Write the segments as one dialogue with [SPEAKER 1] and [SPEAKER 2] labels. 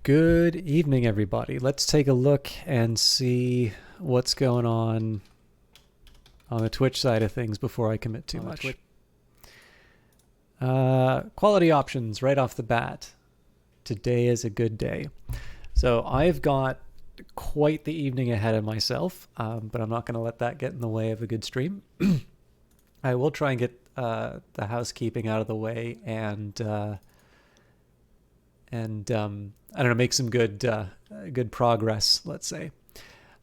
[SPEAKER 1] Good evening, everybody. Let's take a look and see what's going on the Twitch side of things before I commit too much. Quality options right off the bat. Today is a good day. So I've got quite the evening ahead of myself, but I'm not going to let that get in the way of a good stream. I will try and get the housekeeping out of the way and I don't know, make some good progress, let's say.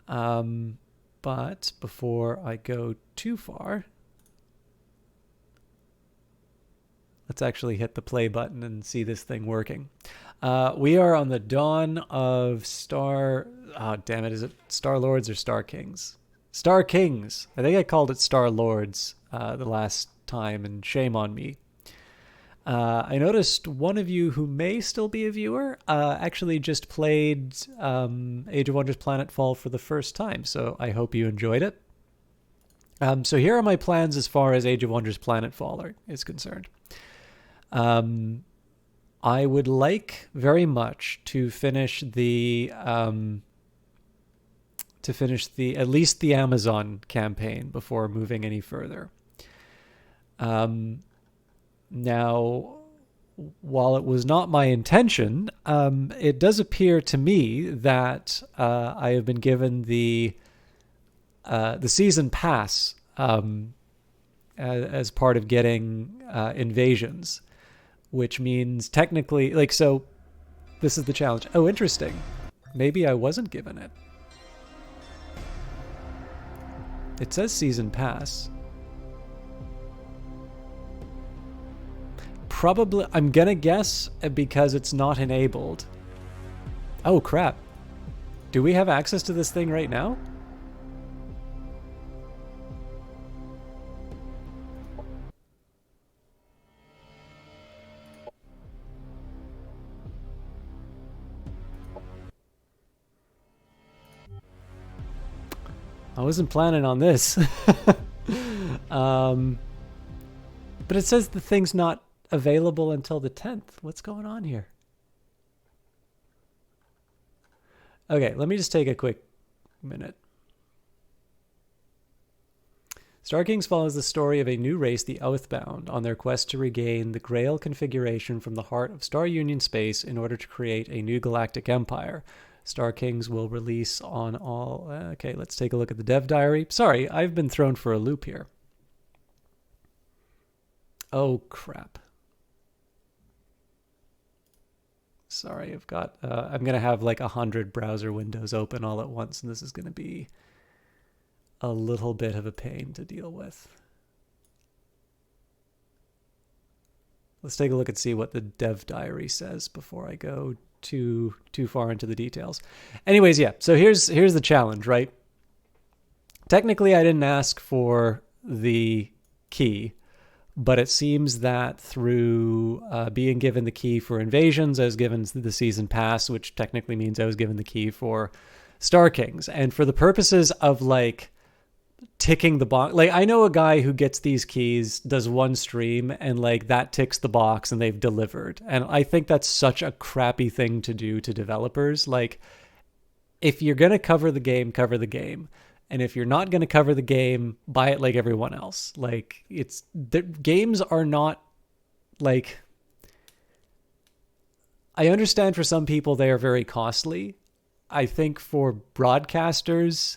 [SPEAKER 1] But before I go too far, let's actually hit the play button and see this thing working. We are on the dawn of oh damn it, is it Star Lords or Star Kings? Star Kings. I think I called it Star Lords the last time, and shame on me. I noticed one of you who may still be a viewer actually just played Age of Wonders Planetfall for the first time, so I hope you enjoyed it. So here are my plans as far as Age of Wonders Planetfall is concerned. I would like very much to finish at least the Amazon campaign before moving any further. Now, while it was not my intention, it does appear to me that I have been given the season pass as part of getting invasions, which means technically, so this is the challenge. Oh, interesting. Maybe I wasn't given it. It says season pass. Probably, I'm gonna guess because it's not enabled. Oh crap. Do we have access to this thing right now? I wasn't planning on this. But it says the thing's not available until the 10th. What's going on here? Okay, let me just take a quick minute. Star Kings follows the story of a new race, the Oathbound, on their quest to regain the Grail configuration from the heart of Star Union space in order to create a new galactic empire. Star Kings will release on all... Okay, let's take a look at the dev diary. Sorry, I've been thrown for a loop here. Oh, crap. Sorry, I've got... I'm going to have like 100 browser windows open all at once, and this is going to be a little bit of a pain to deal with. Let's take a look and see what the dev diary says before I go too far into the details. Anyways, yeah, so here's the challenge, right? Technically, I didn't ask for the key, but it seems that through being given the key for invasions, I was given the season pass, which technically means I was given the key for Star Kings. And for the purposes of ticking the box, I know a guy who gets these keys, does one stream, and that ticks the box and they've delivered. And I think that's such a crappy thing to do to developers. If you're going to cover the game. And if you're not going to cover the game, buy it like everyone else. Games are not I understand for some people they are very costly. I think for broadcasters,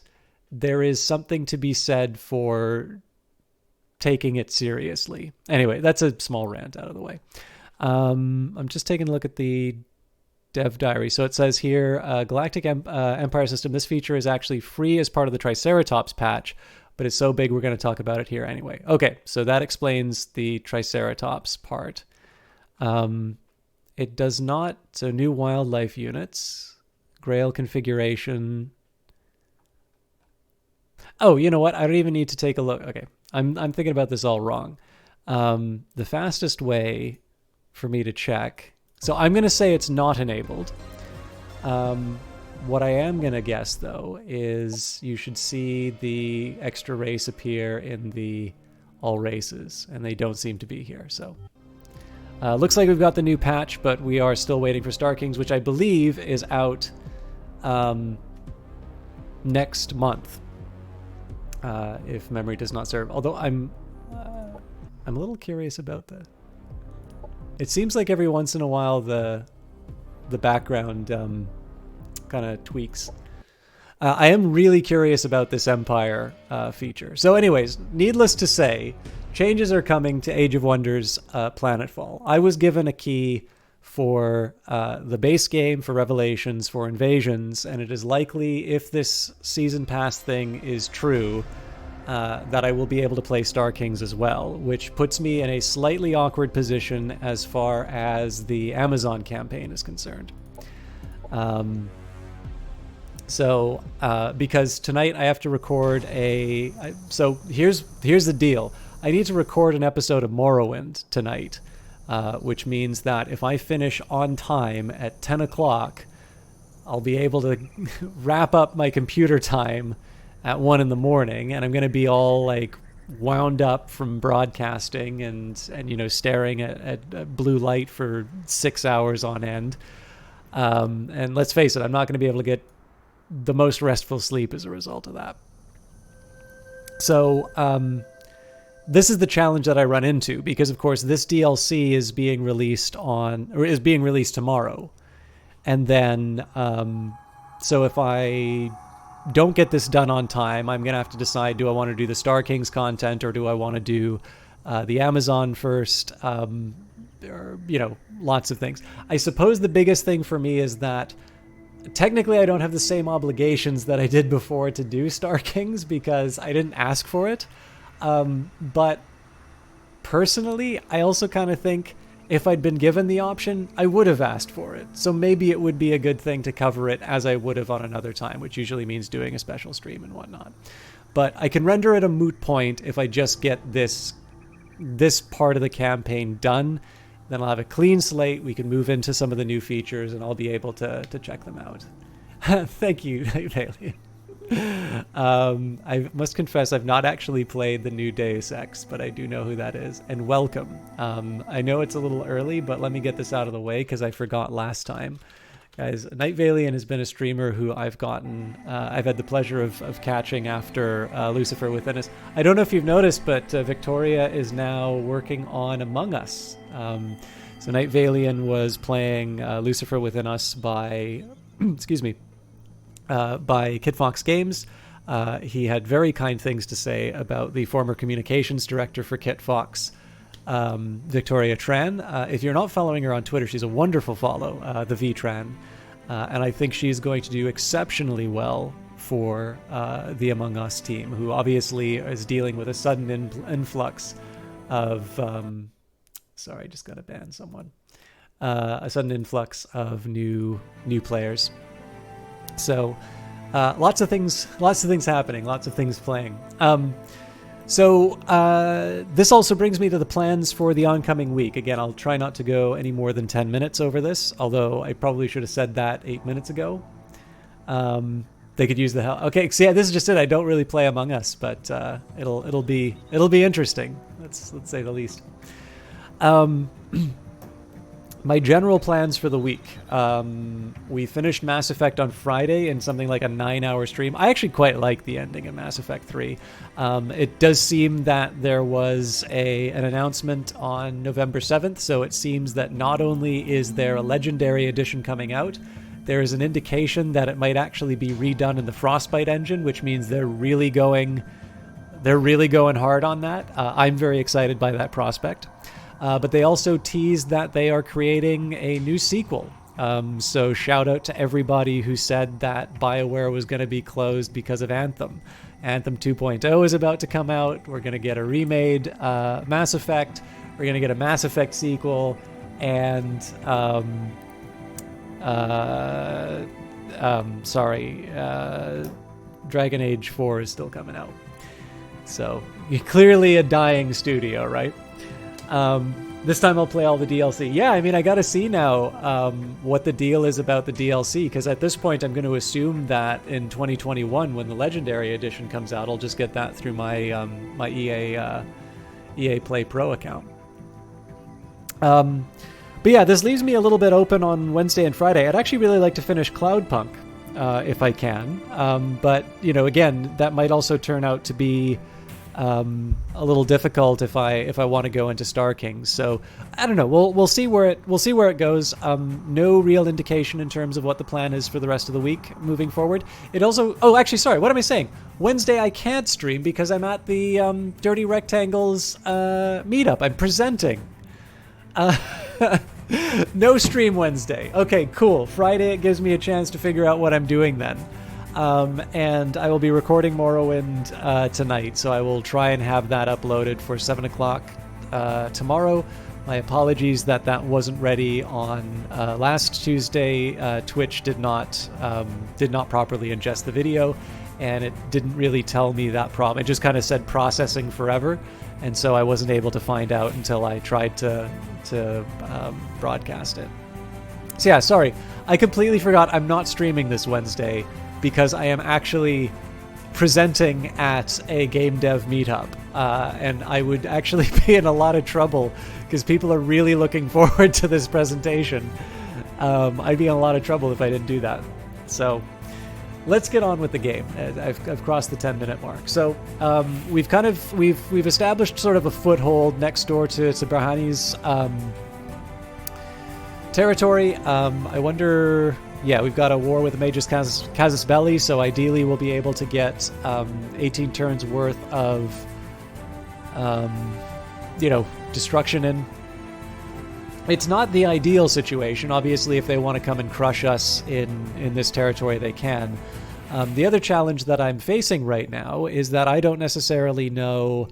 [SPEAKER 1] there is something to be said for taking it seriously. Anyway, that's a small rant out of the way. I'm just taking a look at the dev diary. So it says here, Galactic Empire System. This feature is actually free as part of the Triceratops patch, but it's so big we're going to talk about it here anyway. Okay, so that explains the Triceratops part. It does not. So new wildlife units, Grail configuration. Oh, you know what? I don't even need to take a look. Okay, I'm thinking about this all wrong. The fastest way for me to check. So I'm going to say it's not enabled. What I am going to guess, though, is you should see the extra race appear in the all races, and they don't seem to be here. So Looks like we've got the new patch, but we are still waiting for Star Kings, which I believe is out next month, if memory does not serve. Although I'm a little curious about that. It seems like every once in a while the background kind of tweaks. I am really curious about this Empire feature. So anyways, needless to say, changes are coming to Age of Wonders Planetfall. I was given a key for the base game, for Revelations, for Invasions, and it is likely, if this Season Pass thing is true, that I will be able to play Star Kings as well, which puts me in a slightly awkward position as far as the Amazon campaign is concerned. Because tonight I have to record so here's the deal. I need to record an episode of Morrowind tonight, which means that if I finish on time at 10 o'clock, I'll be able to wrap up my computer time at 1 in the morning, and I'm going to be all like wound up from broadcasting and staring at blue light for 6 hours on end. And let's face it, I'm not going to be able to get the most restful sleep as a result of that. So this is the challenge that I run into, because of course this DLC is being released tomorrow. And then so if I don't get this done on time, I'm going to have to decide, do I want to do the Star Kings content, or do I want to do the Amazon first? Or, lots of things. I suppose the biggest thing for me is that technically I don't have the same obligations that I did before to do Star Kings, because I didn't ask for it. But personally, I also kind of think if I'd been given the option, I would have asked for it. So maybe it would be a good thing to cover it as I would have on another time, which usually means doing a special stream and whatnot. But I can render it a moot point if I just get this part of the campaign done. Then I'll have a clean slate. We can move into some of the new features, and I'll be able to check them out. Thank you, Alien. I must confess I've not actually played the new Deus Ex, but I do know who that is. And welcome. I know it's a little early, but let me get this out of the way because I forgot last time. Guys, Night Valian has been a streamer who I've had the pleasure of catching after Lucifer Within Us. I don't know if you've noticed, but Victoria is now working on Among Us. So Night Valian was playing Lucifer Within Us by Kid Fox Games. He had very kind things to say about the former communications director for Kit Fox, Victoria Tran. If you're not following her on Twitter, she's a wonderful follow, the V Tran. And I think she's going to do exceptionally well for the Among Us team, who obviously is dealing with a sudden influx of... sorry, I just got to ban someone. A sudden influx of new players. So lots of things happening, lots of things playing. So this also brings me to the plans for the oncoming week. Again, I'll try not to go any more than 10 minutes over this, although I probably should have said that 8 minutes ago. They could use the help. Okay, so yeah, this is just it. I don't really play Among Us, but it'll be interesting. Let's say the least. My general plans for the week. We finished Mass Effect on Friday in something like a 9-hour stream. I actually quite like the ending of Mass Effect 3. It does seem that there was an announcement on November 7th, so it seems that not only is there a Legendary Edition coming out, there is an indication that it might actually be redone in the Frostbite engine, which means they're really going hard on that. I'm very excited by that prospect. But they also teased that they are creating a new sequel. So shout out to everybody who said that BioWare was going to be closed because of Anthem. Anthem 2.0 is about to come out. We're going to get a remade Mass Effect. We're going to get a Mass Effect sequel. And, Dragon Age 4 is still coming out. So, clearly a dying studio, right? This time I'll play all the DLC. Yeah, I mean, I gotta see now what the deal is about the DLC, because at this point I'm going to assume that in 2021, when the Legendary Edition comes out, I'll just get that through my my EA Play Pro account. But yeah, this leaves me a little bit open on Wednesday and Friday. I'd actually really like to finish Cloudpunk if I can. But, again, that might also turn out to be a little difficult if I want to go into Star Kings. So I don't know. We'll see where it goes. No real indication in terms of what the plan is for the rest of the week moving forward. It also. Oh, actually, sorry. What am I saying? Wednesday I can't stream because I'm at the Dirty Rectangles meetup. I'm presenting. No stream Wednesday. Okay, cool. Friday it gives me a chance to figure out what I'm doing then. And I will be recording Morrowind tonight, so I will try and have that uploaded for 7 o'clock tomorrow. My apologies that wasn't ready on last Tuesday. Twitch did not properly ingest the video, and it didn't really tell me that problem. It just kind of said processing forever, and so I wasn't able to find out until I tried to broadcast it. So yeah, sorry. I completely forgot I'm not streaming this Wednesday because I am actually presenting at a game dev meetup. And I would actually be in a lot of trouble because people are really looking forward to this presentation. I'd be in a lot of trouble if I didn't do that. So let's get on with the game. I've crossed the 10-minute mark. So we've established sort of a foothold next door to Brahani's territory. I wonder. Yeah, we've got a war with the Magus Casus Belli, so ideally we'll be able to get 18 turns worth of destruction in. It's not the ideal situation. Obviously, if they want to come and crush us in this territory, they can. The other challenge that I'm facing right now is that I don't necessarily know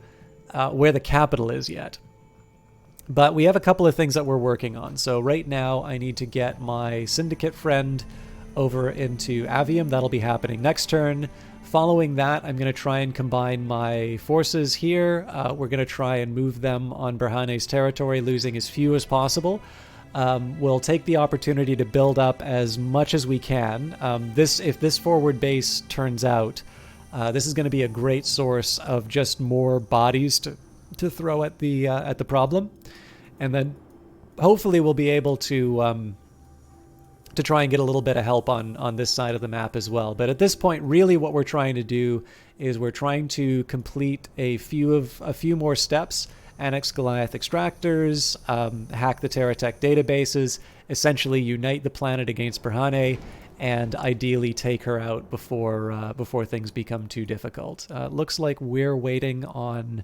[SPEAKER 1] where the capital is yet. But we have a couple of things that we're working on. So right now, I need to get my syndicate friend over into Avium. That'll be happening next turn. Following that, I'm going to try and combine my forces here. We're going to try and move them on Berhane's territory, losing as few as possible. We'll take the opportunity to build up as much as we can. If this forward base turns out, this is going to be a great source of just more bodies to throw at the problem, and then hopefully we'll be able to try and get a little bit of help on this side of the map as well. But at this point, really what we're trying to do is we're trying to complete a few more steps, annex Goliath extractors, hack the Terratech databases, essentially unite the planet against Berhane, and ideally take her out before things become too difficult. Looks like we're waiting on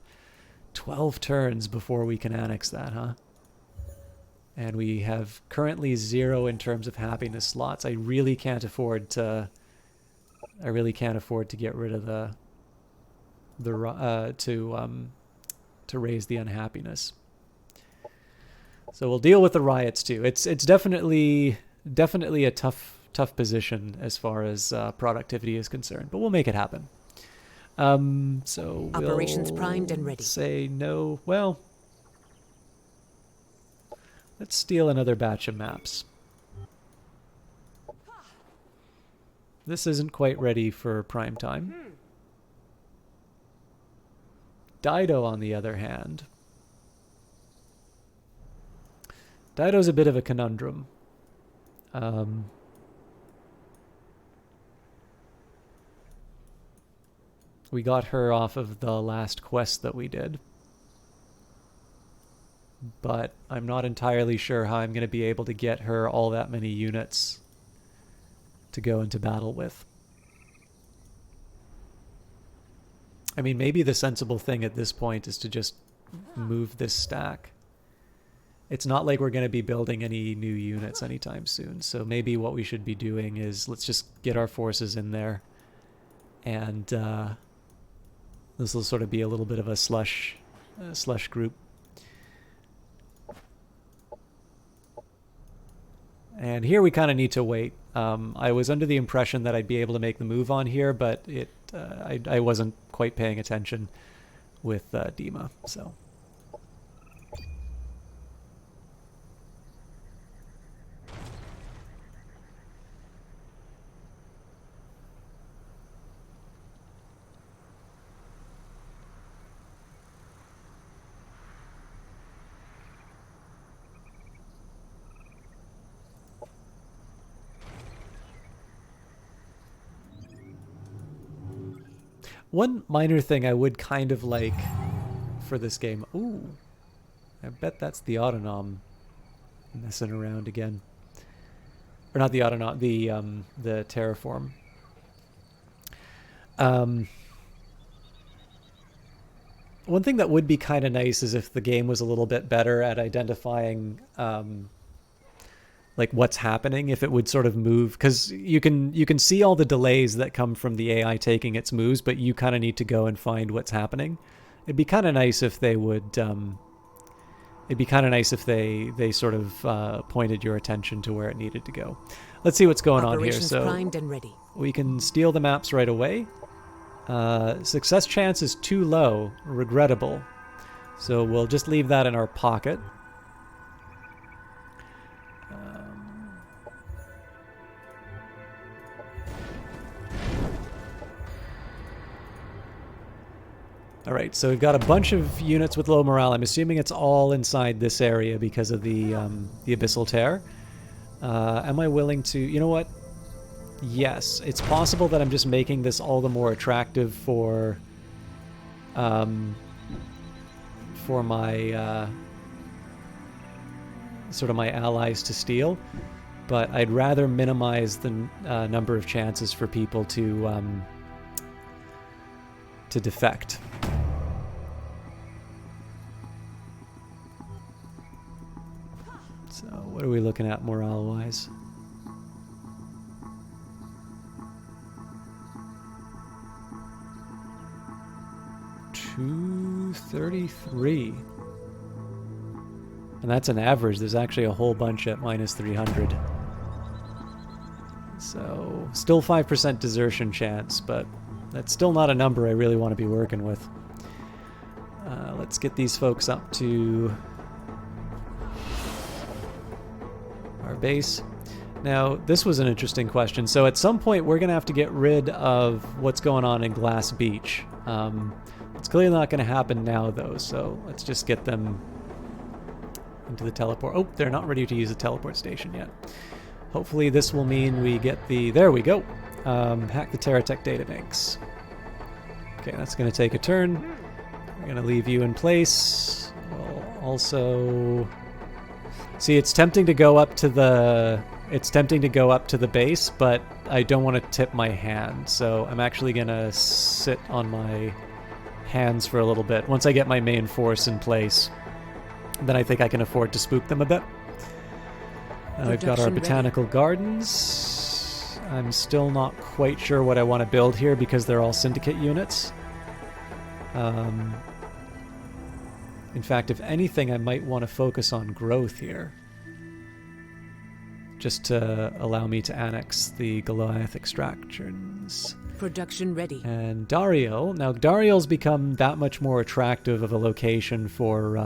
[SPEAKER 1] 12 turns before we can annex that, huh? And we have currently 0 in terms of happiness slots. I really can't afford to get rid of to raise the unhappiness. So we'll deal with the riots too. It's definitely a tough position as far as productivity is concerned, but we'll make it happen. So
[SPEAKER 2] operations primed and ready.
[SPEAKER 1] Say no. Well, let's steal another batch of maps. This isn't quite ready for prime time. Dido, on the other hand. Dido's a bit of a conundrum. We got her off of the last quest that we did. But I'm not entirely sure how I'm going to be able to get her all that many units to go into battle with. I mean, maybe the sensible thing at this point is to just move this stack. It's not like we're going to be building any new units anytime soon, so maybe what we should be doing is let's just get our forces in there, and this will sort of be a little bit of a slush group. And here we kind of need to wait. I was under the impression that I'd be able to make the move on here, but I wasn't quite paying attention with Dima, so. One minor thing I would kind of like for this game. Ooh, I bet that's the autonom messing around again. Or not the autonom, the terraform. One thing that would be kind of nice is if the game was a little bit better at identifying like what's happening, if it would sort of move, because you can see all the delays that come from the AI taking its moves, but you kind of need to go and find what's happening. It'd be kind of nice if they would. It'd be kind of nice if they sort of pointed your attention to where it needed to go. Let's see what's going on here. So
[SPEAKER 2] primed and ready.
[SPEAKER 1] We can steal the maps right away. Success chance is too low, regrettable. So we'll just leave that in our pocket. All right, so we've got a bunch of units with low morale. I'm assuming it's all inside this area because of the abyssal tear. Am I willing to... You know what? Yes, it's possible that I'm just making this all the more attractive for my sort of my allies to steal, but I'd rather minimize the number of chances for people to defect. So what are we looking at morale-wise? 233. And that's an average. There's actually a whole bunch at minus 300. So still 5% desertion chance, but that's still not a number I really want to be working with. Let's get these folks up to our base. Now, this was an interesting question. So at some point, we're going to have to get rid of what's going on in Glass Beach. It's clearly not going to happen now, though, so let's just get them into the teleport. Oh, they're not ready to use the teleport station yet. Hopefully this will mean we get the... There we go. Hack the Terratech databanks. Okay, that's going to take a turn. We're going to leave you in place. We'll also... See, it's tempting to go up to the... It's tempting to go up to the base, but I don't want to tip my hand, so I'm actually going to sit on my hands for a little bit. Once I get my main force in place, then I think I can afford to spook them a bit. We've got our botanical gardens. I'm still not quite sure what I want to build here because they're all syndicate units. In fact, if anything, I might want to focus on growth here, just to allow me to annex the Goliath extractions.
[SPEAKER 2] Production ready.
[SPEAKER 1] And Dario. Now, Dario's become that much more attractive of a location for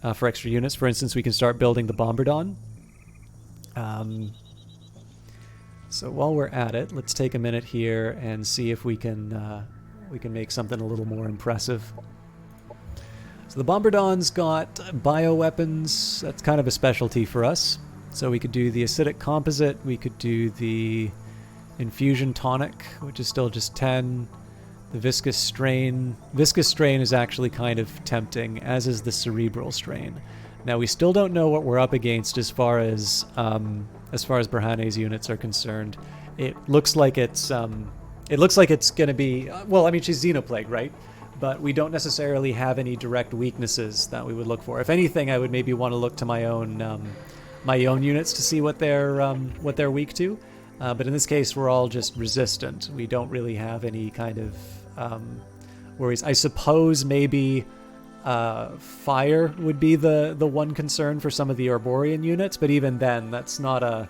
[SPEAKER 1] extra units. For instance, we can start building the Bombardon. So while we're at it, let's take a minute here and see if we can make something a little more impressive. So the Bombardon's got bioweapons. That's kind of a specialty for us. So we could do the acidic composite, we could do the infusion tonic, which is still just 10. The viscous strain. Viscous strain is actually kind of tempting, as is the cerebral strain. Now we still don't know what we're up against as far as Berhane's units are concerned. It looks like it's going to be, well, I mean, she's Xenoplague, right? But we don't necessarily have any direct weaknesses that we would look for. If anything, I would maybe want to look to my own units to see what they're weak to. But in this case, we're all just resistant. We don't really have any kind of worries. I suppose maybe fire would be the one concern for some of the Arborian units, but even then, that's not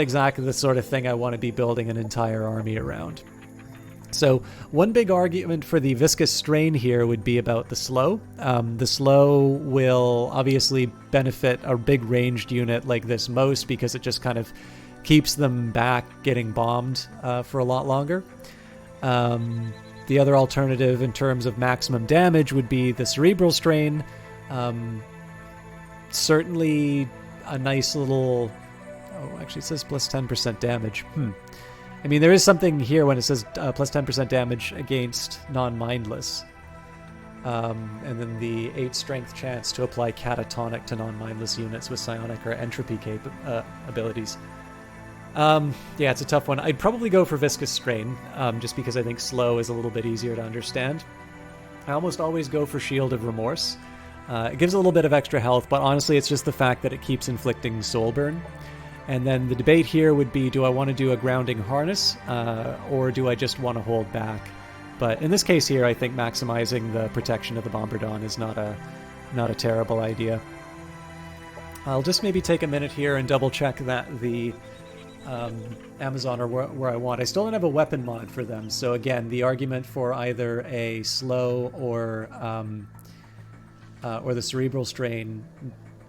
[SPEAKER 1] exactly the sort of thing I want to be building an entire army around. So one big argument for the viscous strain here would be about the slow. The slow will obviously benefit a big ranged unit like this most because it just kind of keeps them back getting bombed for a lot longer. The other alternative in terms of maximum damage would be the cerebral strain. Certainly a nice little... Oh, actually it says plus 10% damage. I mean, there is something here when it says plus 10% damage against non-mindless. And then the 8 strength chance to apply catatonic to non-mindless units with psionic or entropy abilities. Yeah, it's a tough one. I'd probably go for Viscous Strain, just because I think slow is a little bit easier to understand. I almost always go for Shield of Remorse. It gives a little bit of extra health, but honestly it's just the fact that it keeps inflicting soul burn. And then the debate here would be, do I want to do a grounding harness, or do I just want to hold back? But in this case here, I think maximizing the protection of the Bombardon is not a terrible idea. I'll just maybe take a minute here and double check that the Amazon are where I want. I still don't have a weapon mod for them, so again, the argument for either a slow or the cerebral strain,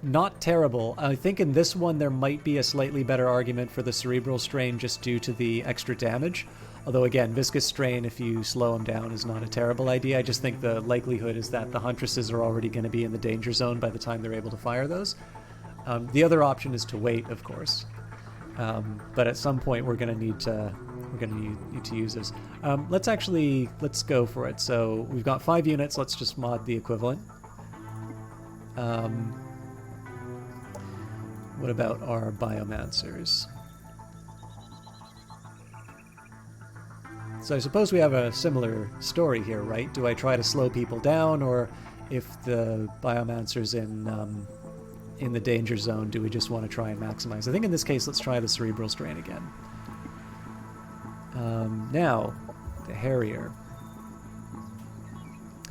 [SPEAKER 1] not terrible. I think in this one there might be a slightly better argument for the cerebral strain just due to the extra damage. Although again, Viscous Strain, if you slow them down, is not a terrible idea. I just think the likelihood is that the Huntresses are already going to be in the danger zone by the time they're able to fire those. The other option is to wait, of course. But at some point we're going to need to use this. Let's go for it. So we've got 5 units. Let's just mod the equivalent. What about our Biomancers? So I suppose we have a similar story here, right? Do I try to slow people down, or if the Biomancer's in the danger zone, do we just want to try and maximize? I think in this case, let's try the Cerebral Strain again. Now, the Harrier.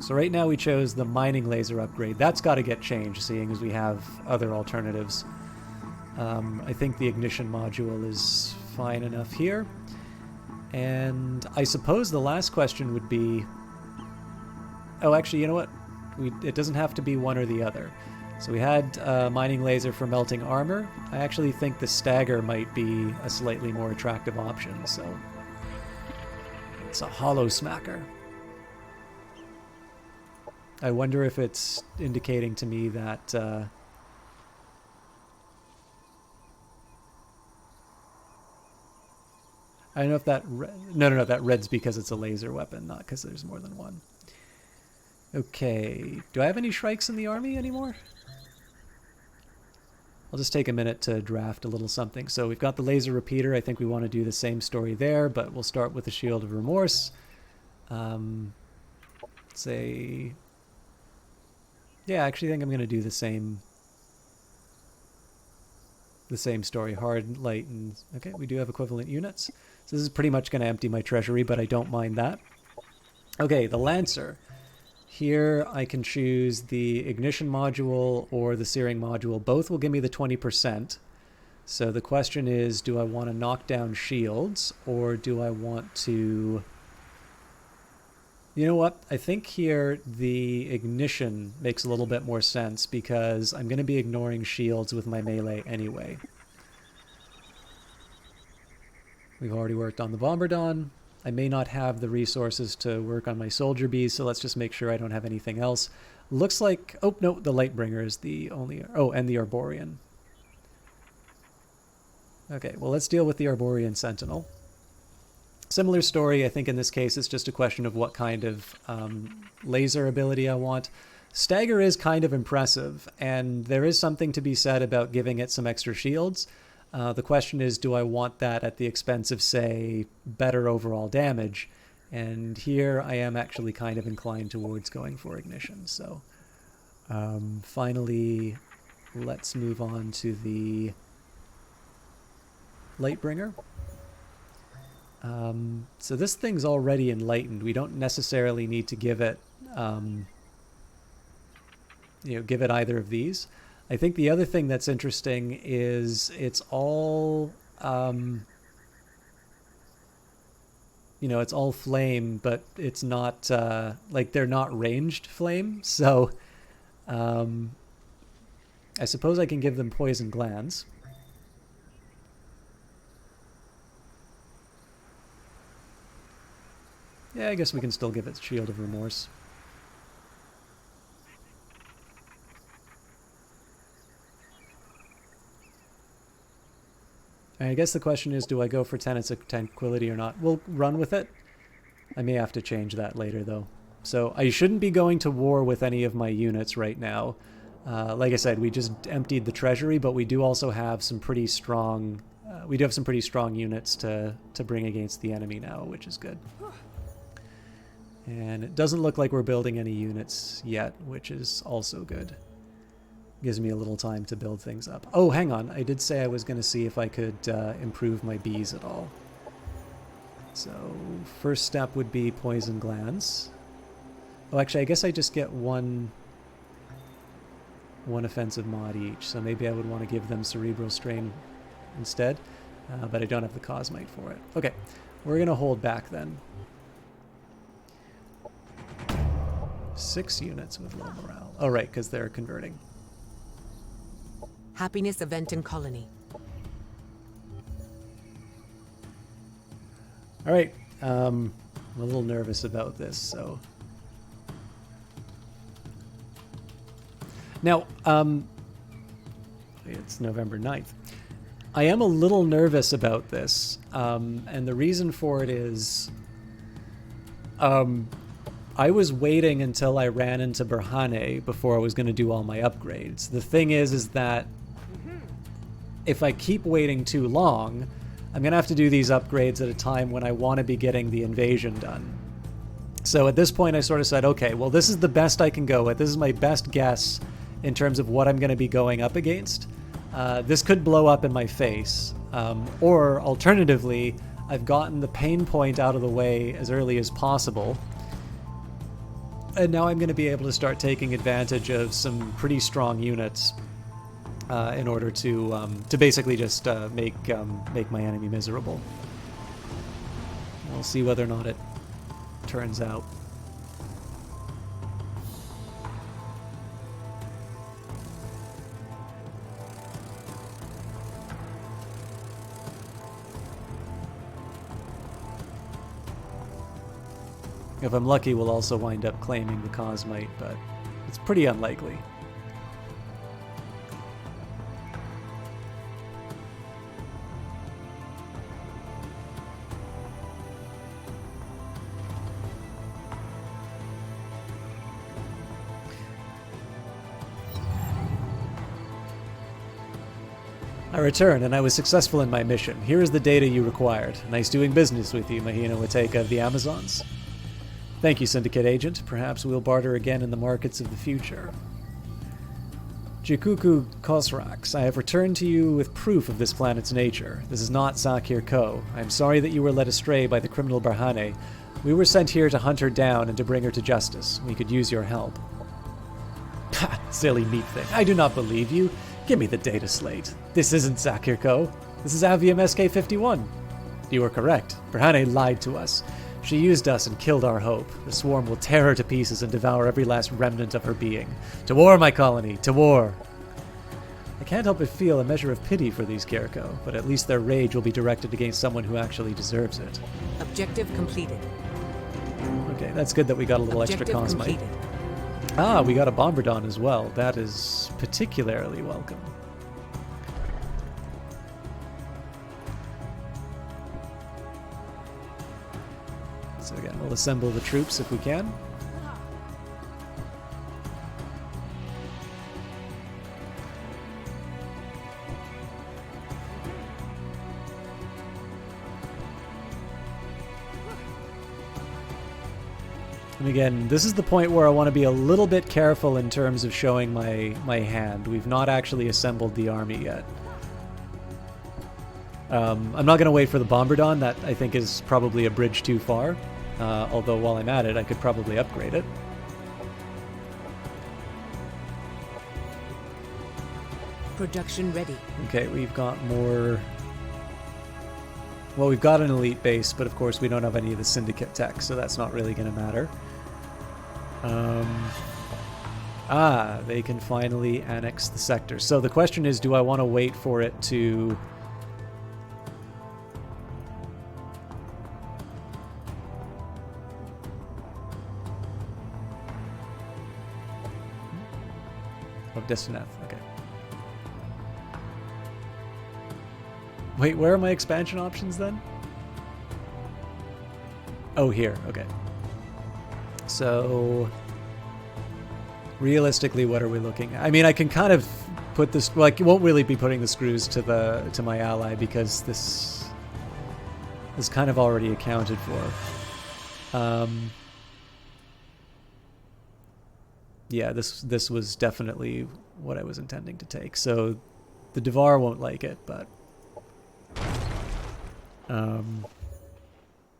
[SPEAKER 1] So right now we chose the Mining Laser upgrade. That's got to get changed, seeing as we have other alternatives. I think the Ignition module is fine enough here. And I suppose the last question would be... Oh, actually, you know what? It doesn't have to be one or the other. So we had Mining Laser for melting armor. I actually think the Stagger might be a slightly more attractive option, so... It's a Hollow Smacker. I wonder if it's indicating to me that... I don't know if that... No, that red's because it's a laser weapon, not because there's more than one. Okay. Do I have any Shrikes in the army anymore? I'll just take a minute to draft a little something. So we've got the laser repeater. I think we want to do the same story there, but we'll start with the Shield of Remorse. Say... Yeah, I actually think I'm going to do the same story. Hard, light, and... Okay, we do have equivalent units. So this is pretty much going to empty my treasury, but I don't mind that. Okay, the Lancer. Here I can choose the Ignition module or the Searing module. Both will give me the 20%. So the question is, do I want to knock down shields, or do I want to... You know what? I think here the Ignition makes a little bit more sense because I'm going to be ignoring shields with my melee anyway. We've already worked on the Bombardon. I may not have the resources to work on my Soldier Bees, so let's just make sure I don't have anything else. Looks like... Oh, no, the Lightbringer is the only... Oh, and the Arborean. Okay, well, let's deal with the Arborean Sentinel. Similar story. I think in this case it's just a question of what kind of laser ability I want. Stagger is kind of impressive, and there is something to be said about giving it some extra shields. The question is, do I want that at the expense of, say, better overall damage? And here I am actually kind of inclined towards going for Ignition. So finally, let's move on to the Lightbringer. So this thing's already enlightened. We don't necessarily need to give it, give it either of these. I think the other thing that's interesting is it's all, it's all flame, but it's not, like they're not ranged flame. So I suppose I can give them poison glands. Yeah, I guess we can still give it Shield of Remorse. I guess the question is, do I go for Tenets of Tranquility or not? We'll run with it. I may have to change that later, though. So I shouldn't be going to war with any of my units right now. Like I said, we just emptied the treasury, but we do also have some pretty strong... we do have some pretty strong units to bring against the enemy now, which is good. And it doesn't look like we're building any units yet, which is also good. Gives me a little time to build things up. Oh, hang on. I did say I was going to see if I could improve my bees at all. So, first step would be poison glands. Oh, actually, I guess I just get one offensive mod each, so maybe I would want to give them cerebral strain instead, but I don't have the cosmite for it. Okay, we're going to hold back then. 6 units with low morale. Oh, right, because they're converting.
[SPEAKER 2] Happiness event in colony.
[SPEAKER 1] All right, I'm a little nervous about this, so... Now, it's November 9th. I am a little nervous about this, and the reason for it is... I was waiting until I ran into Berhane before I was going to do all my upgrades. The thing is that if I keep waiting too long, I'm going to have to do these upgrades at a time when I want to be getting the invasion done. So at this point I sort of said, okay, well this is the best I can go with. This is my best guess in terms of what I'm going to be going up against. This could blow up in my face. Or alternatively, I've gotten the pain point out of the way as early as possible. And now I'm going to be able to start taking advantage of some pretty strong units in order to basically just make my enemy miserable. We'll see whether or not it turns out. If I'm lucky, we'll also wind up claiming the cosmite, but it's pretty unlikely. I returned, and I was successful in my mission. Here is the data you required. Nice doing business with you, Mahina Wateka of the Amazons. Thank you, Syndicate Agent. Perhaps we'll barter again in the markets of the future. Jikuku Kosrax, I have returned to you with proof of this planet's nature. This is not Zakir Ko. I am sorry that you were led astray by the criminal Berhane. We were sent here to hunt her down and to bring her to justice. We could use your help. Ha! Silly meat thing. I do not believe you. Give me the data slate. This isn't Zakir Ko. This is Avium SK-51. You are correct. Berhane lied to us. She used us and killed our hope. The swarm will tear her to pieces and devour every last remnant of her being. To war, my colony! To war! I can't help but feel a measure of pity for these Kirko, but at least their rage will be directed against someone who actually deserves it.
[SPEAKER 2] Objective completed.
[SPEAKER 1] Okay, that's good that we got a little extra cosmite. Ah, we got a Bombardon as well. That is particularly welcome. So again, we'll assemble the troops if we can. And again, this is the point where I want to be a little bit careful in terms of showing my hand. We've not actually assembled the army yet. I'm not going to wait for the Bombardon. That, I think, is probably a bridge too far. Although, while I'm at it, I could probably upgrade it.
[SPEAKER 2] Production ready.
[SPEAKER 1] Okay, we've got more... Well, we've got an elite base, but of course we don't have any of the syndicate tech, so that's not really going to matter. They can finally annex the sector. So the question is, do I want to wait for it to... Oh, Destineth, okay. Wait, where are my expansion options then? Oh, here. Okay. So realistically, what are we looking at? I mean, I can kind of put this, well, I won't really be putting the screws to my ally because this is kind of already accounted for. Yeah, this was definitely what I was intending to take. So the Devar won't like it, but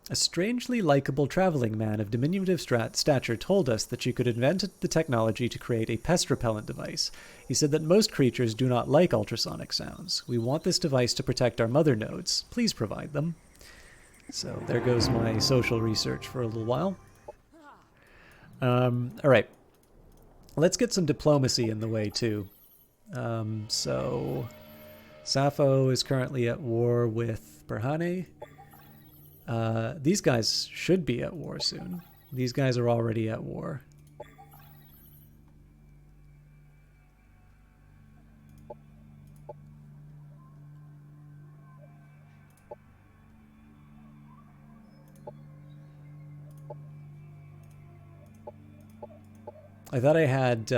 [SPEAKER 1] a strangely likable traveling man of diminutive stature told us that you could invent the technology to create a pest repellent device. He said that most creatures do not like ultrasonic sounds. We want this device to protect our mother nodes. Please provide them. So there goes my social research for a little while. All right. Let's get some diplomacy in the way, too. So Sappho is currently at war with Berhane. These guys should be at war soon. These guys are already at war. I thought I had,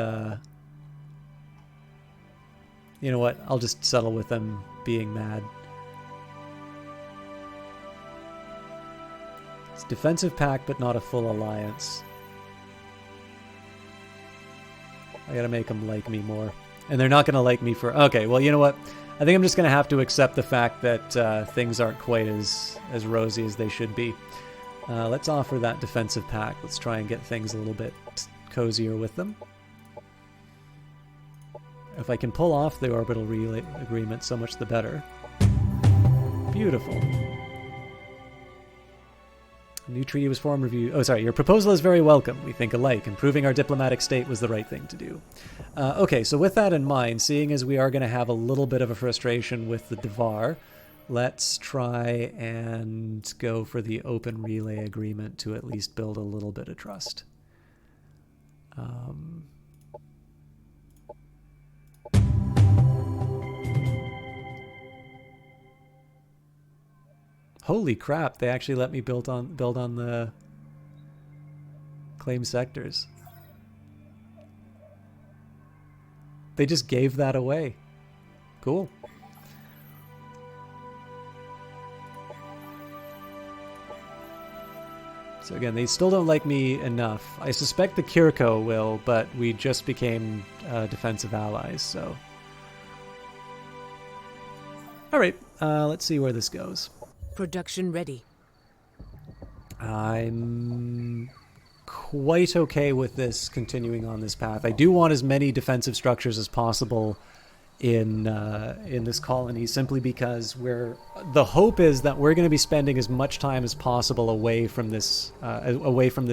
[SPEAKER 1] you know what, I'll just settle with them being mad. It's a defensive pact, but not a full alliance. I gotta make them like me more. And they're not gonna like me for, okay, well, you know what, I think I'm just gonna have to accept the fact that things aren't quite as rosy as they should be. Let's offer that defensive pact. Let's try and get things a little bit cozier with them. If I can pull off the orbital relay agreement, so much the better. Beautiful. A new treaty was formed. Review. Oh, sorry. Your proposal is very welcome. We think alike. Improving our diplomatic state was the right thing to do. Okay, so with that in mind, seeing as we are going to have a little bit of a frustration with the Devar, let's try and go for the open relay agreement to at least build a little bit of trust. Holy crap, they actually let me build on the claim sectors. They just gave that away. Cool. So again, they still don't like me enough. I suspect the Kirko will, but we just became defensive allies, so. Alright, let's see where this goes.
[SPEAKER 2] Production ready.
[SPEAKER 1] I'm quite okay with this continuing on this path. I do want as many defensive structures as possible in this colony, simply because the hope is that we're going to be spending as much time as possible away from this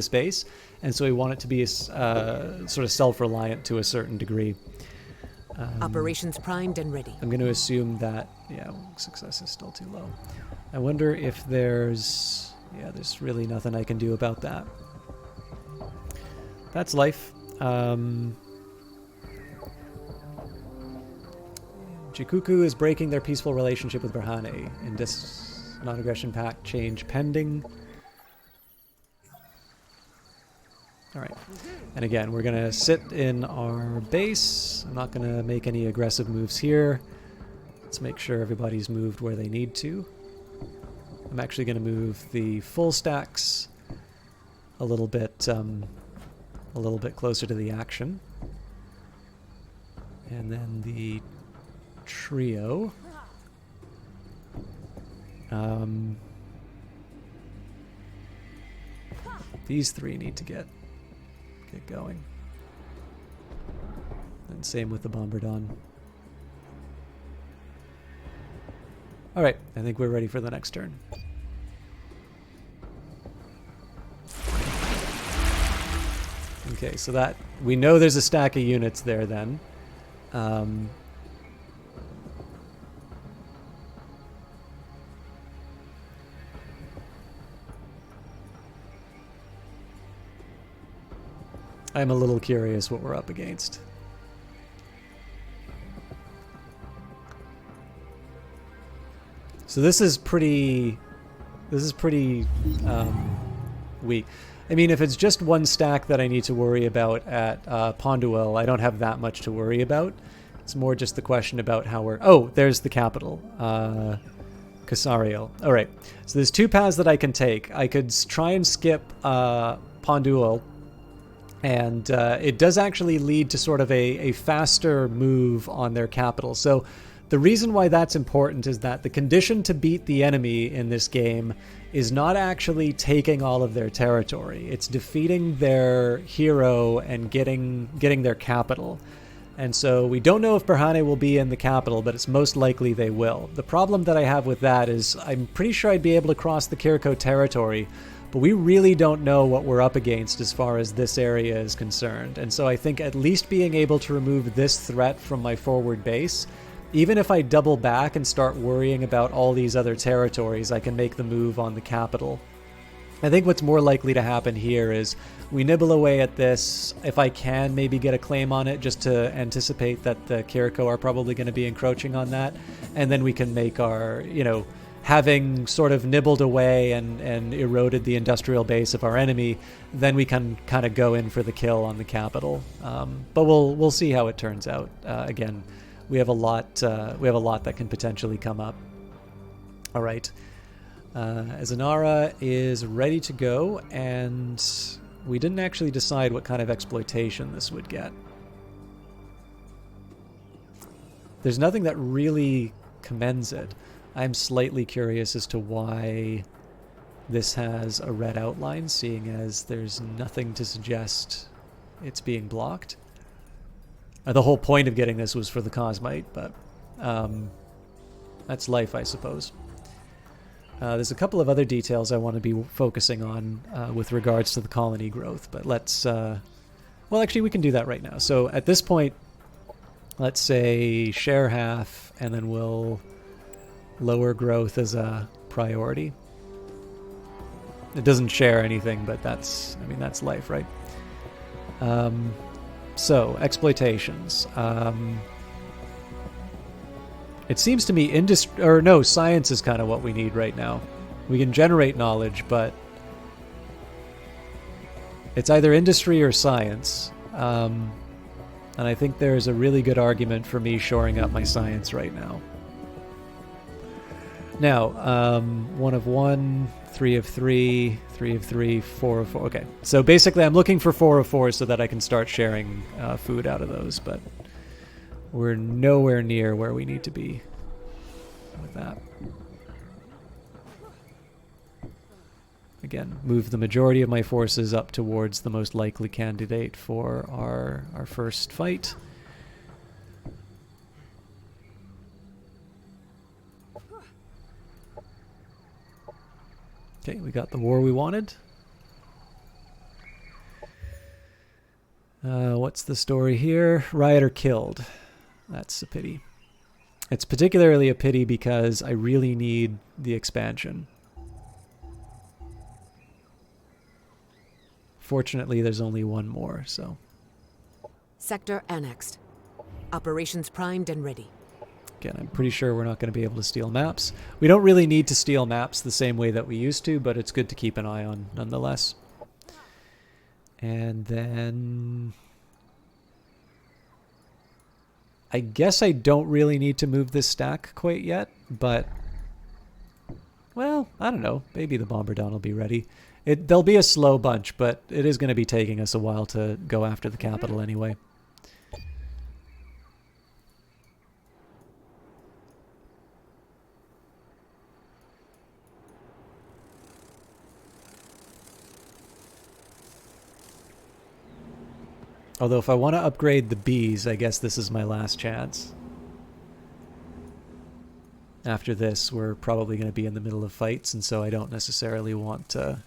[SPEAKER 1] base, and so we want it to be sort of self-reliant to a certain degree.
[SPEAKER 2] Operations primed and ready.
[SPEAKER 1] I'm going to assume that success is still too low. I wonder if there's really nothing I can do about that. That's life. Jikuku is breaking their peaceful relationship with Berhane. In this non-aggression pact change pending. Alright. And again, we're going to sit in our base. I'm not going to make any aggressive moves here. Let's make sure everybody's moved where they need to. I'm actually going to move the full stacks a little bit closer to the action. And then the trio. These three need to get going. And same with the Bombardon. Alright, I think we're ready for the next turn. Okay, so that we know there's a stack of units there then. I'm a little curious what we're up against. So this is pretty weak. I mean, if it's just one stack that I need to worry about at Ponduil, I don't have that much to worry about. It's more just the question about how we're... Oh, there's the capital. Casario. All right. So there's two paths that I can take. I could try and skip Ponduil, and it does actually lead to sort of a faster move on their capital. So the reason why that's important is that the condition to beat the enemy in this game is not actually taking all of their territory. It's defeating their hero and getting their capital. And so we don't know if Berhane will be in the capital, but it's most likely they will. The problem that I have with that is I'm pretty sure I'd be able to cross the Kiriko territory, but we really don't know what we're up against as far as this area is concerned. And so I think at least being able to remove this threat from my forward base, even if I double back and start worrying about all these other territories, I can make the move on the capital. I think what's more likely to happen here is we nibble away at this. If I can maybe get a claim on it, just to anticipate that the Kiriko are probably going to be encroaching on that. And then we can make our, having sort of nibbled away and eroded the industrial base of our enemy, then we can kind of go in for the kill on the capital. But we'll see how it turns out. Again, we have a lot that can potentially come up. All right. Azanara is ready to go, and we didn't actually decide what kind of exploitation this would get. There's nothing that really commends it. I'm slightly curious as to why this has a red outline, seeing as there's nothing to suggest it's being blocked. The whole point of getting this was for the Cosmite, but that's life, I suppose. There's a couple of other details I want to be focusing on with regards to the colony growth, but let's... well, actually, we can do that right now. So at this point, let's say share half, and then we'll lower growth as a priority. It doesn't share anything, but that's life, right? So, exploitations. It seems to me science is kind of what we need right now. We can generate knowledge, but it's either industry or science. And I think there's a really good argument for me shoring up my science right now. Now, 1 of 1, 3 of 3, 3 of 3, 4 of 4. Okay, so basically I'm looking for 4 of 4 so that I can start sharing food out of those, but we're nowhere near where we need to be with that. Again, move the majority of my forces up towards the most likely candidate for our first fight. Okay, we got the war we wanted. What's the story here? Rioter killed. That's a pity. It's particularly a pity because I really need the expansion. Fortunately, there's only one more, so...
[SPEAKER 2] Sector annexed. Operations primed and ready.
[SPEAKER 1] Again, I'm pretty sure we're not going to be able to steal maps. We don't really need to steal maps the same way that we used to, but it's good to keep an eye on nonetheless. And then... I guess I don't really need to move this stack quite yet, but... Well, I don't know. Maybe the Bombardon will be ready. They'll be a slow bunch, but it is going to be taking us a while to go after the capital anyway. Although if I want to upgrade the bees, I guess this is my last chance. After this, we're probably going to be in the middle of fights, and so I don't necessarily want to...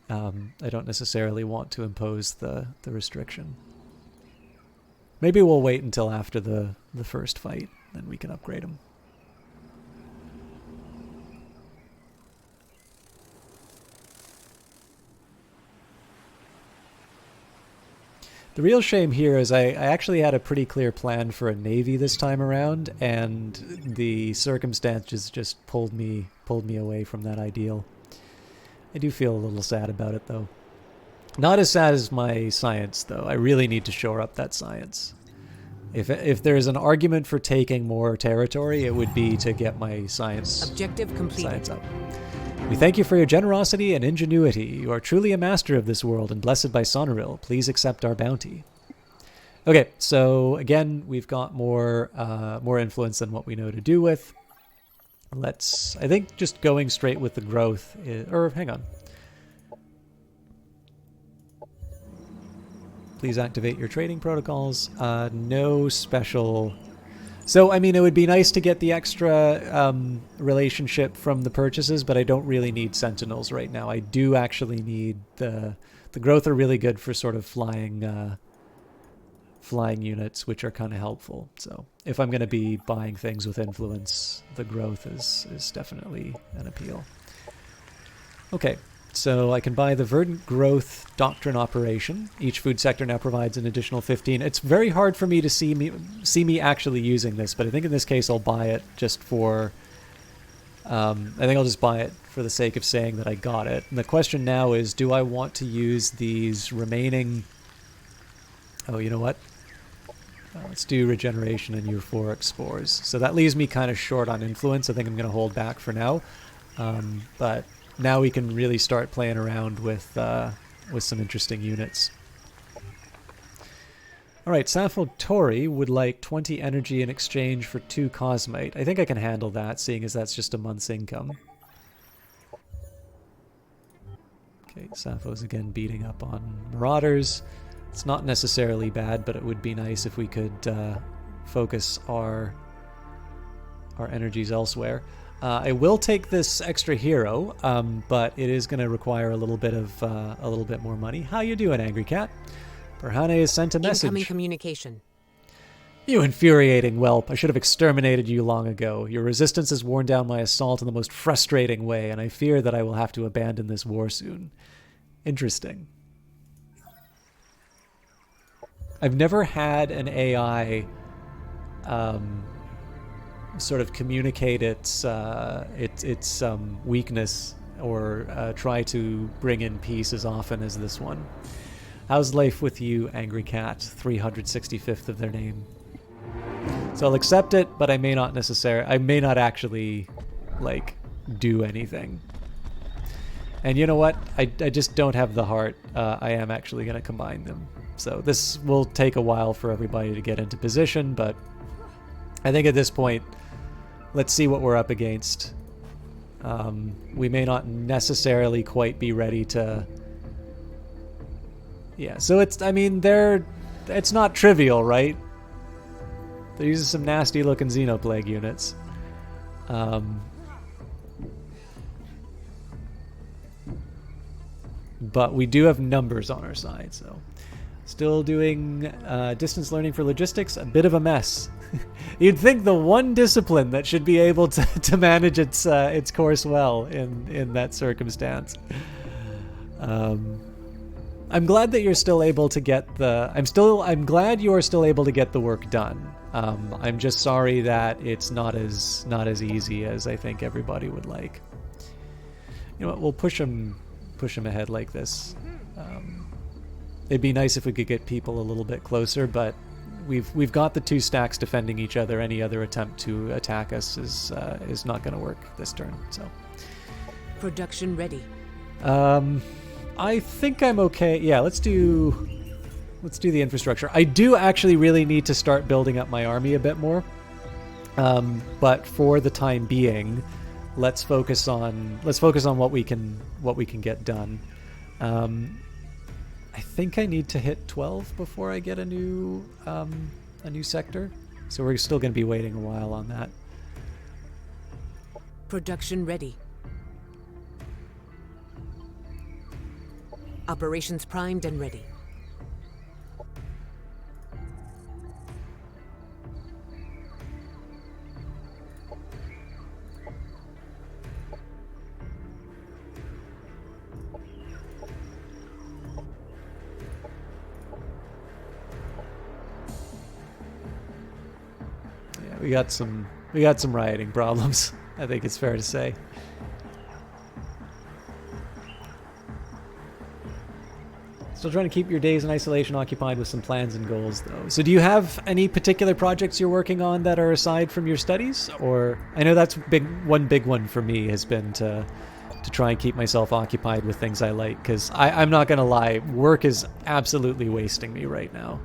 [SPEAKER 1] impose the restriction. Maybe we'll wait until after the first fight, then we can upgrade them. The real shame here is I actually had a pretty clear plan for a navy this time around, and the circumstances just pulled me away from that ideal. I do feel a little sad about it, though. Not as sad as my science, though. I really need to shore up that science. If there's an argument for taking more territory, it would be to get my science
[SPEAKER 2] Objective completed.
[SPEAKER 1] science up. We thank you for your generosity and ingenuity. You are truly a master of this world and blessed by Sonoril. Please accept our bounty. Okay, so again, we've got more influence than what we know to do with. I think just going straight with the growth, hang on. Please activate your trading protocols. No special. So, I mean, it would be nice to get the extra relationship from the purchases, but I don't really need sentinels right now. I do actually need the growth are really good for sort of flying units, which are kind of helpful. So if I'm going to be buying things with influence, the growth is definitely an appeal. Okay. So I can buy the Verdant Growth Doctrine Operation. Each food sector now provides an additional 15. It's very hard for me to see me actually using this, but I think in this case I'll buy it just for... I think I'll just buy it for the sake of saying that I got it. And the question now is, do I want to use these remaining... Oh, you know what? Let's do Regeneration and Euphoric Spores. So that leaves me kind of short on influence. I think I'm going to hold back for now. But... now we can really start playing around with some interesting units. All right, Safo Tori would like 20 energy in exchange for 2 Cosmite. I think I can handle that, seeing as that's just a month's income. Okay, Safo's again beating up on Marauders. It's not necessarily bad, but it would be nice if we could focus our energies elsewhere. I will take this extra hero, but it is going to require a little bit more money. How you doing, Angry Cat? Perhane has sent a message.
[SPEAKER 2] Incoming communication.
[SPEAKER 1] You infuriating whelp. I should have exterminated you long ago. Your resistance has worn down my assault in the most frustrating way, and I fear that I will have to abandon this war soon. Interesting. I've never had an AI sort of communicate its weakness or try to bring in peace as often as this one. How's life with you, Angry Cat? 365th of their name. So I'll accept it, but I may not actually like do anything. And you know what? I just don't have the heart. I am actually going to combine them. So this will take a while for everybody to get into position, but I think at this point, let's see what we're up against. We may not necessarily quite be ready to... Yeah, so it's not trivial, right? They're using some nasty looking Xenoplague units. But we do have numbers on our side, so... Still doing distance learning for logistics, a bit of a mess. You'd think the one discipline that should be able to manage its course well in that circumstance. I'm glad that you're still able to get the... I'm glad you are still able to get the work done. I'm just sorry that it's not as easy as I think everybody would like. You know what? We'll push them ahead like this. It'd be nice if we could get people a little bit closer, but we've got the 2 stacks defending each other. Any other attempt to attack us is not going to work this turn. So
[SPEAKER 2] Production ready.
[SPEAKER 1] I think I'm okay. Yeah, let's do the infrastructure. I do actually really need to start building up my army a bit more. But for the time being, let's focus on what we can get done. I think I need to hit 12 before I get a new sector. So we're still going to be waiting a while on that.
[SPEAKER 2] Production ready. Operations primed and ready.
[SPEAKER 1] we got some rioting problems. I think it's fair to say. Still trying to keep your days in isolation occupied with some plans and goals, though. So do you have any particular projects you're working on that are aside from your studies? Or I know that's one big one for me has been to try and keep myself occupied with things I like, because I'm not going to lie, work is absolutely wasting me right now.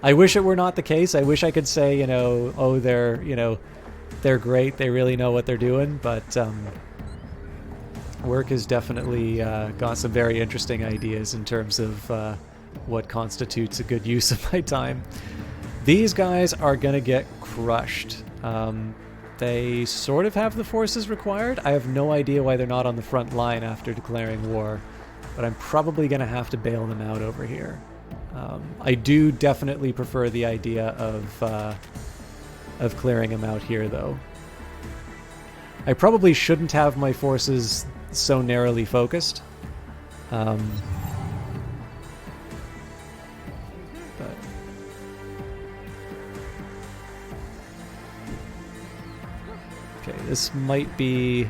[SPEAKER 1] I wish it were not the case. I wish I could say, oh, they're great, they really know what they're doing, but work has definitely got some very interesting ideas in terms of what constitutes a good use of my time. These guys are going to get crushed. They sort of have the forces required. I have no idea why they're not on the front line after declaring war, but I'm probably going to have to bail them out over here. I do definitely prefer the idea of clearing them out here, though. I probably shouldn't have my forces so narrowly focused. But okay, this might be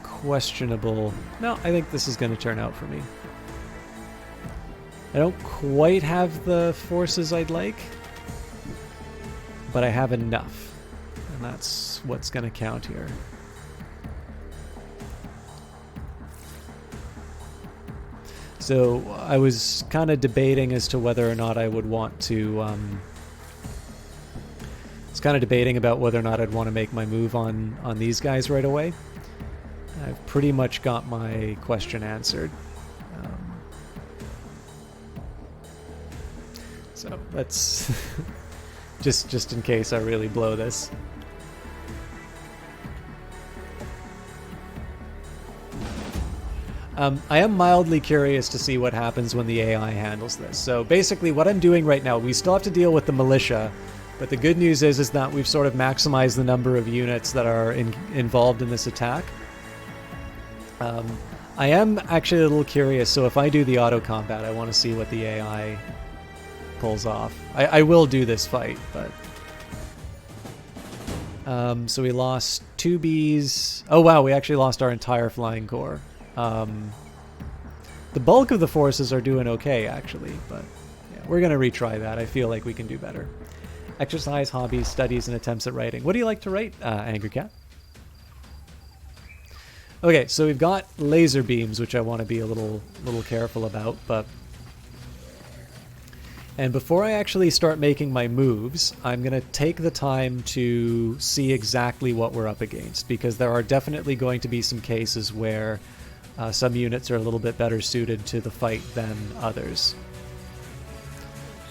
[SPEAKER 1] questionable. No, I think this is going to turn out for me. I don't quite have the forces I'd like, but I have enough, and that's what's going to count here. So I was kind of debating as to whether or not I would want to. I was kind of debating about whether or not I'd want to make my move on these guys right away. I've pretty much got my question answered. So let's just in case I really blow this. I am mildly curious to see what happens when the AI handles this. So basically what I'm doing right now, we still have to deal with the militia, but the good news is that we've sort of maximized the number of units that are involved in this attack. I am actually a little curious, so if I do the auto combat, I want to see what the AI pulls off. I will do this fight, but... so we lost 2 Bs. Oh wow, we actually lost our entire flying corps. The bulk of the forces are doing okay, actually, but yeah, we're going to retry that. I feel like we can do better. Exercise, hobbies, studies, and attempts at writing. What do you like to write, Angry Cat? Okay, so we've got laser beams, which I want to be a little careful about, but... And before I actually start making my moves, I'm going to take the time to see exactly what we're up against, because there are definitely going to be some cases where some units are a little bit better suited to the fight than others.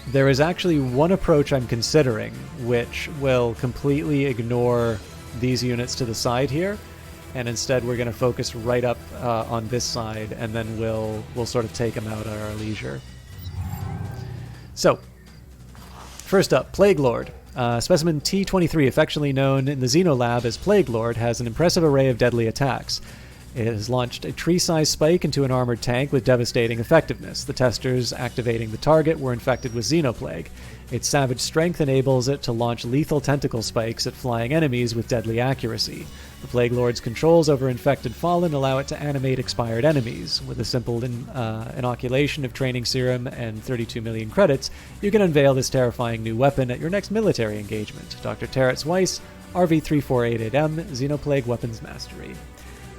[SPEAKER 1] There is actually one approach I'm considering, which will completely ignore these units to the side here, and instead we're going to focus right up on this side, and then we'll sort of take them out at our leisure. So, first up, Plague Lord. Specimen T-23, affectionately known in the Xenolab as Plague Lord, has an impressive array of deadly attacks. It has launched a tree-sized spike into an armored tank with devastating effectiveness. The testers activating the target were infected with Xenoplague. Its savage strength enables it to launch lethal tentacle spikes at flying enemies with deadly accuracy. The Plague Lord's controls over infected Fallen allow it to animate expired enemies. With a simple inoculation of training serum and 32 million credits, you can unveil this terrifying new weapon at your next military engagement. Dr. Terrence Weiss, RV3488M, Xenoplague Weapons Mastery.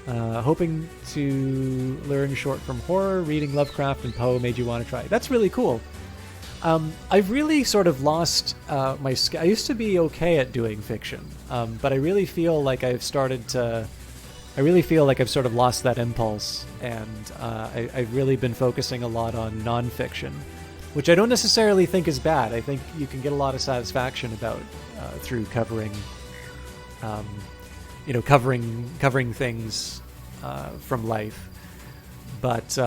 [SPEAKER 1] Hoping to learn short from horror, reading Lovecraft and Poe made you want to try it. That's really cool. I've really sort of lost my skill. I used to be okay at doing fiction, but I really feel like I've sort of lost that impulse, and I've really been focusing a lot on nonfiction, which I don't necessarily think is bad. I think you can get a lot of satisfaction about through covering things from life. But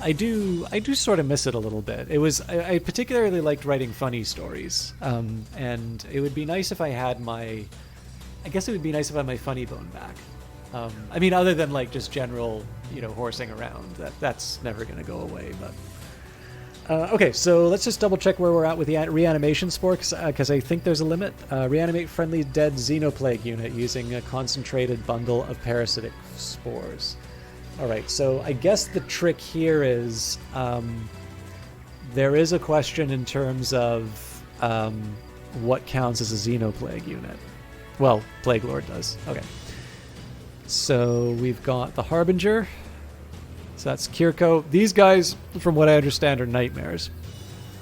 [SPEAKER 1] I do sort of miss it a little bit. I particularly liked writing funny stories, and it would be nice if I had my funny bone back. I mean, other than like just general, horsing around. That's never going to go away. But Okay, so let's just double check where we're at with the reanimation spore, because I think there's a limit. Reanimate friendly dead xenoplague unit using a concentrated bundle of parasitic spores. All right, so I guess the trick here is there is a question in terms of what counts as a xenoplague unit. Well, Plague Lord does. Okay. So we've got the Harbinger. So that's Kirko. These guys, from what I understand, are nightmares.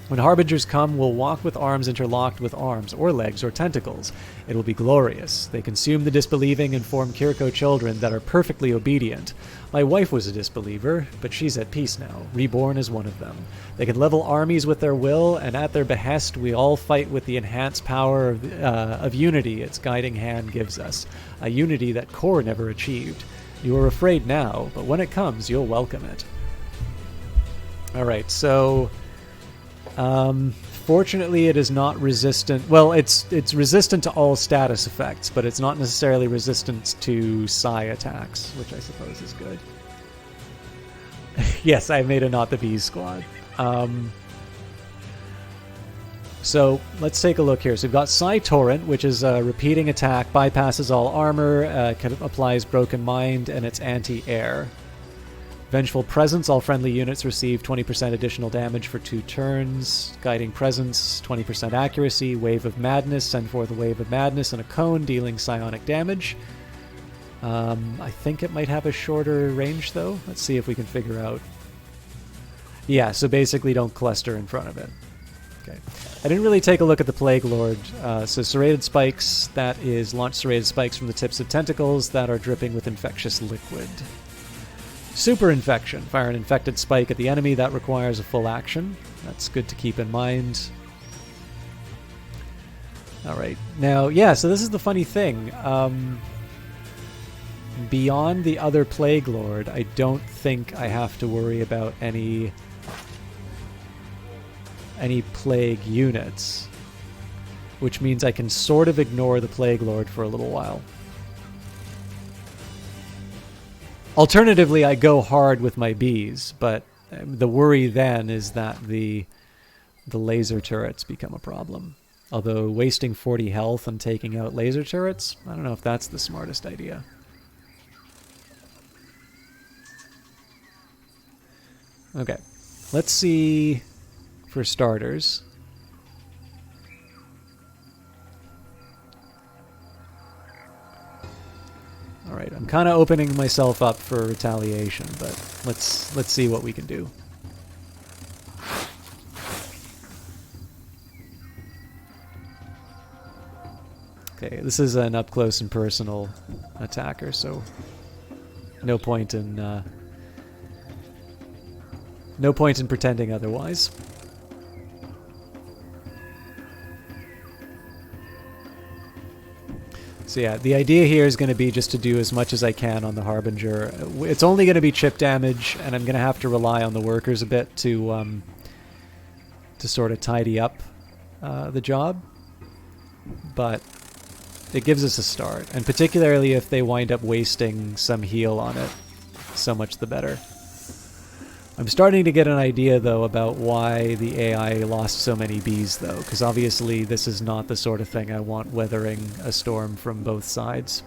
[SPEAKER 1] When Harbingers come, we'll walk with arms interlocked with arms, or legs, or tentacles. It'll be glorious. They consume the disbelieving and form Kirko children that are perfectly obedient. My wife was a disbeliever, but she's at peace now, reborn as one of them. They can level armies with their will, and at their behest we all fight with the enhanced power of unity its guiding hand gives us, a unity that Kor never achieved. You are afraid now, but when it comes, you'll welcome it. Alright, so... fortunately it is not resistant... Well, it's resistant to all status effects, but it's not necessarily resistant to psi attacks, which I suppose is good. Yes, I made a Not the Bees squad. So let's take a look here. So we've got Psi Torrent, which is a repeating attack, bypasses all armor, applies Broken Mind, and it's anti-air. Vengeful Presence, all friendly units receive 20% additional damage for 2 turns. Guiding Presence, 20% accuracy. Wave of Madness, send forth a Wave of Madness and a cone, dealing psionic damage. I think it might have a shorter range, though. Let's see if we can figure out. Yeah, so basically don't cluster in front of it. Okay. I didn't really take a look at the Plague Lord. So serrated spikes, that is launch serrated spikes from the tips of tentacles that are dripping with infectious liquid. Super Infection, fire an infected spike at the enemy. That requires a full action. That's good to keep in mind. Alright, now, yeah, so this is the funny thing. Beyond the other Plague Lord, I don't think I have to worry about any plague units, which means I can sort of ignore the Plague Lord for a little while. Alternatively, I go hard with my bees, but the worry then is that the laser turrets become a problem. Although wasting 40 health and taking out laser turrets, I don't know if that's the smartest idea. Okay, let's see. For starters, all right, I'm kind of opening myself up for retaliation, but let's see what we can do. Okay, this is an up close and personal attacker, so no point in pretending otherwise. So yeah, the idea here is going to be just to do as much as I can on the Harbinger. It's only going to be chip damage, and I'm going to have to rely on the workers a bit to sort of tidy up the job. But it gives us a start, and particularly if they wind up wasting some heal on it, so much the better. I'm starting to get an idea, though, about why the AI lost so many bees, though, because obviously this is not the sort of thing I want weathering a storm from both sides.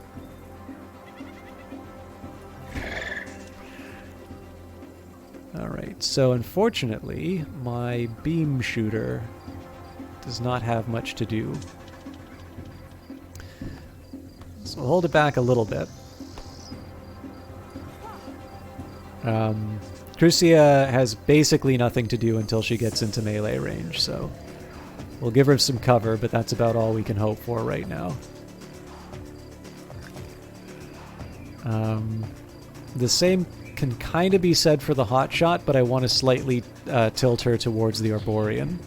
[SPEAKER 1] Alright, so unfortunately, my beam shooter does not have much to do. So I'll hold it back a little bit. Crucia has basically nothing to do until she gets into melee range, so we'll give her some cover, but that's about all we can hope for right now. The same can kind of be said for the hotshot, but I want to slightly tilt her towards the Arborean.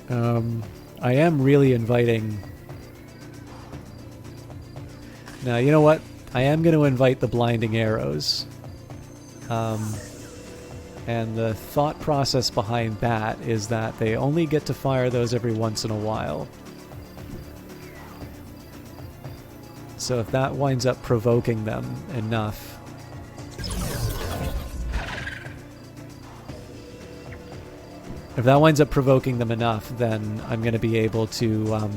[SPEAKER 1] I am really inviting... Now, you know what? I am going to invite the blinding arrows. And the thought process behind that is that they only get to fire those every once in a while. So if that winds up provoking them enough... If that winds up provoking them enough, then I'm going to be able to...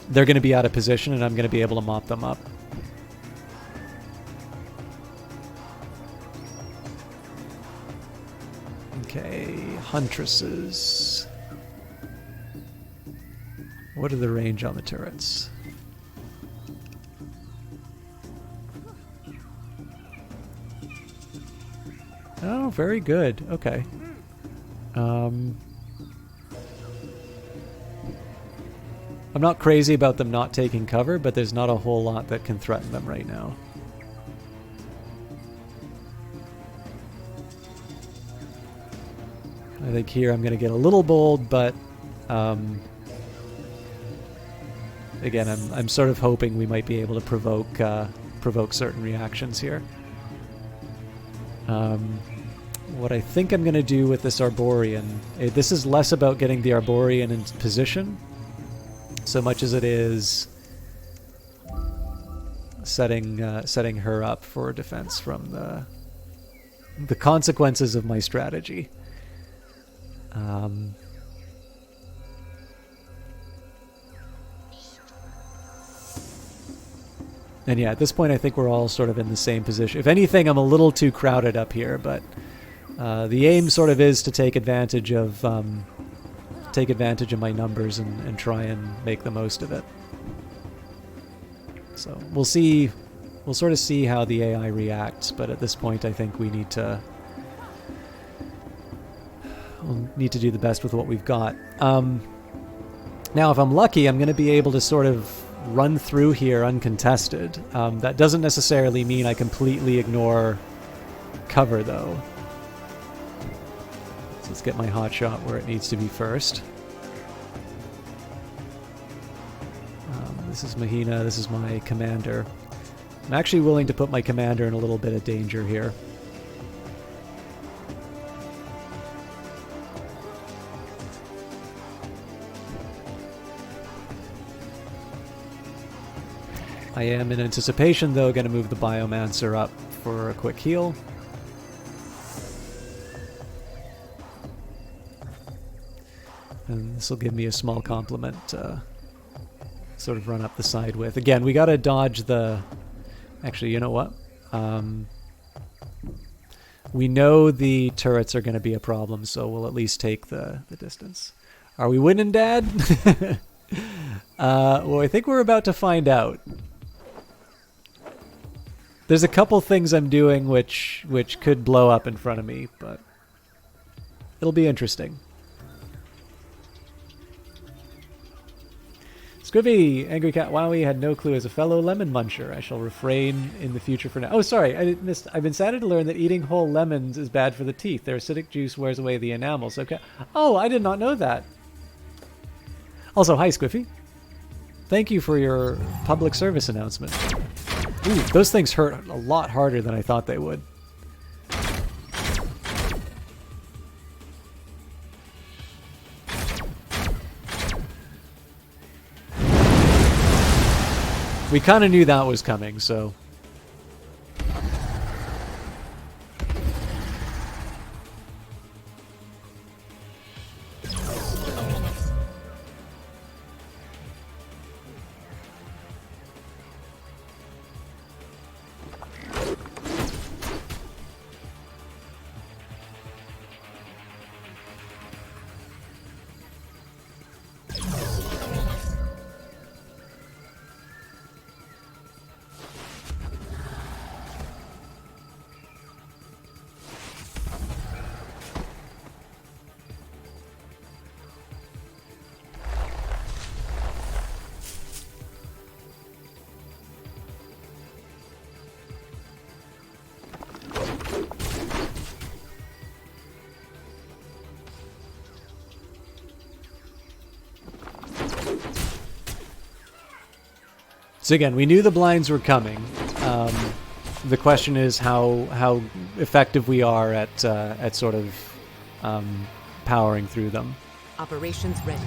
[SPEAKER 1] they're going to be out of position, and I'm going to be able to mop them up. Okay, Huntresses. What are the range on the turrets? Oh, very good. Okay. I'm not crazy about them not taking cover, but there's not a whole lot that can threaten them right now. I think here I'm going to get a little bold, but again, I'm sort of hoping we might be able to provoke certain reactions here. What I think I'm going to do with this Arborian, this is less about getting the Arborian in position, so much as it is setting her up for defense from the consequences of my strategy. And yeah, at this point I think we're all sort of in the same position. If anything, I'm a little too crowded up here, but the aim sort of is to take advantage of my numbers and try and make the most of it. So we'll sort of see how the AI reacts, but at this point I think we'll need to do the best with what we've got. Now if I'm lucky, I'm going to be able to sort of run through here uncontested. That doesn't necessarily mean I completely ignore cover though. So let's get my hot shot where it needs to be first. This is Mahina, this is my commander. I'm actually willing to put my commander in a little bit of danger here. I am, in anticipation, though, going to move the Biomancer up for a quick heal. And this will give me a small complement to sort of run up the side with. Again, we got to dodge the... Actually, you know what? We know the turrets are going to be a problem, so we'll at least take the distance. Are we winning, Dad? Well, I think we're about to find out. There's a couple things I'm doing which could blow up in front of me, but it'll be interesting. Scrivy, Angry Cat Wowie had no clue. As a fellow lemon muncher, I shall refrain in the future for now. Oh, sorry, I've been saddened to learn that eating whole lemons is bad for the teeth. Their acidic juice wears away the enamels. Okay. Oh, I did not know that. Also, hi, Squiffy. Thank you for your public service announcement. Ooh, those things hurt a lot harder than I thought they would. We kind of knew that was coming, so... So again, we knew the blinds were coming. The question is how effective we are at sort of powering through them.
[SPEAKER 2] Operations ready.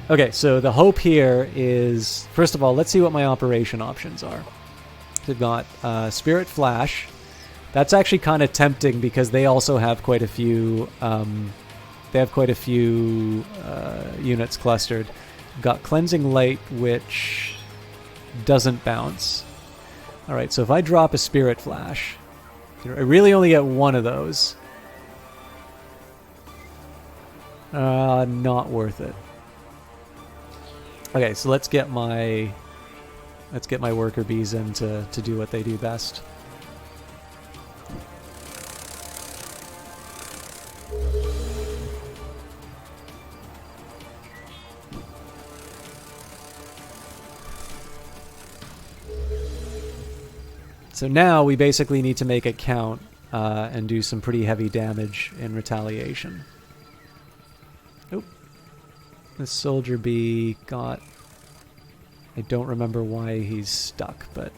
[SPEAKER 1] Okay, so the hope here is, first of all, let's see what my operation options are. We've got Spirit Flash. That's actually kind of tempting because they also have quite a few. They have quite a few units clustered. We've got Cleansing Light, which doesn't bounce. All right, so if I drop a Spirit Flash, I really only get one of those. Not worth it. Okay, so let's get my worker bees in to do what they do best. So now we basically need to make it count and do some pretty heavy damage in retaliation. Nope. This soldier bee got... I don't remember why he's stuck, but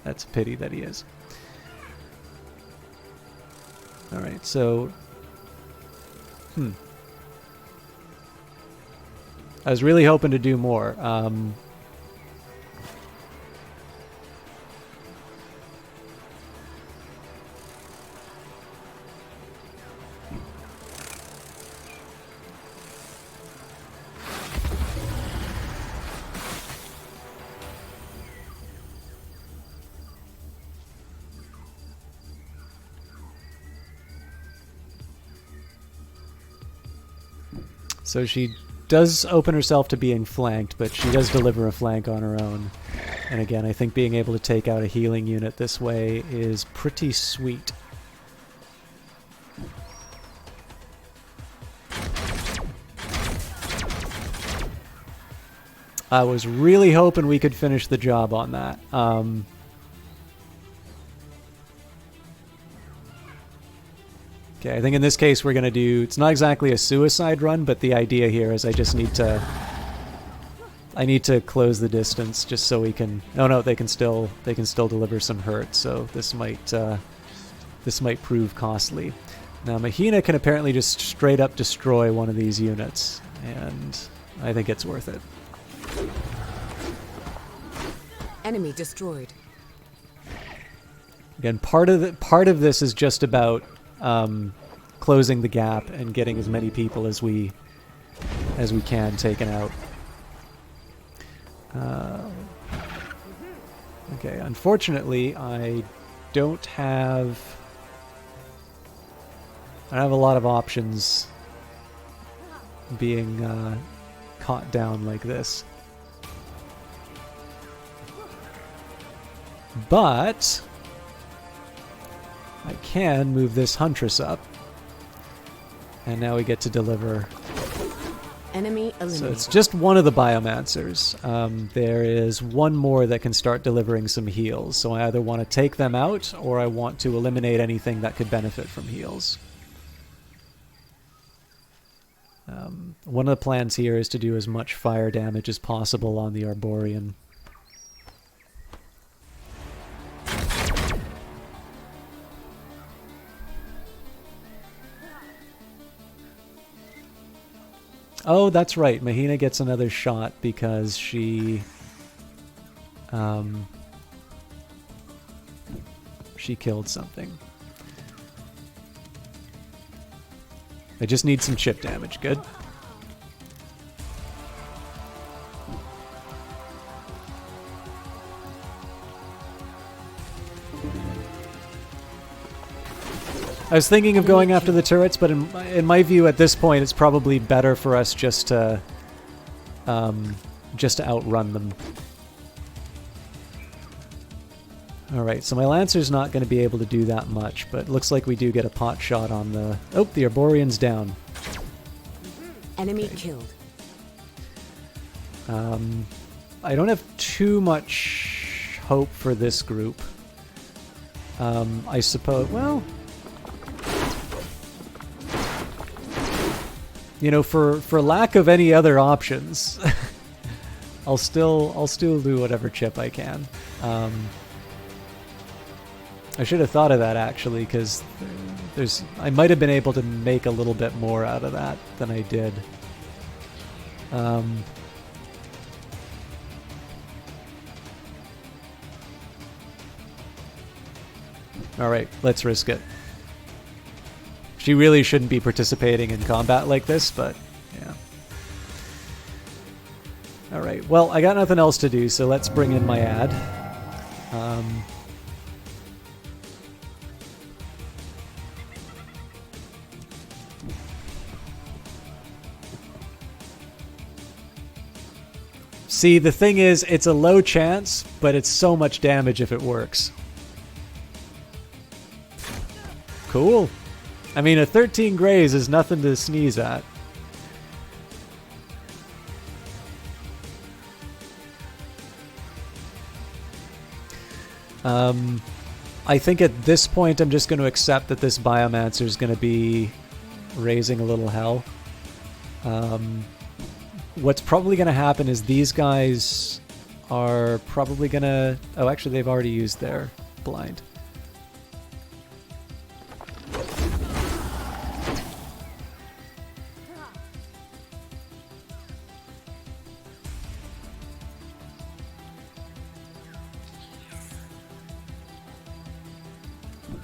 [SPEAKER 1] that's a pity that he is. Alright, so... I was really hoping to do more. So she does open herself to being flanked, but she does deliver a flank on her own. And again, I think being able to take out a healing unit this way is pretty sweet. I was really hoping we could finish the job on that. Okay, I think in this case we're going to do... It's not exactly a suicide run, but the idea here is I just need to... I need to close the distance just so we can... Oh no, they can still deliver some hurt, so this might prove costly. Now Mahina can apparently just straight up destroy one of these units, and I think it's worth it.
[SPEAKER 2] Enemy destroyed.
[SPEAKER 1] Again, part of this is just about closing the gap and getting as many people as we can taken out. Okay, unfortunately, I don't have a lot of options being caught down like this. But I can move this Huntress up. And now we get to deliver.
[SPEAKER 2] Enemy eliminated.
[SPEAKER 1] So it's just one of the Biomancers. There is one more that can start delivering some heals. So I either want to take them out, or I want to eliminate anything that could benefit from heals. One of the plans here is to do as much fire damage as possible on the Arborian. Oh, that's right. Mahina gets another shot because she killed something. I just need some chip damage. Good. I was thinking of going after the turrets, but in my view, at this point, it's probably better for us just to outrun them. All right, so my Lancer's not going to be able to do that much, but it looks like we do get a pot shot on the... Oh, the Arborian's down.
[SPEAKER 2] Enemy killed.
[SPEAKER 1] I don't have too much hope for this group. I suppose... Well... You know, for lack of any other options, I'll still do whatever chip I can. I should have thought of that actually, because I might have been able to make a little bit more out of that than I did. All right, let's risk it. She really shouldn't be participating in combat like this, but yeah. All right, well, I got nothing else to do, so let's bring in my ad. See, the thing is, it's a low chance, but it's so much damage if it works. Cool. I mean, a 13 graze is nothing to sneeze at. I think at this point I'm just going to accept that this Biomancer is going to be raising a little hell. What's probably going to happen is these guys are probably going to... Oh, actually, they've already used their blind.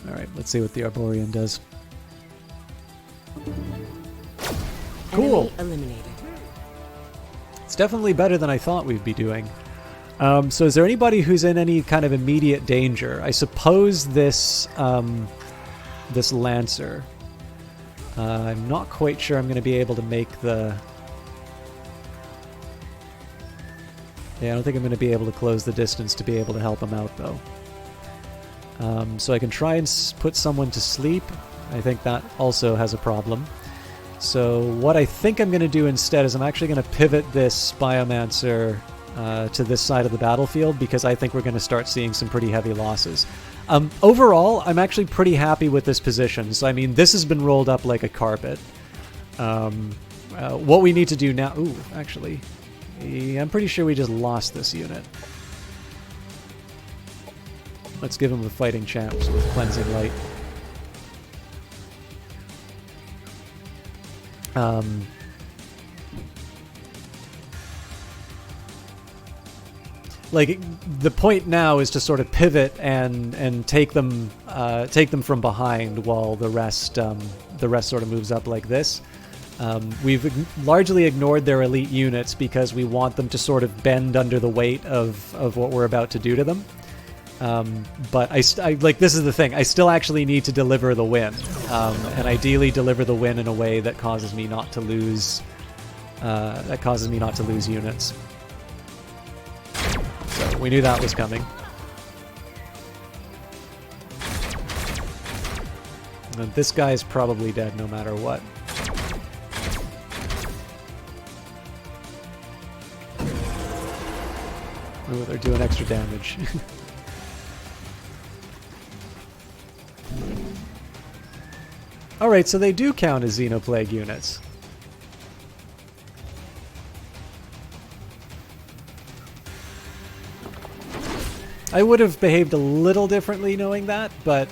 [SPEAKER 1] Alright, let's see what the Arborean does. Cool!
[SPEAKER 2] Enemy eliminated.
[SPEAKER 1] It's definitely better than I thought we'd be doing. So is there anybody who's in any kind of immediate danger? I suppose this this Lancer. I'm not quite sure I'm going to be able to make the... Yeah, I don't think I'm going to be able to close the distance to be able to help him out, though. So I can try and put someone to sleep. I think that also has a problem. So what I think I'm going to do instead is I'm actually going to pivot this Biomancer to this side of the battlefield, because I think we're going to start seeing some pretty heavy losses. Overall, I'm actually pretty happy with this position. So, I mean, this has been rolled up like a carpet. What we need to do now... Ooh, actually, I'm pretty sure we just lost this unit. Let's give him a fighting chance with Cleansing Light. Like, the point now is to sort of pivot and take them from behind while the rest sort of moves up like this. We've largely ignored their elite units because we want them to sort of bend under the weight of what we're about to do to them. But I like, this is the thing. I still actually need to deliver the win, and ideally deliver the win in a way that causes me not to lose. Units. So we knew that was coming. And this guy's probably dead no matter what. Ooh, they're doing extra damage. Alright, so they do count as Xenoplague units. I would have behaved a little differently knowing that, but...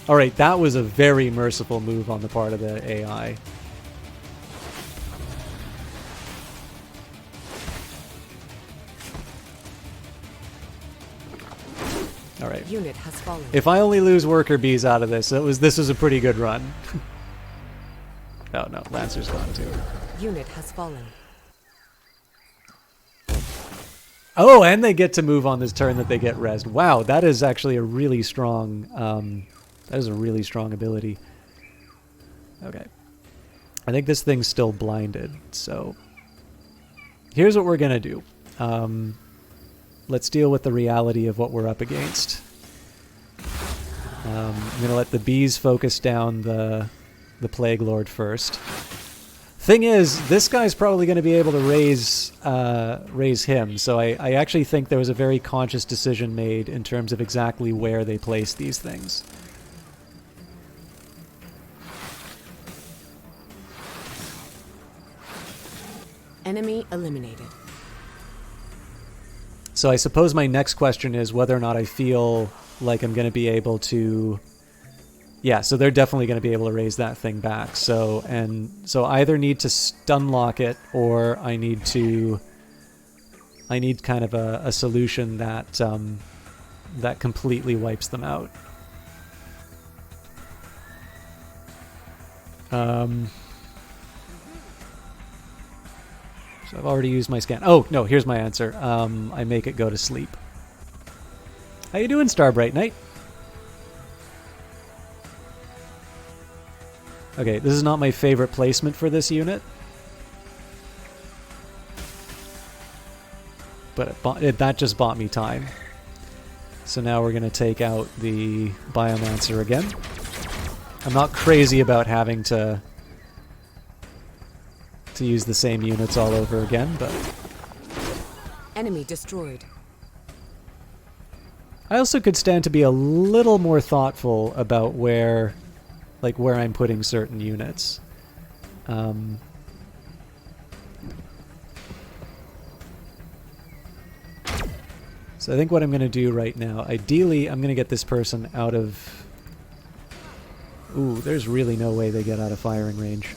[SPEAKER 1] Alright, that was a very merciful move on the part of the AI. All right.
[SPEAKER 2] Unit has fallen.
[SPEAKER 1] If I only lose worker bees out of this, this was a pretty good run. Oh no, Lancer's gone too.
[SPEAKER 2] Unit has fallen.
[SPEAKER 1] Oh, and they get to move on this turn that they get rezzed. Wow, that is actually a really strong. That is a really strong ability. Okay, I think this thing's still blinded. So here's what we're gonna do. Let's deal with the reality of what we're up against. I'm going to let the bees focus down the Plague Lord first. Thing is, this guy's probably going to be able to raise him, so I actually think there was a very conscious decision made in terms of exactly where they place these things.
[SPEAKER 2] Enemy eliminated.
[SPEAKER 1] So I suppose my next question is whether or not I feel like I'm going to be able to Yeah, so they're definitely going to be able to raise that thing back. So I either need to stun lock it, or I need kind of a solution that that completely wipes them out. So I've already used my scan. Oh no, here's my answer. I make it go to sleep. How you doing, Starbright Knight? Okay, this is not my favorite placement for this unit, but that just bought me time. So now we're going to take out the Biomancer again. I'm not crazy about having to use the same units all over again, but...
[SPEAKER 2] Enemy destroyed.
[SPEAKER 1] I also could stand to be a little more thoughtful about where I'm putting certain units. So I think what I'm going to do right now, ideally, I'm going to get this person out of... Ooh, there's really no way they get out of firing range.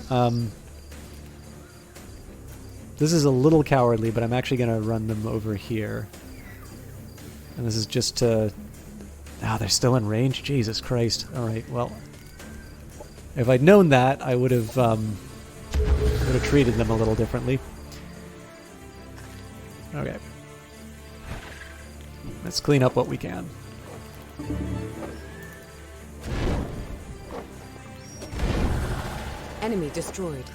[SPEAKER 1] This is a little cowardly, but I'm actually going to run them over here. And this is just to... Ah, they're still in range? Jesus Christ. Alright, well... If I'd known that, I would have treated them a little differently. Okay. Let's clean up what we can.
[SPEAKER 2] Enemy destroyed.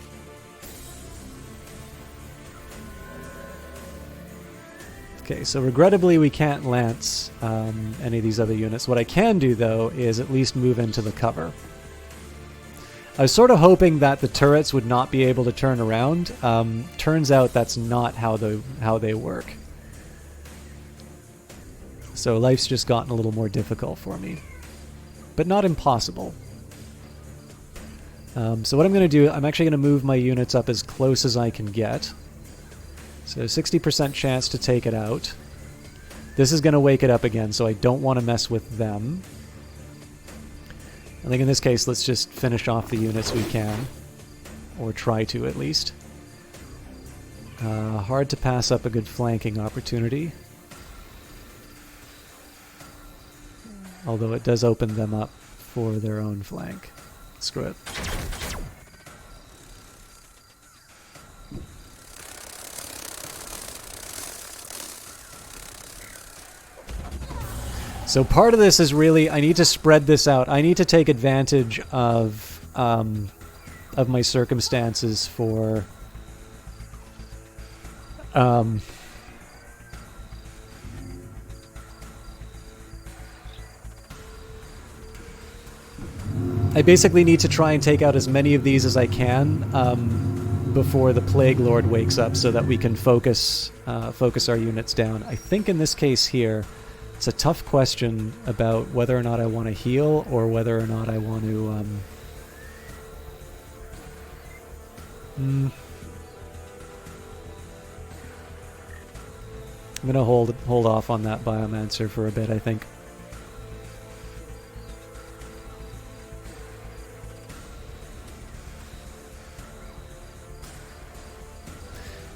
[SPEAKER 1] Okay, so regrettably we can't lance any of these other units. What I can do, though, is at least move into the cover. I was sort of hoping that the turrets would not be able to turn around. Turns out that's not how they work. So life's just gotten a little more difficult for me. But not impossible. So what I'm going to do, I'm actually going to move my units up as close as I can get. So 60% chance to take it out. This is going to wake it up again, so I don't want to mess with them. I think in this case, let's just finish off the units we can. Or try to, at least. Hard to pass up a good flanking opportunity. Although it does open them up for their own flank. Screw it. So part of this is really, I need to spread this out. I need to take advantage of my circumstances for I basically need to try and take out as many of these as I can before the Plague Lord wakes up, so that we can focus our units down. I think in this case here, it's a tough question about whether or not I want to heal or whether or not I want to... I'm going to hold off on that Biomancer for a bit, I think.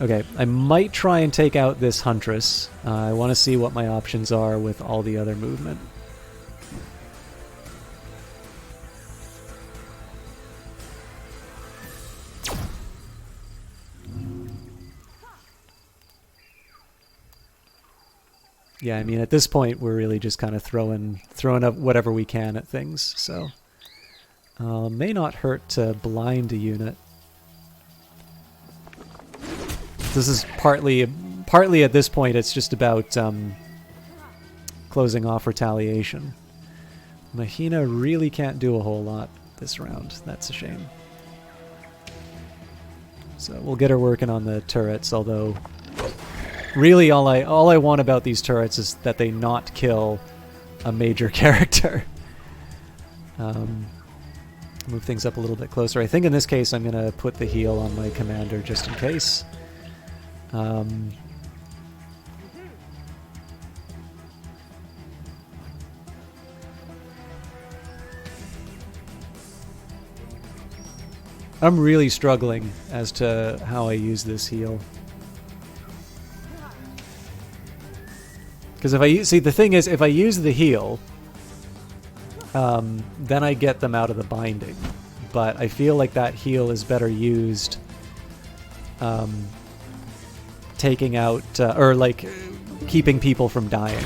[SPEAKER 1] Okay, I might try and take out this Huntress. I want to see what my options are with all the other movement. Yeah, I mean, at this point, we're really just kind of throwing up whatever we can at things, so... may not hurt to blind a unit. This is partly at this point, it's just about closing off retaliation. Mahina really can't do a whole lot this round. That's a shame. So we'll get her working on the turrets, although really all I want about these turrets is that they not kill a major character. Move things up a little bit closer. I think in this case I'm going to put the heal on my commander just in case. I'm really struggling as to how I use this heal. Because if I see, the thing is, if I use the heal, then I get them out of the binding. But I feel like that heal is better used taking out, or like keeping people from dying.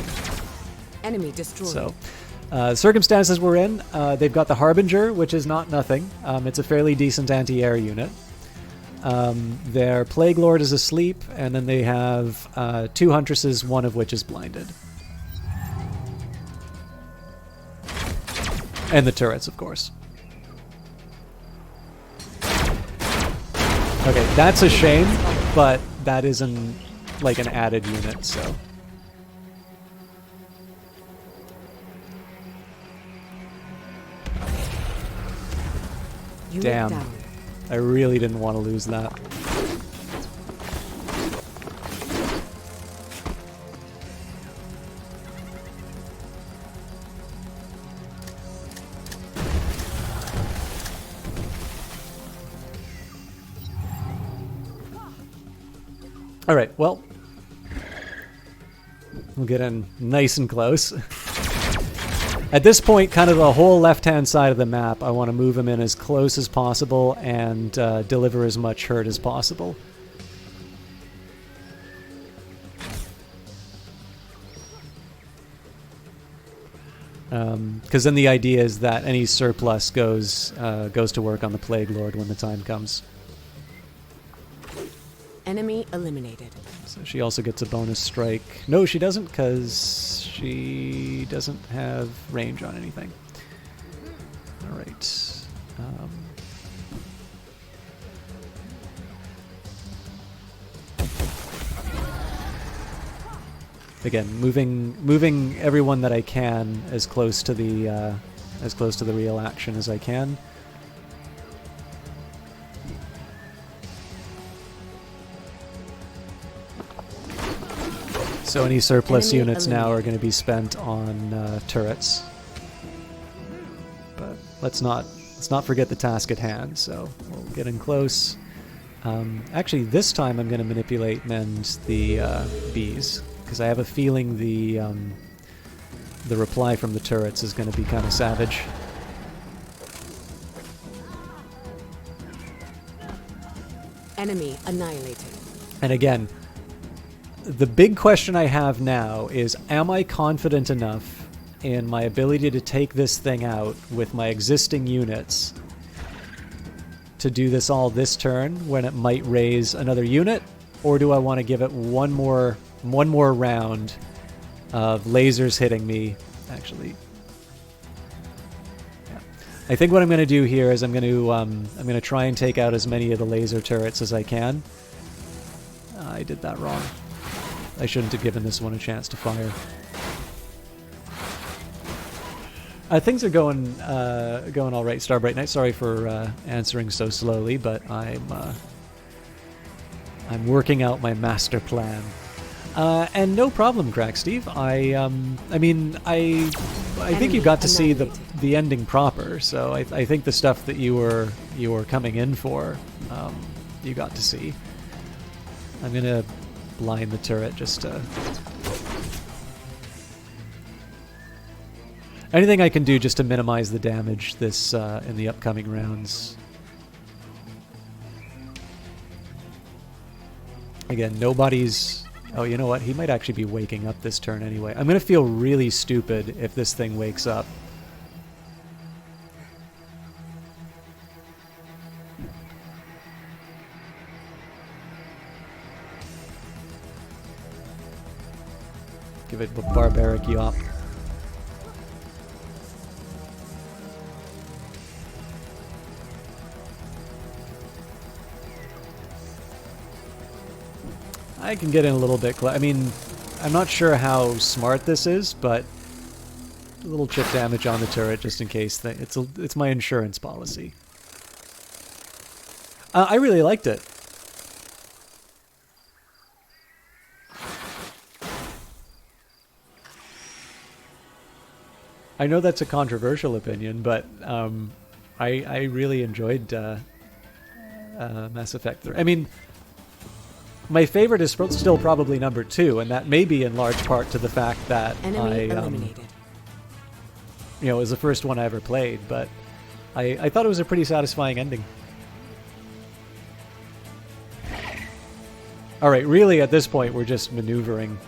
[SPEAKER 2] Enemy destroyed.
[SPEAKER 1] So, circumstances we're in, they've got the Harbinger, which is not nothing. It's a fairly decent anti-air unit. Their Plague Lord is asleep, and then they have 2 Huntresses, one of which is blinded. And the turrets, of course. Okay, that's a shame, but that isn't like an added unit, so...
[SPEAKER 2] Unit
[SPEAKER 1] Damn.
[SPEAKER 2] down.
[SPEAKER 1] I really didn't want to lose that. Alright, well, we'll get in nice and close. At this point, kind of the whole left-hand side of the map, I want to move him in as close as possible and deliver as much hurt as possible. Because then the idea is that any surplus goes to work on the Plague Lord when the time comes.
[SPEAKER 2] Enemy eliminated.
[SPEAKER 1] So she also gets a bonus strike. No, she doesn't, because she doesn't have range on anything. All right. Again, moving everyone that I can as close to the real action as I can. So any surplus
[SPEAKER 2] Enemy
[SPEAKER 1] units now are
[SPEAKER 2] eliminated.
[SPEAKER 1] going to be spent on turrets. But let's not forget the task at hand. So we'll get in close. Actually, this time I'm going to manipulate and mend the bees, because I have a feeling the reply from the turrets is going to be kind of savage.
[SPEAKER 2] Enemy annihilated.
[SPEAKER 1] And again, the big question I have now is, am I confident enough in my ability to take this thing out with my existing units to do this all this turn when it might raise another unit? Or do I want to give it one more round of lasers hitting me? Actually, yeah. I think what I'm going to do here is I'm going to try and take out as many of the laser turrets as I can. I did that wrong. I shouldn't have given this one a chance to fire. Things are going all right, Starbright Knight. Sorry for answering so slowly, but I'm working out my master plan. And no problem, Crack Steve. I think you got to see the ending proper. So I think the stuff that you were coming in for, you got to see. I'm gonna blind the turret just to... Anything I can do just to minimize the damage this in the upcoming rounds. Again, nobody's... Oh, you know what? He might actually be waking up this turn anyway. I'm going to feel really stupid if this thing wakes up. Give it a barbaric yop. I can get in a little bit. I mean, I'm not sure how smart this is, but a little chip damage on the turret just in case. It's my insurance policy. I really liked it. I know that's a controversial opinion, but I really enjoyed Mass Effect 3. I mean, my favorite is still probably number 2, and that may be in large part to the fact that
[SPEAKER 2] Enemy eliminated.
[SPEAKER 1] It was the first one I ever played, but I thought it was a pretty satisfying ending. All right, really at this point we're just maneuvering.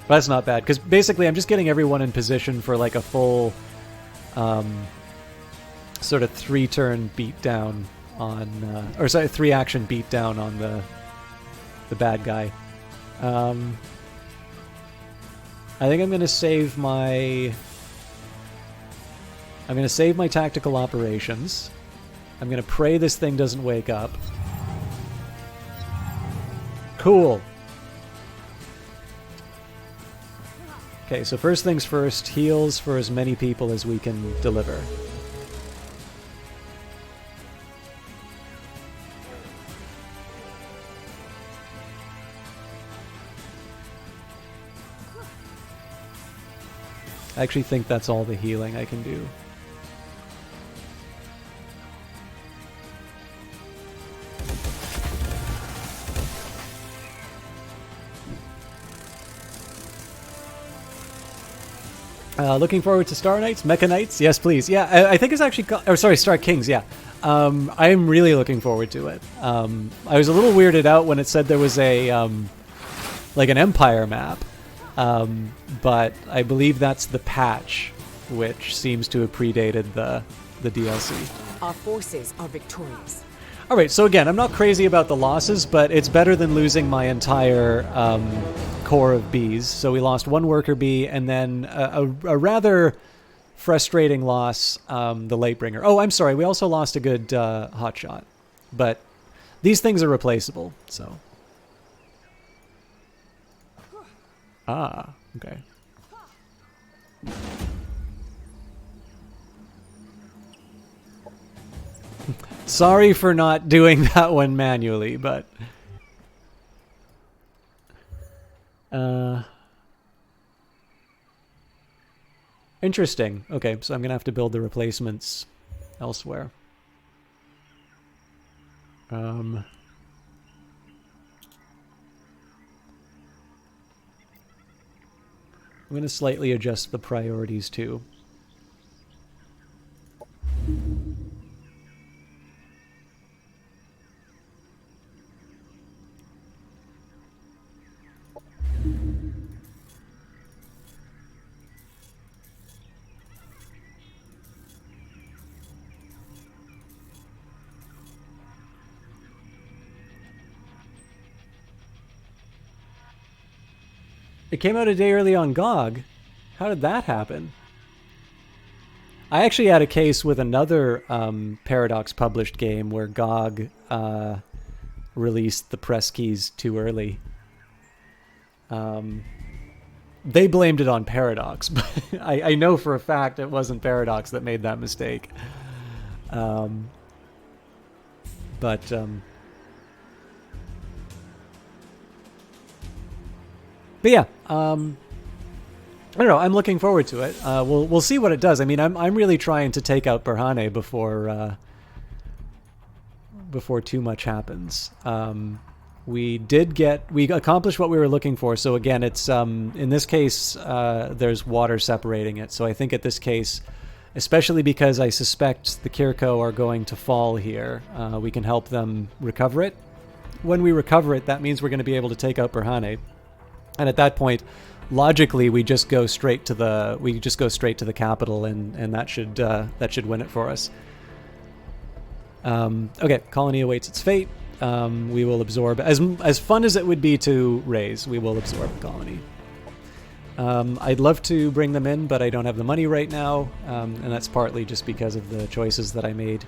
[SPEAKER 1] That's not bad, because basically I'm just getting everyone in position for like a full sort of 3-turn beatdown on, or sorry, 3-action beatdown on the bad guy. I think I'm going to save my tactical operations. I'm going to pray this thing doesn't wake up. Cool. Okay, so first things first, heals for as many people as we can deliver. I actually think that's all the healing I can do. Looking forward to Star Knights, Mecha Knights, yes please. Yeah, I think it's actually Star Kings, yeah. I'm really looking forward to it. I was a little weirded out when it said there was a like an Empire map. But I believe that's the patch, which seems to have predated the DLC.
[SPEAKER 2] Our forces are victorious.
[SPEAKER 1] All right, so again, I'm not crazy about the losses, but it's better than losing my entire core of bees. So we lost one worker bee, and then a rather frustrating loss, the Lightbringer. Oh, I'm sorry, we also lost a good hotshot. But these things are replaceable, so... Ah, okay. Sorry for not doing that one manually, but... Interesting. Okay, so I'm going to have to build the replacements elsewhere. I'm going to slightly adjust the priorities too. It came out a day early on GOG. How did that happen? I actually had a case with another Paradox published game where GOG released the press keys too early. They blamed it on Paradox, but I know for a fact it wasn't Paradox that made that mistake. But yeah, I don't know. I'm looking forward to it. We'll see what it does. I mean, I'm really trying to take out Berhane before too much happens. We accomplished what we were looking for. So again, it's in this case there's water separating it. So I think at this case, especially because I suspect the Kirko are going to fall here, we can help them recover it. When we recover it, that means we're going to be able to take out Berhane. And at that point, logically, we just go straight to the capital, and that should win it for us. Okay, colony awaits its fate. We will absorb as fun as it would be to raise. We will absorb the colony. I'd love to bring them in, but I don't have the money right now, and that's partly just because of the choices that I made.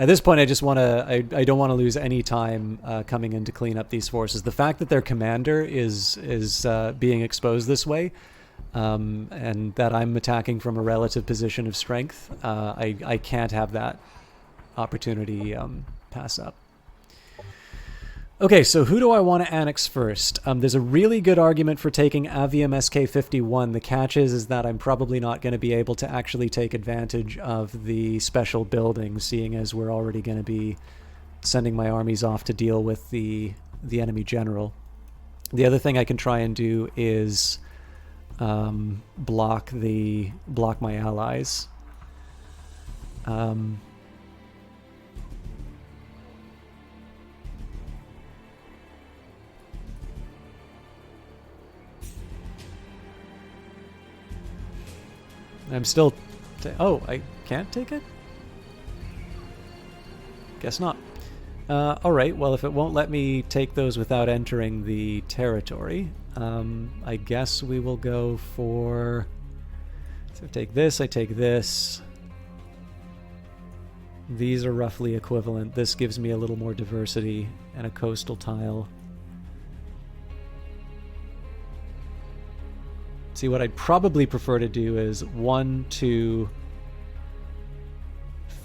[SPEAKER 1] At this point, I just want to. I don't want to lose any time coming in to clean up these forces. The fact that their commander is being exposed this way, and that I'm attacking from a relative position of strength, I can't have that opportunity pass up. Okay, so who do I want to annex first? There's a really good argument for taking Avium SK-51. The catch is that I'm probably not going to be able to actually take advantage of the special building, seeing as we're already going to be sending my armies off to deal with the enemy general. The other thing I can try and do is block my allies. I'm still... oh, I can't take it? Guess not. Alright, well, if it won't let me take those without entering the territory, I guess we will go for... So I take this, I take this. These are roughly equivalent. This gives me a little more diversity and a coastal tile. See, what I'd probably prefer to do is 1, 2,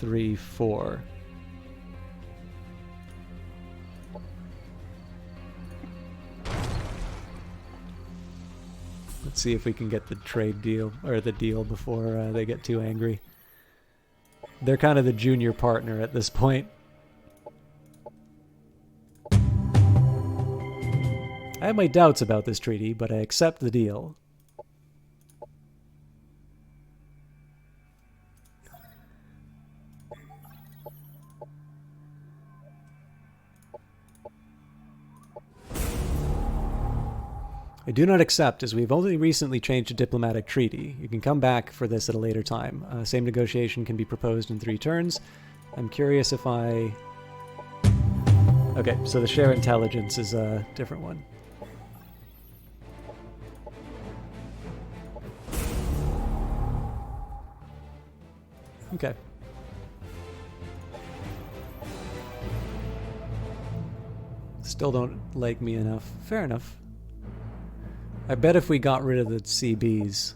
[SPEAKER 1] 3, 4. Let's see if we can get the trade deal, or the deal before they get too angry. They're kind of the junior partner at this point. I have my doubts about this treaty, but I accept the deal. I do not accept, as we've only recently changed a diplomatic treaty. You can come back for this at a later time. Same negotiation can be proposed in 3 turns. I'm curious if I... Okay, so the share intelligence is a different one. Okay. Still don't like me enough. Fair enough. I bet if we got rid of the CBs...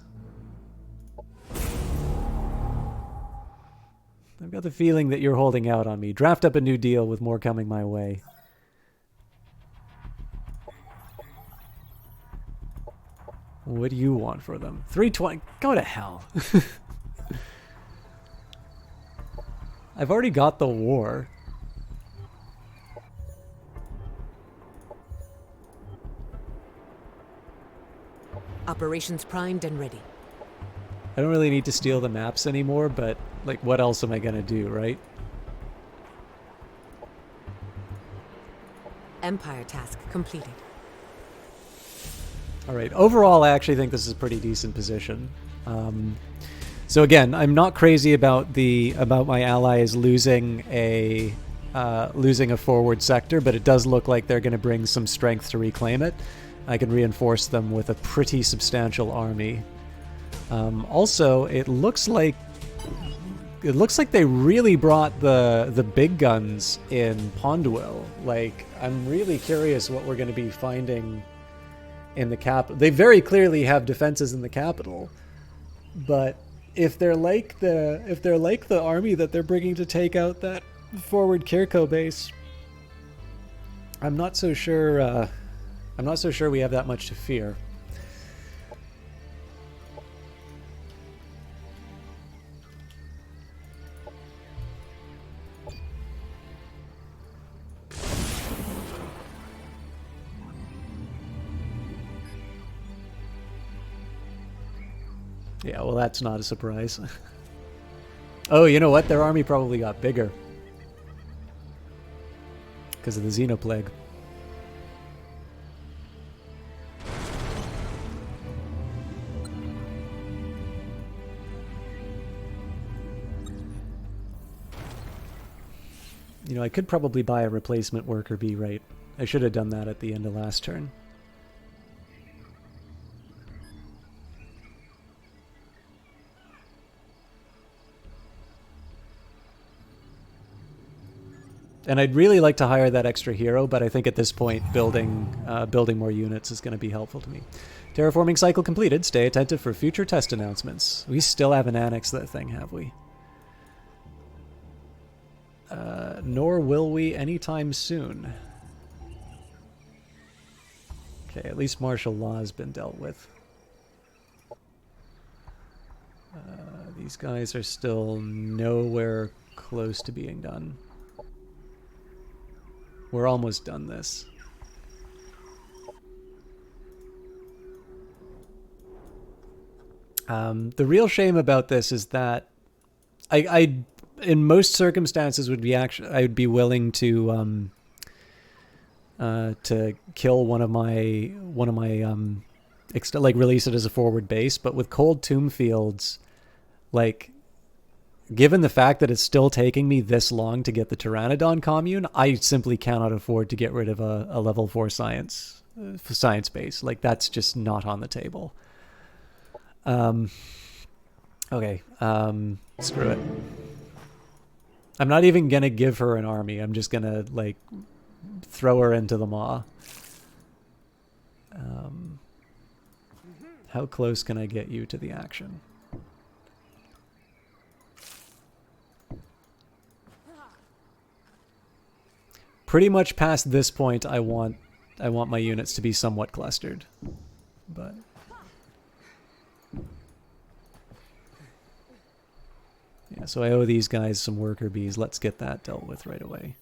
[SPEAKER 1] I've got the feeling that you're holding out on me. Draft up a new deal with more coming my way. What do you want for them? 320? Go to hell. I've already got the war.
[SPEAKER 2] Operations primed and ready.
[SPEAKER 1] I don't really need to steal the maps anymore, but, like, what else am I gonna do, right?
[SPEAKER 2] Empire task completed.
[SPEAKER 1] Alright, overall I actually think this is a pretty decent position. So again, I'm not crazy about my allies losing a forward sector, but it does look like they're gonna bring some strength to reclaim it. I can reinforce them with a pretty substantial army. Also, it looks like they really brought the big guns in Ponduil. Like, I'm really curious what we're going to be finding in the capital. They very clearly have defenses in the capital, but if they're like the army that they're bringing to take out that forward Kirko base, I'm not so sure. I'm not so sure we have that much to fear. Yeah, well, that's not a surprise. Oh, you know what? Their army probably got bigger because of the Xenoplague. You know, I could probably buy a replacement worker bee, right? I should have done that at the end of last turn. And I'd really like to hire that extra hero, but I think at this point building more units is going to be helpful to me. Terraforming cycle completed. Stay attentive for future test announcements. We still haven't annexed that thing, have we? Nor will we anytime soon. Okay, at least martial law has been dealt with. These guys are still nowhere close to being done. We're almost done this. The real shame about this is that I in most circumstances would be I would be willing to kill one of my like release it as a forward base, but with Cold Tomb Fields, like, given the fact that it's still taking me this long to get the Pteranodon commune, I simply cannot afford to get rid of a level 4 science base. Like, that's just not on the table. Okay, screw it. I'm not even gonna give her an army. I'm just gonna, like, throw her into the maw. How close can I get you to the action? Pretty much past this point, I want my units to be somewhat clustered, but yeah. So I owe these guys some worker bees. Let's get that dealt with right away.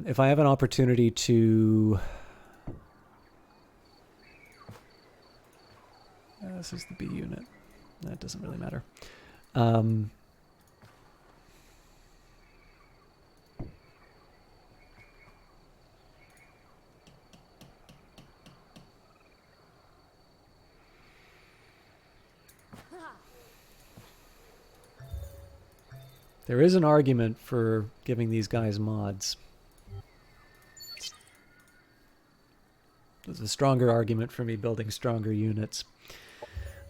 [SPEAKER 1] If I have an opportunity to... this is the B unit. That doesn't really matter. There is an argument for giving these guys mods. There's a stronger argument for me building stronger units.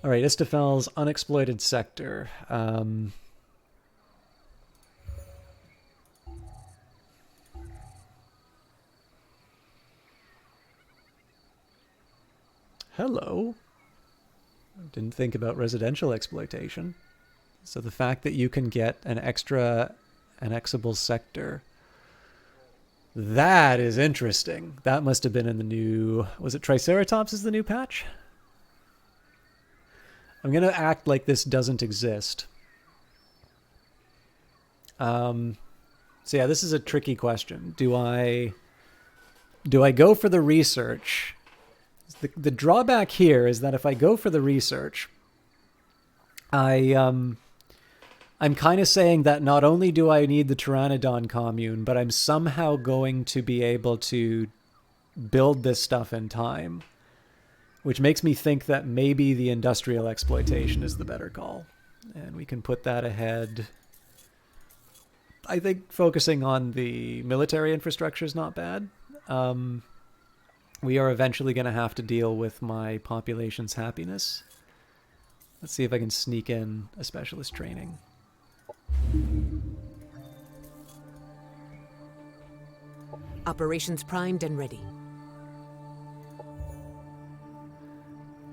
[SPEAKER 1] All right, Istafel's unexploited sector. Hello. Didn't think about residential exploitation. So the fact that you can get an extra annexable sector, that is interesting. That must have been in the new... Was it Triceratops is the new patch? I'm going to act like this doesn't exist. So yeah, this is a tricky question. Do I go for the research? The drawback here is that if I go for the research, I'm kind of saying that not only do I need the Pteranodon commune, but I'm somehow going to be able to build this stuff in time, which makes me think that maybe the industrial exploitation is the better call. And we can put that ahead. I think focusing on the military infrastructure is not bad. We are eventually going to have to deal with my population's happiness. Let's see if I can sneak in a specialist training.
[SPEAKER 2] Operations primed and ready.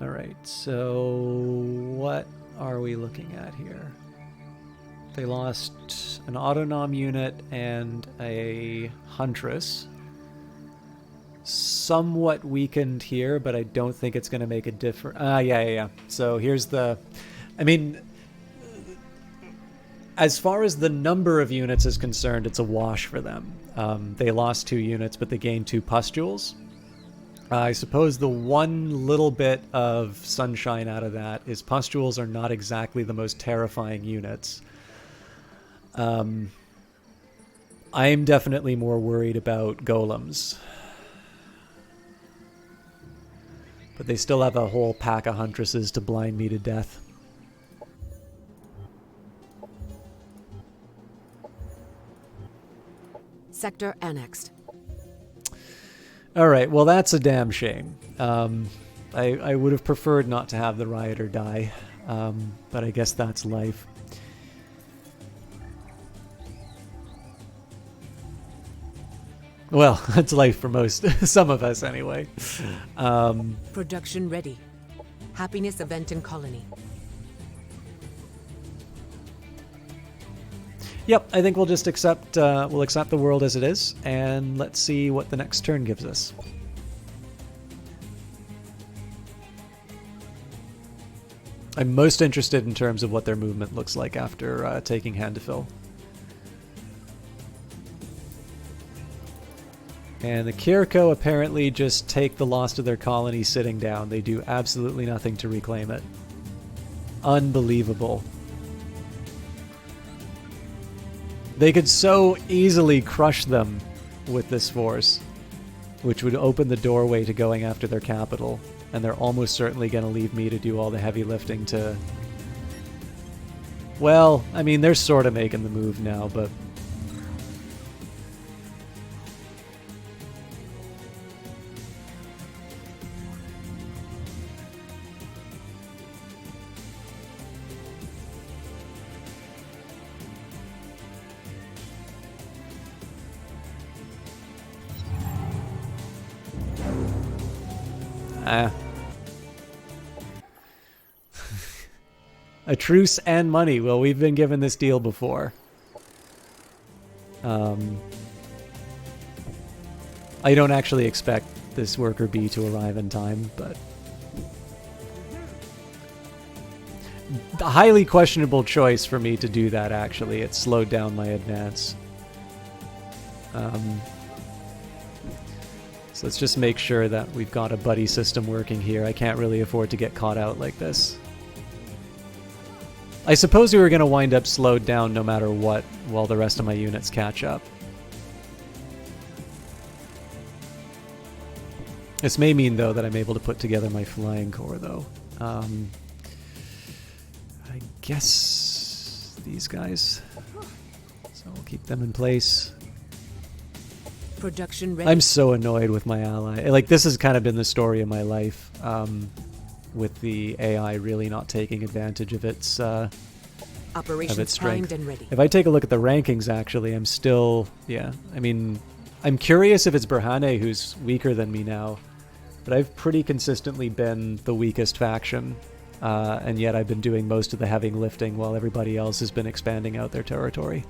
[SPEAKER 1] All right, so what are we looking at here? They lost an autonom unit and a huntress. Somewhat weakened here, but I don't think it's going to make a difference. Yeah. So here's the... I mean, as far as the number of units is concerned, it's a wash for them. They lost 2 units, but they gained 2 pustules. I suppose the one little bit of sunshine out of that is pustules are not exactly the most terrifying units. I'm definitely more worried about golems. But they still have a whole pack of huntresses to blind me to death.
[SPEAKER 2] Sector annexed.
[SPEAKER 1] All right, well, that's a damn shame. I would have preferred not to have the rioter die, but I guess that's life. Well, that's life for most, some of us anyway.
[SPEAKER 2] Production ready. Happiness event in colony.
[SPEAKER 1] Yep, I think we'll just accept the world as it is, and let's see what the next turn gives us. I'm most interested in terms of what their movement looks like after taking Hand to Fill. And the Kiriko apparently just take the loss of their colony sitting down. They do absolutely nothing to reclaim it. Unbelievable. They could so easily crush them with this force, which would open the doorway to going after their capital. And they're almost certainly going to leave me to do all the heavy lifting to... Well, I mean, they're sort of making the move now, but... A truce and money. Well, we've been given this deal before. I don't actually expect this worker bee to arrive in time, but... A highly questionable choice for me to do that, actually. It slowed down my advance. So let's just make sure that we've got a buddy system working here. I can't really afford to get caught out like this. I suppose we were going to wind up slowed down no matter what while the rest of my units catch up. This may mean, though, that I'm able to put together my flying corps, though. I guess these guys. So we'll keep them in place.
[SPEAKER 2] Production ready.
[SPEAKER 1] I'm so annoyed with my ally. Like, this has kind of been the story of my life. With the AI really not taking advantage of its
[SPEAKER 2] Operations primed and ready.
[SPEAKER 1] If I take a look at the rankings, actually, I'm still, I mean, I'm curious if it's Berhane who's weaker than me now, but I've pretty consistently been the weakest faction, and yet I've been doing most of the heavy lifting while everybody else has been expanding out their territory.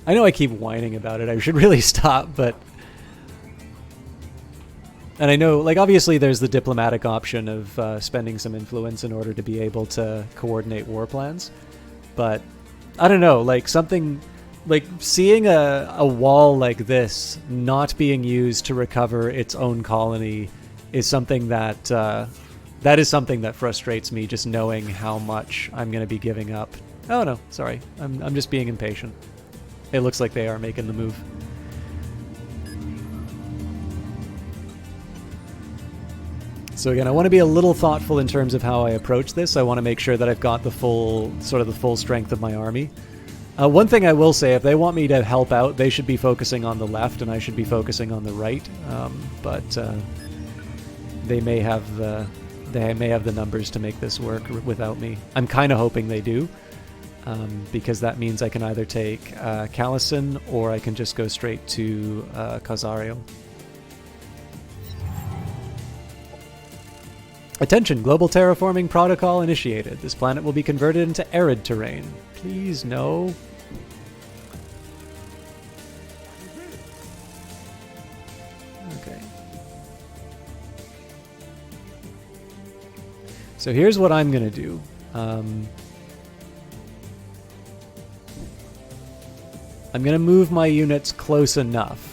[SPEAKER 1] I know I keep whining about it. I should really stop, but... And I know, like, obviously there's the diplomatic option of spending some influence in order to be able to coordinate war plans. But, I don't know, like, something... Like, seeing a wall like this not being used to recover its own colony is something that... that is something that frustrates me, just knowing how much I'm going to be giving up. Oh, no, sorry. I'm just being impatient. It looks like they are making the move. So again, I want to be a little thoughtful in terms of how I approach this. I want to make sure that I've got the full strength of my army. One thing I will say, if they want me to help out, they should be focusing on the left and I should be focusing on the right. But they may have the numbers to make this work without me. I'm kind of hoping they do, because that means I can either take Callison or I can just go straight to Casario. Attention, global terraforming protocol initiated. This planet will be converted into arid terrain. Please, no. Okay. So here's what I'm going to do. I'm going to move my units close enough.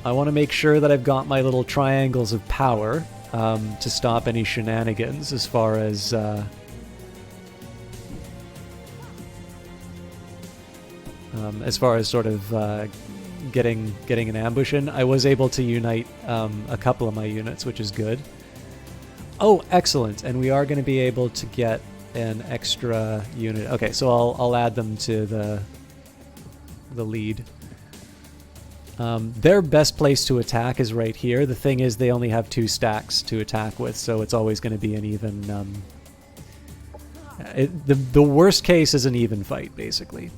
[SPEAKER 1] I want to make sure that I've got my little triangles of power to stop any shenanigans as far as sort of getting an ambush in. I was able to unite a couple of my units, which is good. Oh, excellent! And we are going to be able to get an extra unit. Okay, so I'll add them to the lead. Their best place to attack is right here. The thing is, they only have 2 stacks to attack with, so it's always going to be an even... the worst case is an even fight, basically.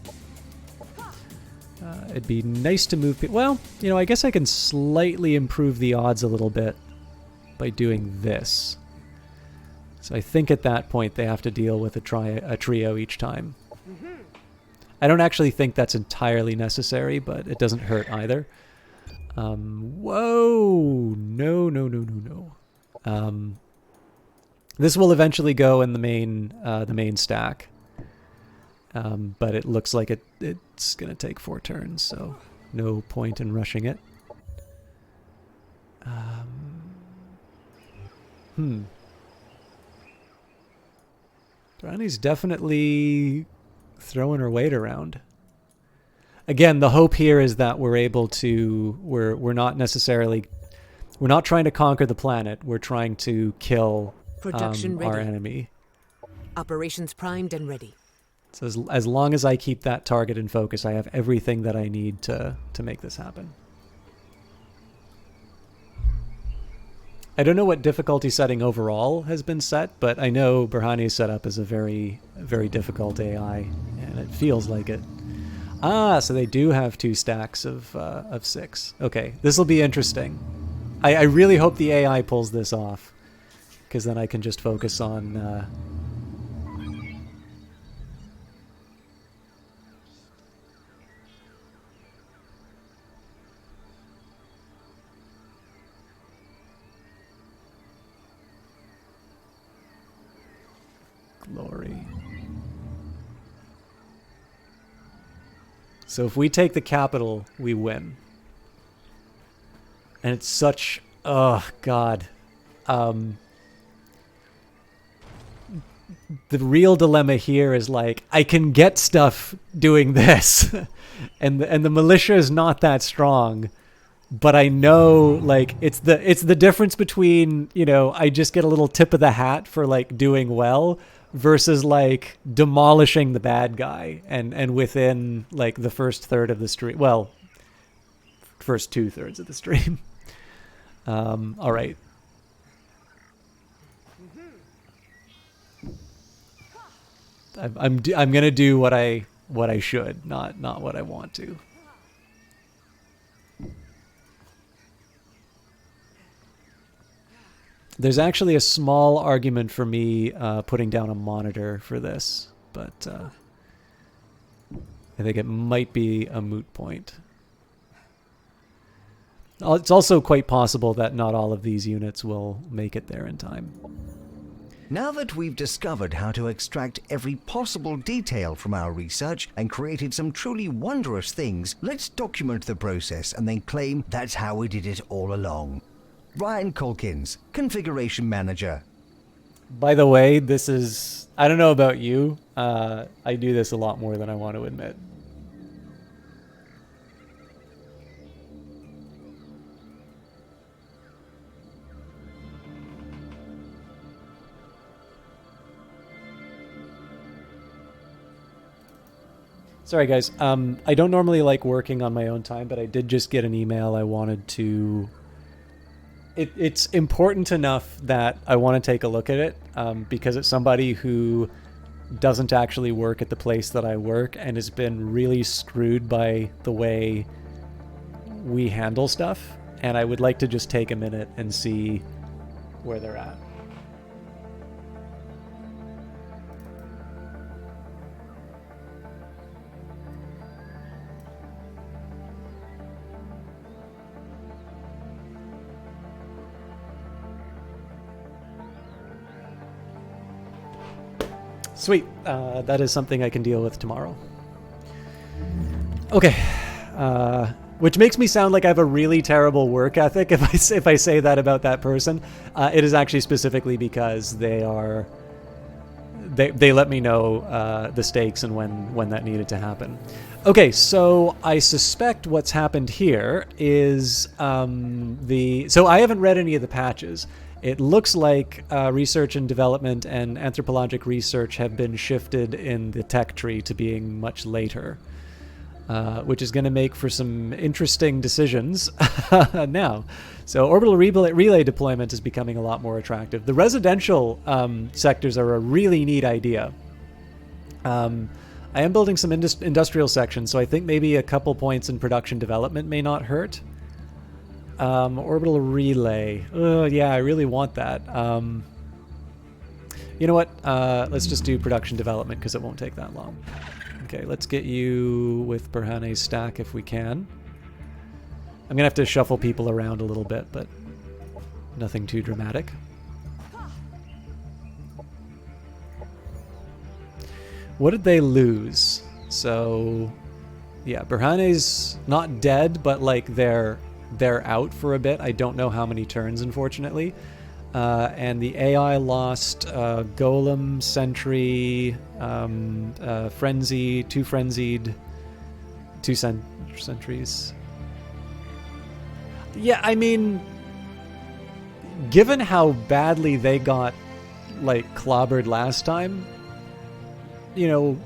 [SPEAKER 1] It'd be nice to move... Well, you know, I guess I can slightly improve the odds a little bit by doing this. So I think at that point they have to deal with a trio each time. I don't actually think that's entirely necessary, but it doesn't hurt either. Whoa! No. This will eventually go in the main stack. But it looks like it's going to take 4 turns, so no point in rushing it. Brownie's definitely throwing her weight around. Again, the hope here is that we're able to... We're not trying to conquer the planet. We're trying to kill our enemy.
[SPEAKER 2] Operations primed and ready.
[SPEAKER 1] So as long as I keep that target in focus, I have everything that I need to make this happen. I don't know what difficulty setting overall has been set, but I know Berhani's setup is a very, very difficult AI, and it feels like it. Ah, so they do have 2 stacks of 6. Okay, this will be interesting. I really hope the AI pulls this off, because then I can just focus on... Glory. So if we take the capital, we win. And it's such... Oh, God. The real dilemma here is, like, I can get stuff doing this. and the militia is not that strong. But I know, like, it's the difference between, you know, I just get a little tip of the hat for, like, doing well... versus like demolishing the bad guy and within like the first third of the stream, well, first 2/3 of the stream. All right. I'm gonna do what I should, not what I want to. There's actually a small argument for me putting down a monitor for this, but I think it might be a moot point. It's also quite possible that not all of these units will make it there in time.
[SPEAKER 3] Now that we've discovered how to extract every possible detail from our research and created some truly wondrous things, let's document the process and then claim that's how we did it all along. Ryan Colkins, Configuration Manager.
[SPEAKER 1] By the way, this is... I don't know about you. I do this a lot more than I want to admit. Sorry, guys. I don't normally like working on my own time, but I did just get an email. I wanted to... It's important enough that I want to take a look at it because it's somebody who doesn't actually work at the place that I work and has been really screwed by the way we handle stuff. And I would like to just take a minute and see where they're at. Sweet. That is something I can deal with tomorrow. Okay. Which makes me sound like I have a really terrible work ethic if I say that about that person. It is actually specifically because they let me know the stakes and when that needed to happen. Okay, so I suspect what's happened here is so I haven't read any of the patches. It looks like research and development and anthropologic research have been shifted in the tech tree to being much later, which is going to make for some interesting decisions now. So orbital relay deployment is becoming a lot more attractive. The residential sectors are a really neat idea. I am building some industrial sections, so I think maybe a couple points in production development may not hurt. Orbital relay. Yeah, I really want that. You know what? Let's just do production development because it won't take that long. Okay, let's get you with Berhane's stack if we can. I'm going to have to shuffle people around a little bit, but nothing too dramatic. What did they lose? So, yeah, Berhane's not dead, but like they're out for a bit. I don't know how many turns, unfortunately. And the AI lost Golem, Sentry, Frenzy, two Sentries. Yeah, I mean, given how badly they got, like, clobbered last time, you know,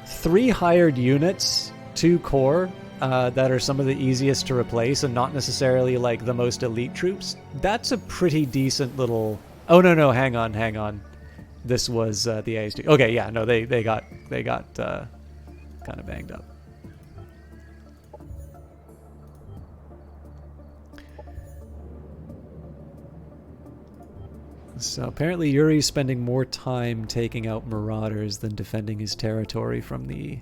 [SPEAKER 1] 3 hired units, 2 core, that are some of the easiest to replace and not necessarily like the most elite troops. That's a pretty decent little... Oh, no, hang on. This was the ASD. Okay, yeah, no, they got kind of banged up. So apparently Yuri's spending more time taking out marauders than defending his territory from the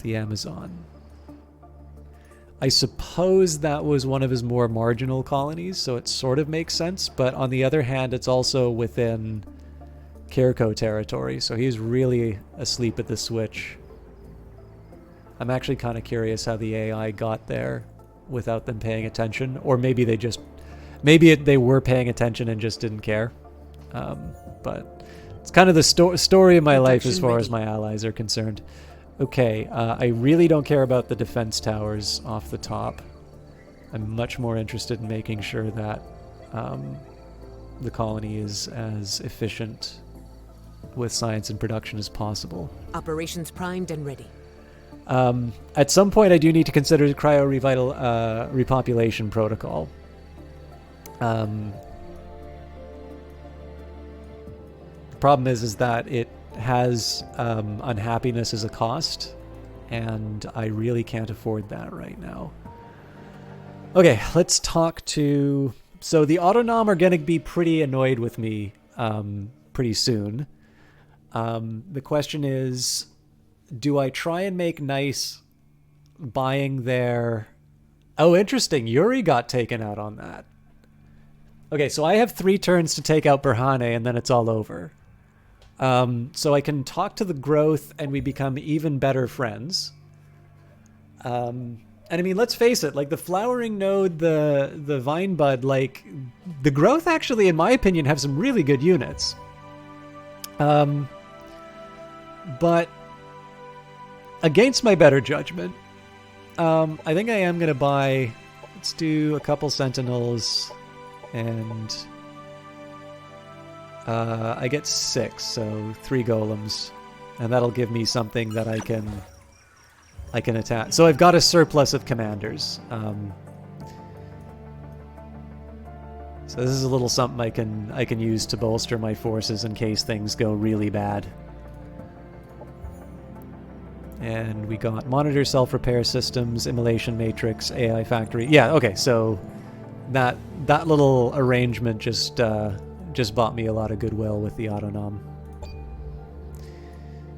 [SPEAKER 1] Amazon. I suppose that was one of his more marginal colonies, so it sort of makes sense, but on the other hand, it's also within Kirko territory, so he's really asleep at the switch. I'm actually kind of curious how the AI got there without them paying attention, or maybe they were paying attention and just didn't care. But it's kind of the story of my life as far as my allies are concerned. Okay, I really don't care about the defense towers off the top. I'm much more interested in making sure that the colony is as efficient with science and production as possible.
[SPEAKER 2] Operations primed and ready.
[SPEAKER 1] At some point, I do need to consider the repopulation protocol. The problem is that it has unhappiness as a cost, and I really can't afford that right now. Okay, let's talk to... So the Autonom are going to be pretty annoyed with me pretty soon. The question is, do I try and make nice buying their... Oh, interesting. Yuri got taken out on that. Okay, so I have 3 turns to take out Berhane, and then it's all over. So I can talk to the growth, and we become even better friends. And I mean, let's face it, like the flowering node, the vine bud, like the growth actually, in my opinion, have some really good units. But against my better judgment, I think I am going to buy, let's do a couple sentinels, and I get 6, so 3 golems, and that'll give me something that I can attack. So I've got a surplus of commanders. So this is a little something I can use to bolster my forces in case things go really bad. And we got monitor self-repair systems, immolation matrix, AI factory. Yeah, okay, so that little arrangement just bought me a lot of goodwill with the Autonom.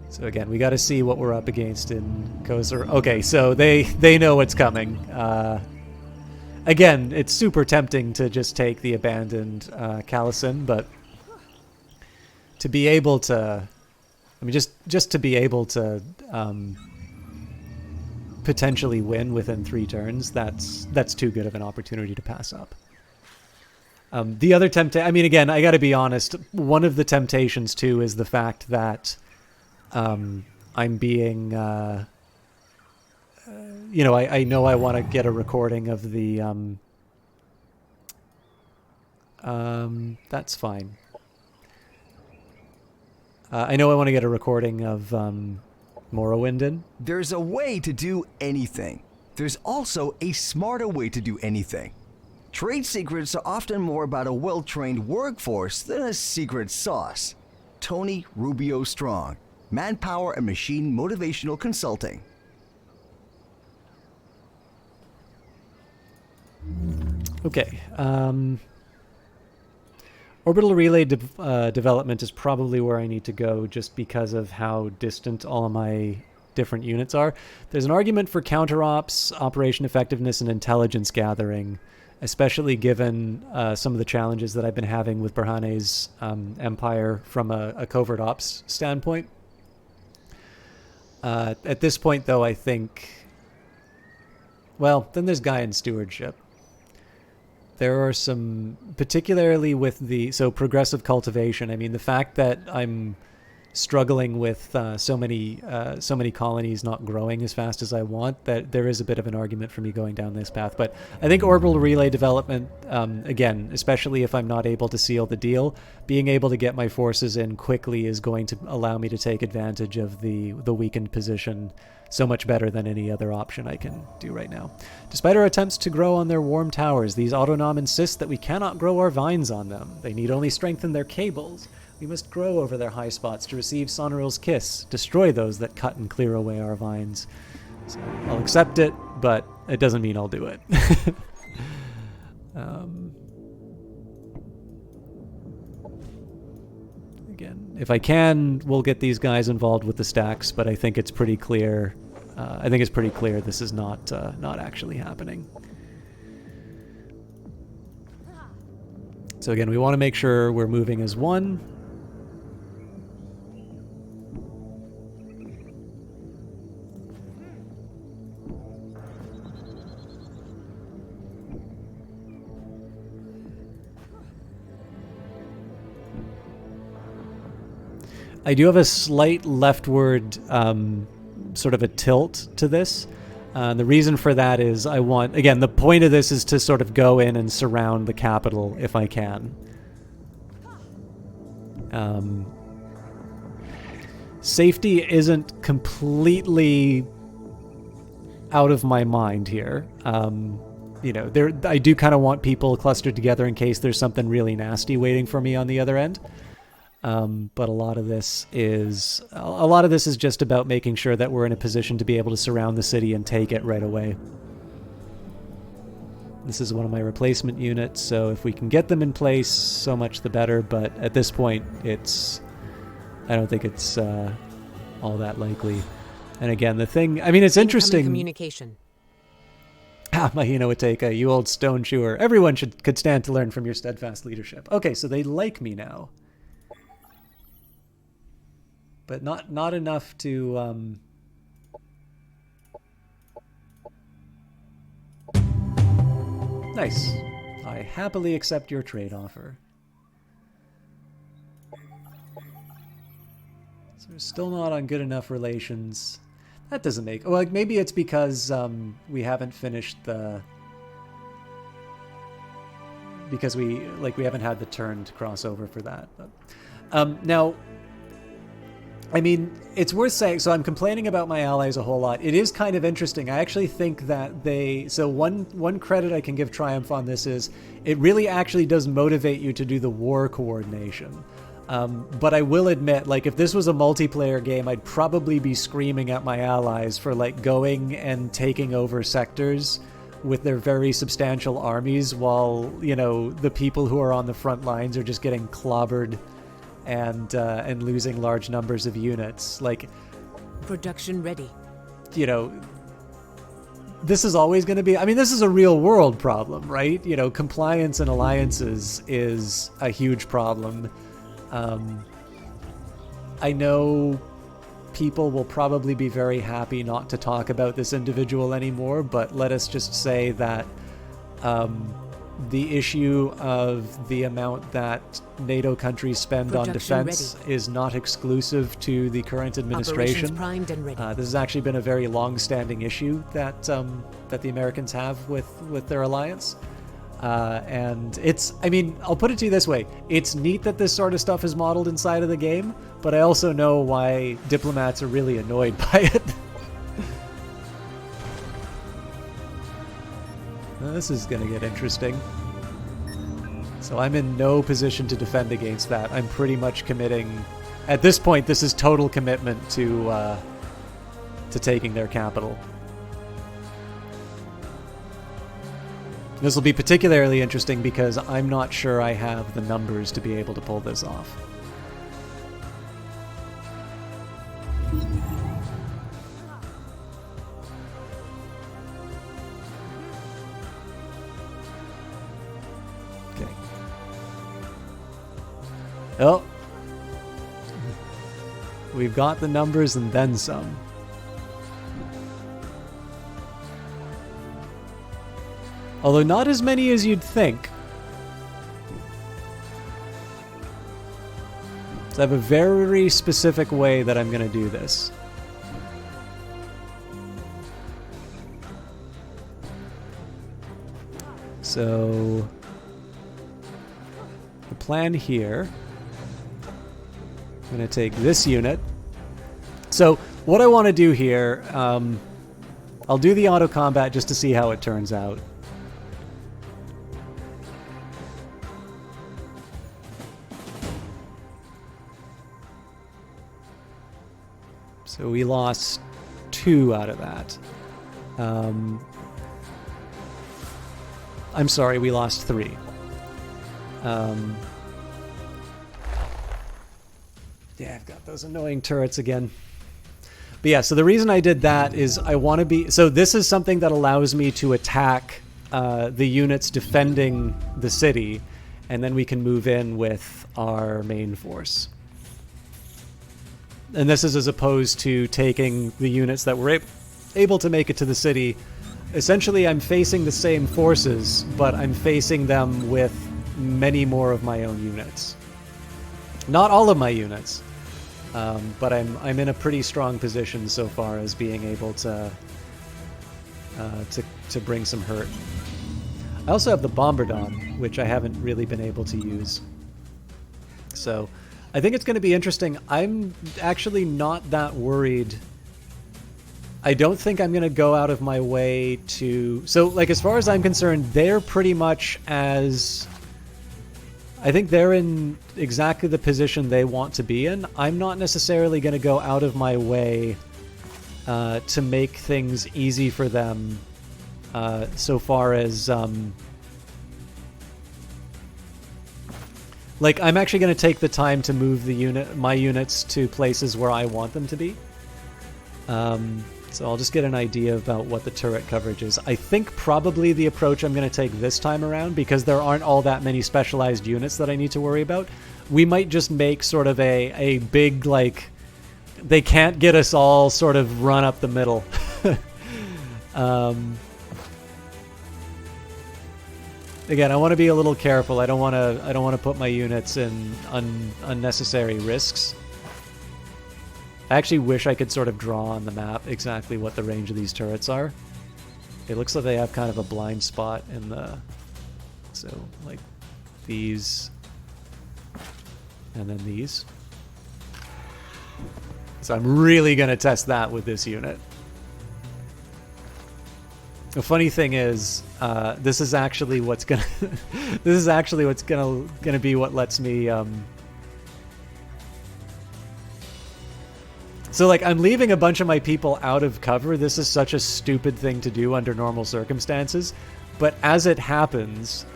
[SPEAKER 1] So again, we got to see what we're up against in Kozer. Okay, so they know what's coming. Again, it's super tempting to just take the abandoned Callison, but to be able to, I mean, just to be able to potentially win within 3 turns, that's too good of an opportunity to pass up. The other I mean, again, I got to be honest. One of the temptations too is the fact that I'm being, you know, I know I want to get a recording of the. That's fine. I know I want to get a recording of Morrowinden.
[SPEAKER 3] There's a way to do anything. There's also a smarter way to do anything. Trade secrets are often more about a well-trained workforce than a secret sauce. Tony Rubio Strong, Manpower and Machine Motivational Consulting.
[SPEAKER 1] Okay. Orbital relay development is probably where I need to go just because of how distant all of my different units are. There's an argument for counter-ops, operation effectiveness, and intelligence gathering, especially given some of the challenges that I've been having with Berhane's empire from a covert ops standpoint. At this point, though, I think... Well, then there's Gaian stewardship. There are some, particularly with the, so progressive cultivation. I mean, the fact that I'm struggling with so many colonies not growing as fast as I want, that there is a bit of an argument for me going down this path. But I think orbital relay development, again, especially if I'm not able to seal the deal, being able to get my forces in quickly is going to allow me to take advantage of the weakened position so much better than any other option I can do right now. Despite our attempts to grow on their warm towers, these autonom insist that we cannot grow our vines on them. They need only strengthen their cables. We must grow over their high spots to receive Sonoril's kiss, destroy those that cut and clear away our vines. So I'll accept it, but it doesn't mean I'll do it. Again, if I can, we'll get these guys involved with the stacks, but I think it's pretty clear. This is not actually happening. So again, we want to make sure we're moving as one. I do have a slight leftward sort of a tilt to this. The reason for that is I want, again, the point of this is to sort of go in and surround the capital if I can. Safety isn't completely out of my mind here. You know, I do kind of want people clustered together in case there's something really nasty waiting for me on the other end. But a lot of this is just about making sure that we're in a position to be able to surround the city and take it right away. This is one of my replacement units, so if we can get them in place, so much the better. But at this point, I don't think it's all that likely. And again, the thing, I mean, it's interesting.
[SPEAKER 2] Communication.
[SPEAKER 1] Mahina Wateka, you old stone chewer. Everyone could stand to learn from your steadfast leadership. Okay, so they like me now. But not enough to Nice. I happily accept your trade offer. So we're still not on good enough relations. That doesn't make... Well, like, maybe it's because we haven't finished the... Because we haven't had the turn to cross over for that. But, now... I mean, it's worth saying, so I'm complaining about my allies a whole lot. It is kind of interesting. I actually think that so one credit I can give Triumph on this is it really actually does motivate you to do the war coordination. But I will admit, like, if this was a multiplayer game, I'd probably be screaming at my allies for, like, going and taking over sectors with their very substantial armies while, you know, the people who are on the front lines are just getting clobbered and losing large numbers of units. Like,
[SPEAKER 2] production ready.
[SPEAKER 1] You know, this is always going to be, I mean, this is a real world problem, right? You know, compliance and alliances is a huge problem. I know people will probably be very happy not to talk about this individual anymore, but let us just say that the issue of the amount that NATO countries spend on defense is not exclusive to the current administration.
[SPEAKER 2] Primed and ready.
[SPEAKER 1] This has actually been a very long-standing issue that the Americans have with their alliance. And it's, I mean, I'll put it to you this way. It's neat that this sort of stuff is modeled inside of the game, but I also know why diplomats are really annoyed by it. This is going to get interesting. So I'm in no position to defend against that. I'm pretty much committing... At this point, this is total commitment to taking their capital. This will be particularly interesting because I'm not sure I have the numbers to be able to pull this off. Okay. Oh. We've got the numbers and then some. Although not as many as you'd think. So I have a very specific way that I'm going to do this. So the plan here, I'm going to take this unit. So what I want to do here, I'll do the auto combat just to see how it turns out. So we lost 2 out of that. I'm sorry, we lost 3. Yeah, I've got those annoying turrets again. But yeah, so the reason I did that is I want to be... So this is something that allows me to attack the units defending the city, and then we can move in with our main force. And this is as opposed to taking the units that were able to make it to the city. Essentially, I'm facing the same forces, but I'm facing them with many more of my own units. Not all of my units, but I'm in a pretty strong position so far as being able to bring some hurt. I also have the Bombardon, which I haven't really been able to use. So I think it's going to be interesting. I'm actually not that worried. I don't think I'm going to go out of my way to... So, like, as far as I'm concerned, they're pretty much as... I think they're in exactly the position they want to be in. I'm not necessarily going to go out of my way to make things easy for them so far as... Like, I'm actually going to take the time to move my units to places where I want them to be. So I'll just get an idea about what the turret coverage is. I think probably the approach I'm going to take this time around, because there aren't all that many specialized units that I need to worry about, we might just make sort of a big, like, they can't get us all sort of run up the middle. Again, I want to be a little careful. I don't want to put my units in unnecessary risks. I actually wish I could sort of draw on the map exactly what the range of these turrets are. It looks like they have kind of a blind spot in the... So, like, these... And then these. So I'm really going to test that with this unit. The funny thing is, this is actually what's gonna gonna be what lets me. So, like, I'm leaving a bunch of my people out of cover. This is such a stupid thing to do under normal circumstances, but as it happens,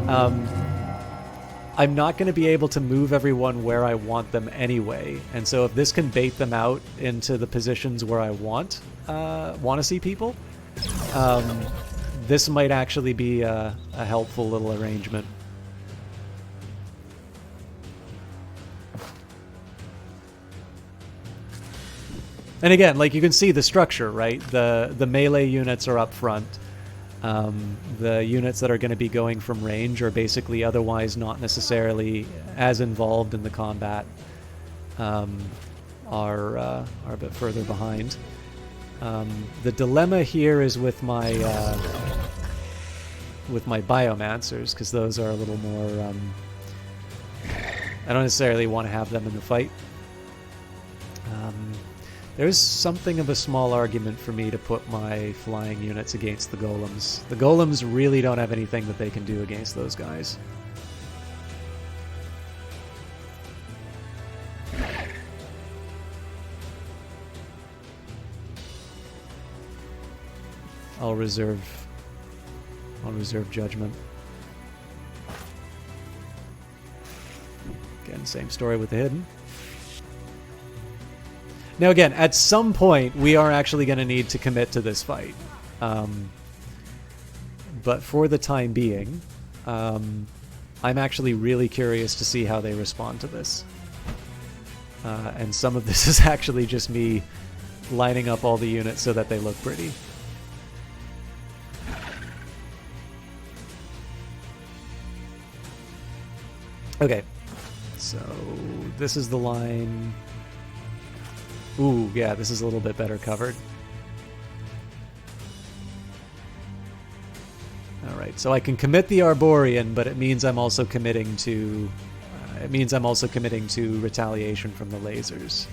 [SPEAKER 1] I'm not going to be able to move everyone where I want them anyway. And so, if this can bait them out into the positions where I want to see people. This might actually be a helpful little arrangement. And again, like, you can see the structure, right? The melee units are up front. The units that are going to be going from range are basically otherwise not necessarily as involved in the combat, are a bit further behind. The dilemma here is with my biomancers, because those are a little more... I don't necessarily want to have them in the fight. There's something of a small argument for me to put my flying units against the golems. The golems really don't have anything that they can do against those guys. I'll reserve I'll reserve judgment. Again, same story with the hidden. Now again, at some point, we are actually going to need to commit to this fight. But for the time being, I'm actually really curious to see how they respond to this. And some of this is actually just me lining up all the units so that they look pretty. Okay, so this is the line. Ooh, yeah, this is a little bit better covered. All right, so I can commit the Arborian, but it means I'm also committing to retaliation from the lasers.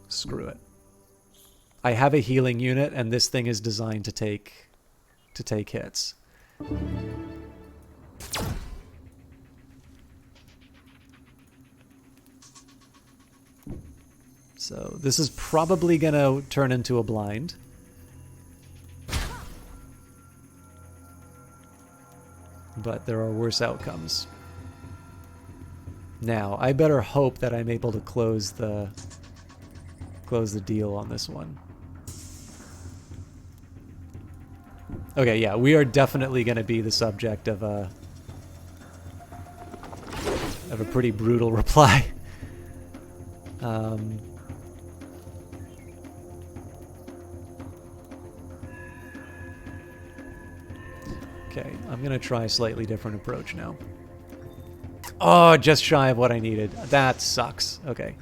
[SPEAKER 1] Screw it. I have a healing unit, and this thing is designed to take hits. So this is probably going to turn into a blind. But there are worse outcomes. Now, I better hope that I'm able to close the deal on this one. Okay, yeah, we are definitely going to be the subject of a pretty brutal reply. Okay, I'm going to try a slightly different approach now. Oh, just shy of what I needed. That sucks. Okay.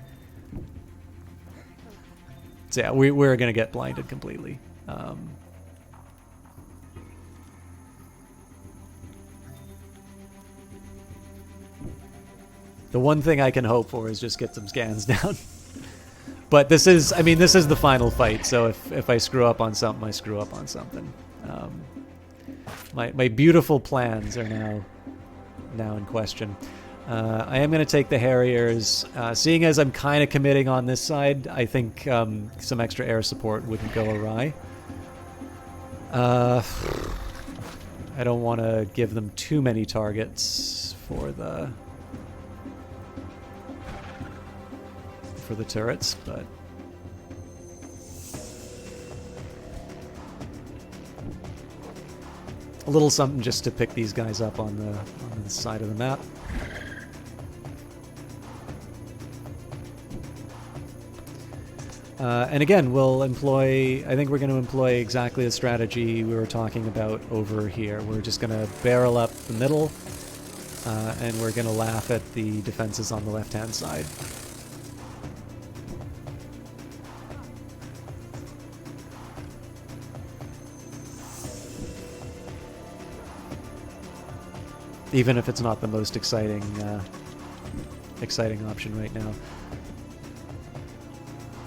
[SPEAKER 1] So yeah, we're going to get blinded completely. The one thing I can hope for is just get some scans down. But this is, I mean, this is the final fight, so if I screw up on something, I screw up on something. My beautiful plans are now in question. I am going to take the Harriers. Seeing as I'm kind of committing on this side, I think some extra air support wouldn't go awry. I don't want to give them too many targets for the turrets, but a little something just to pick these guys up on the side of the map. And again, I think we're going to employ exactly the strategy we were talking about over here. We're just going to barrel up the middle, and we're going to laugh at the defenses on the left-hand side. Even if it's not the most exciting option right now.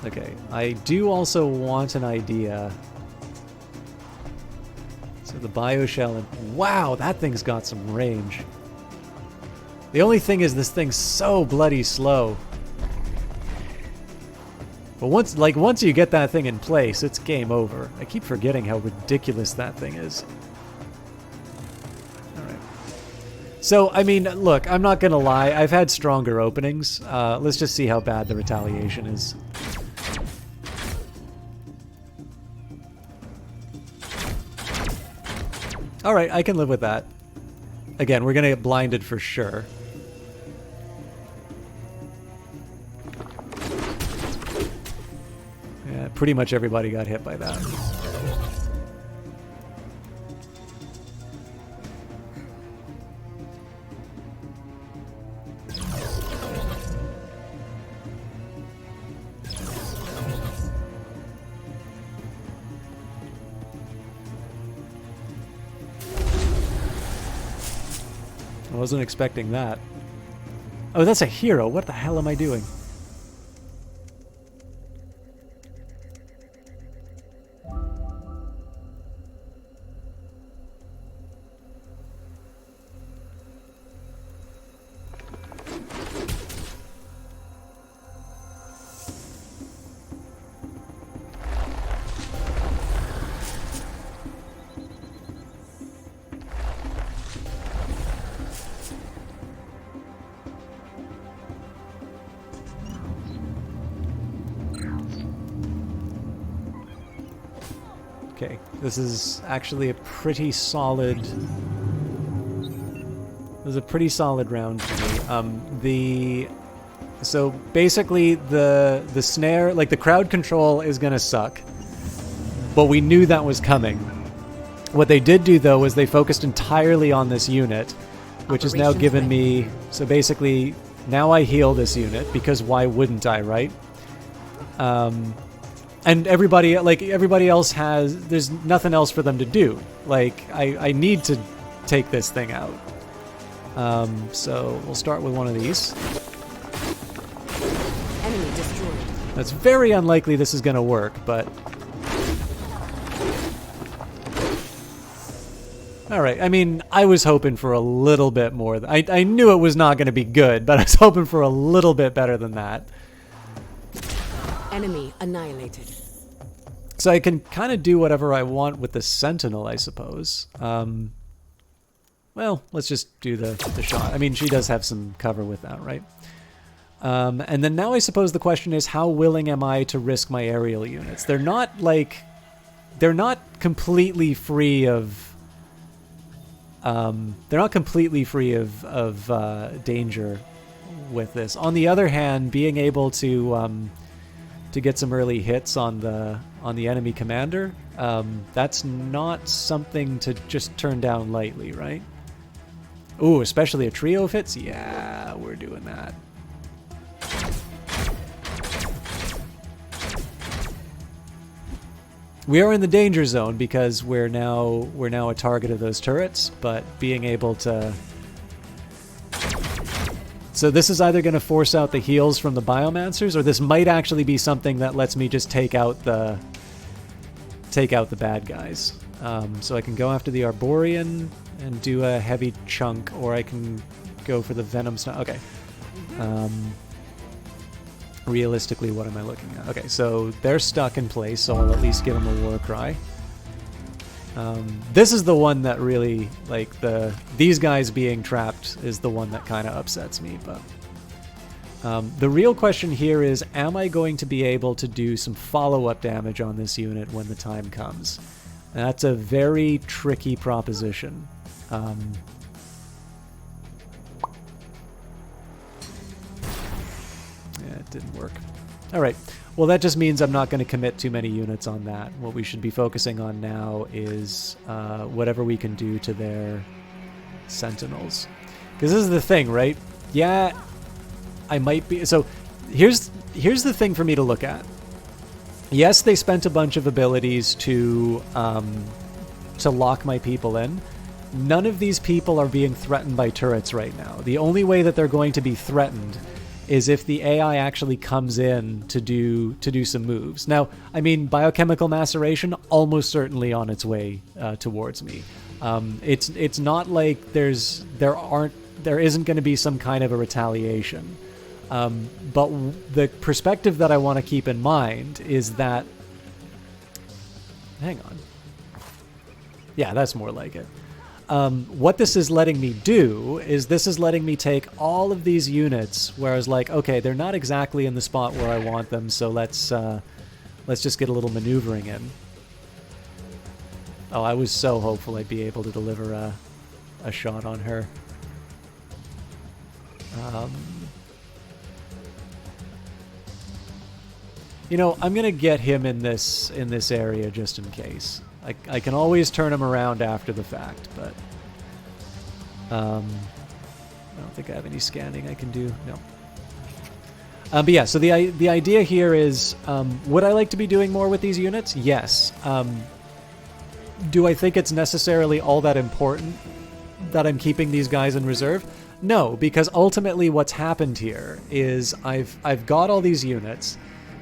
[SPEAKER 1] Okay, I do also want an idea. So the bioshell, and wow, that thing's got some range. The only thing is this thing's so bloody slow. But once you get that thing in place, it's game over. I keep forgetting how ridiculous that thing is. So, I mean, look, I'm not going to lie. I've had stronger openings. Let's just see how bad the retaliation is. Alright, I can live with that. Again, we're going to get blinded for sure. Yeah, pretty much everybody got hit by that. I wasn't expecting that. Oh, that's a hero. What the hell am I doing? Okay, this is actually a pretty solid... This is a pretty solid round for me. So basically the snare, like the crowd control is gonna suck. But we knew that was coming. What they did do though was they focused entirely on this unit, which has now given me... So basically, now I heal this unit, because why wouldn't I, right? And everybody else has... There's nothing else for them to do. Like, I need to take this thing out. So we'll start with one of these.
[SPEAKER 2] Enemy destroyed.
[SPEAKER 1] It's very unlikely this is going to work, but... Alright, I mean, I was hoping for a little bit more. I knew it was not going to be good, but I was hoping for a little bit better than that.
[SPEAKER 2] Enemy annihilated.
[SPEAKER 1] So I can kind of do whatever I want with the Sentinel, I suppose. Well, let's just do the shot. I mean, she does have some cover with that, right? And then now I suppose the question is, how willing am I to risk my aerial units? They're not, like... They're not completely free of... they're not completely free of danger with this. On the other hand, being able to get some early hits on the enemy commander, that's not something to just turn down lightly, right? Ooh, especially a trio hits? Yeah, we're doing that. We are in the danger zone because we're now a target of those turrets, but being able to... So this is either going to force out the heals from the Biomancers, or this might actually be something that lets me just take out the bad guys. So I can go after the Arborean and do a heavy chunk, or I can go for the Venom Snow. Okay. Realistically, what am I looking at? Okay, so they're stuck in place, so I'll at least give them a war cry. This is the one that really, like, these guys being trapped is the one that kind of upsets me, but... the real question here is, am I going to be able to do some follow-up damage on this unit when the time comes? And that's a very tricky proposition. Yeah, it didn't work. Alright, well that just means I'm not going to commit too many units on that. What we should be focusing on now is whatever we can do to their Sentinels. Because this is the thing, right? Yeah, I might be... So, here's the thing for me to look at. Yes, they spent a bunch of abilities to lock my people in. None of these people are being threatened by turrets right now. The only way that they're going to be threatened is if the AI actually comes in to do some moves. Now, I mean, biochemical maceration almost certainly on its way towards me. It's not like there isn't going to be some kind of a retaliation. But the perspective that I want to keep in mind is that... Hang on. Yeah, that's more like it. What this is letting me do is this is letting me take all of these units where I was like, okay, they're not exactly in the spot where I want them, so let's just get a little maneuvering in. Oh, I was so hopeful I'd be able to deliver a shot on her. You know, I'm gonna get him in this area just in case. I can always turn him around after the fact, but I don't think I have any scanning I can do. No. But yeah, so the idea here is, would I like to be doing more with these units? Yes. Do I think it's necessarily all that important that I'm keeping these guys in reserve? No, because ultimately what's happened here is I've got all these units.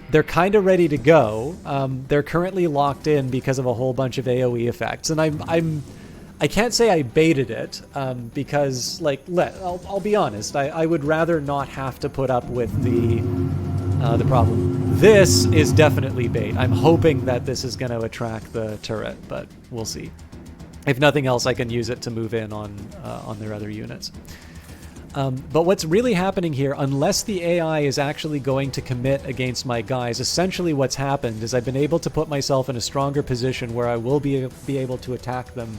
[SPEAKER 1] They're kind of ready to go. They're currently locked in because of a whole bunch of AoE effects, and I can't say I baited it because, like, I'll be honest. I would rather not have to put up with the problem. This is definitely bait. I'm hoping that this is going to attract the turret, but we'll see. If nothing else, I can use it to move in on their other units. But what's really happening here, unless the AI is actually going to commit against my guys, essentially what's happened is I've been able to put myself in a stronger position where I will be able to attack them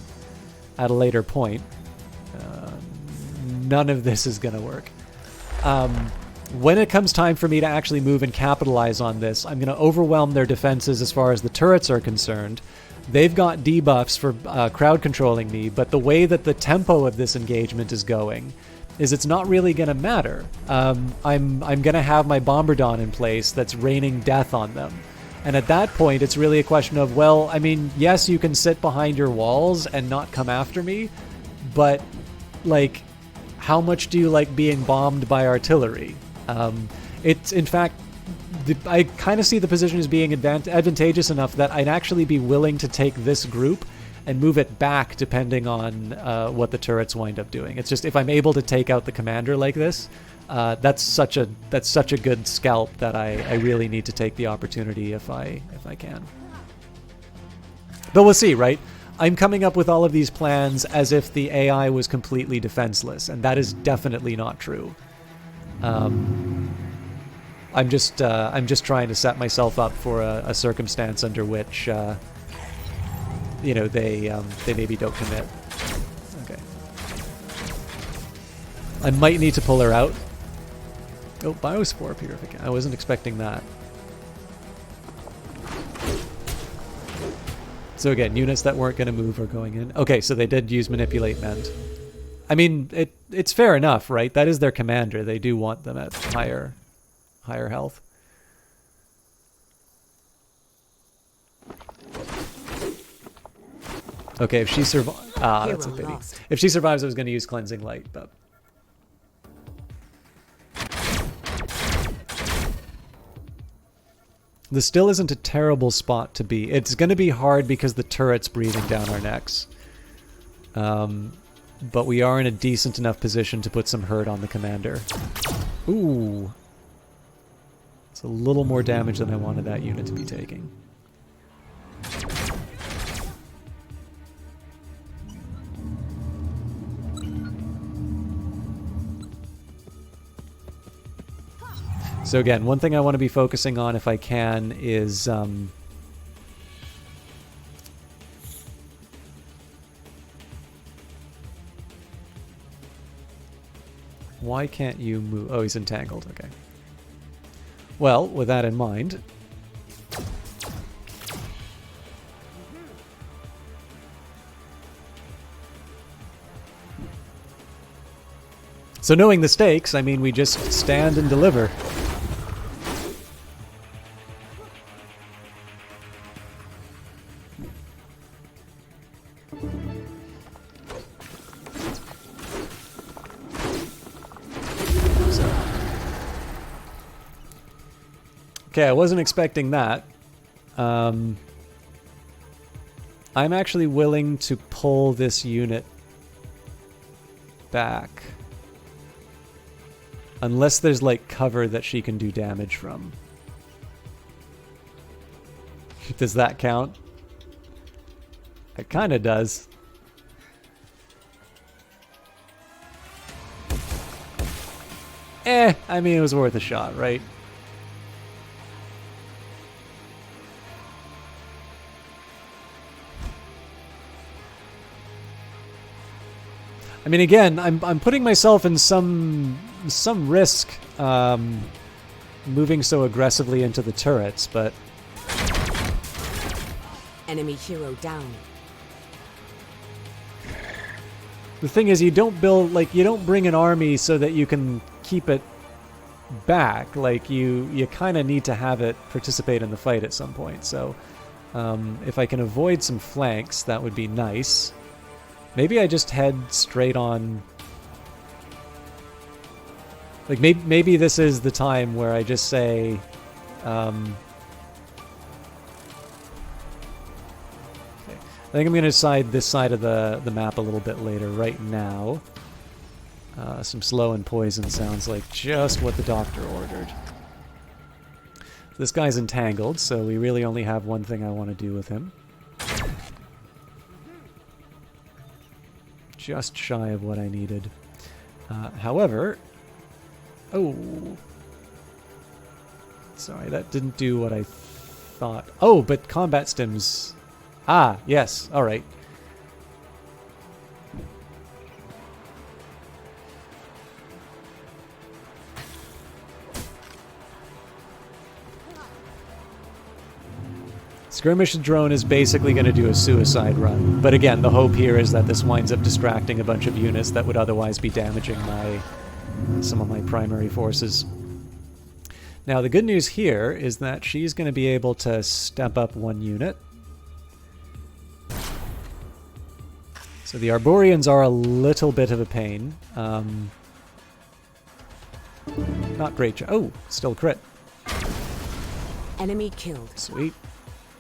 [SPEAKER 1] at a later point. None of this is going to work. When it comes time for me to actually move and capitalize on this, I'm going to overwhelm their defenses as far as the turrets are concerned. They've got debuffs for crowd controlling me, but the way that the tempo of this engagement is going is it's not really going to matter. I'm going to have my Bombardon in place that's raining death on them. And at that point, it's really a question of, well, I mean, yes, you can sit behind your walls and not come after me, but, like, how much do you like being bombed by artillery? It's, in fact, I kind of see the position as being advantageous enough that I'd actually be willing to take this group and move it back depending on what the turrets wind up doing. It's just if I'm able to take out the commander like this, that's such a good scalp that I really need to take the opportunity if I can. But we'll see, right? I'm coming up with all of these plans as if the AI was completely defenseless, and that is definitely not true. I'm just trying to set myself up for a circumstance under which they maybe don't commit. Okay. I might need to pull her out. Oh, Biospore Purification. I wasn't expecting that. So again, units that weren't going to move are going in. Okay, so they did use Manipulate Mend. I mean, it's fair enough, right? That is their commander. They do want them at higher health. Okay, if she survives... Ah, that's a pity.
[SPEAKER 2] Lost.
[SPEAKER 1] If she survives, I was going to use Cleansing Light, but... This still isn't a terrible spot to be. It's going to be hard because the turret's breathing down our necks. But we are in a decent enough position to put some hurt on the commander. Ooh. It's a little more damage than I wanted that unit to be taking. So again, one thing I want to be focusing on if I can is why can't you move? Oh, he's entangled. Okay. Well, with that in mind, so knowing the stakes, I mean, we just stand and deliver. Okay, I wasn't expecting that. I'm actually willing to pull this unit back. Unless there's, like, cover that she can do damage from. Does that count? It kind of does. I mean, it was worth a shot, right? I mean, again, I'm putting myself in some risk moving so aggressively into the turrets, but
[SPEAKER 2] Enemy hero down.
[SPEAKER 1] the thing is, you don't bring an army so that you can keep it back. Like, you kind of need to have it participate in the fight at some point. So if I can avoid some flanks, that would be nice. Maybe I just head straight on. Like, maybe this is the time where I just say, okay. I think I'm going to decide this side of the map a little bit later. Right now, some slow and poison sounds like just what the doctor ordered. This guy's entangled, so we really only have one thing I want to do with him. Just shy of what I needed. However, oh, sorry, that didn't do what I thought. Oh, but combat stims. Ah, yes, all right. Skirmish drone is basically going to do a suicide run. But again, the hope here is that this winds up distracting a bunch of units that would otherwise be damaging some of my primary forces. Now, the good news here is that she's going to be able to step up one unit. So the Arborians are a little bit of a pain. Not great. Oh, still crit.
[SPEAKER 2] Enemy killed.
[SPEAKER 1] Sweet.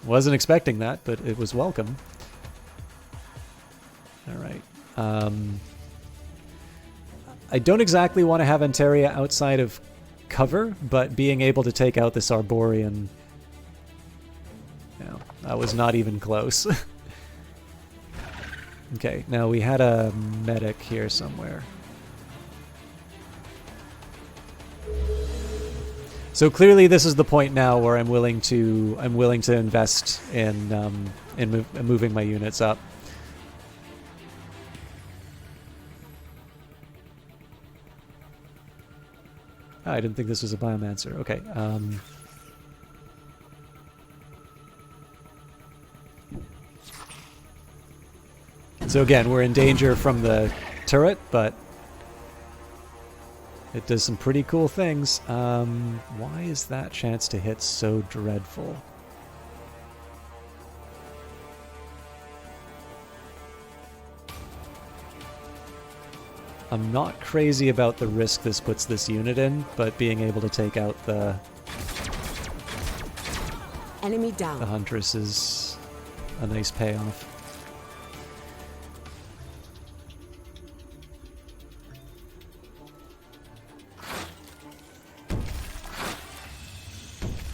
[SPEAKER 1] Wasn't expecting that, but it was welcome. All right. I don't exactly want to have Antaria outside of cover, but being able to take out this Arborian, that was not even close. Okay, now we had a medic here somewhere. So clearly, this is the point now where I'm willing to invest in moving my units up. I didn't think this was a biomancer. Okay. So again, we're in danger from the turret, but it does some pretty cool things. Why is that chance to hit so dreadful? I'm not crazy about the risk this puts this unit in, but being able to take out the
[SPEAKER 2] Enemy down.
[SPEAKER 1] The Huntress is a nice payoff.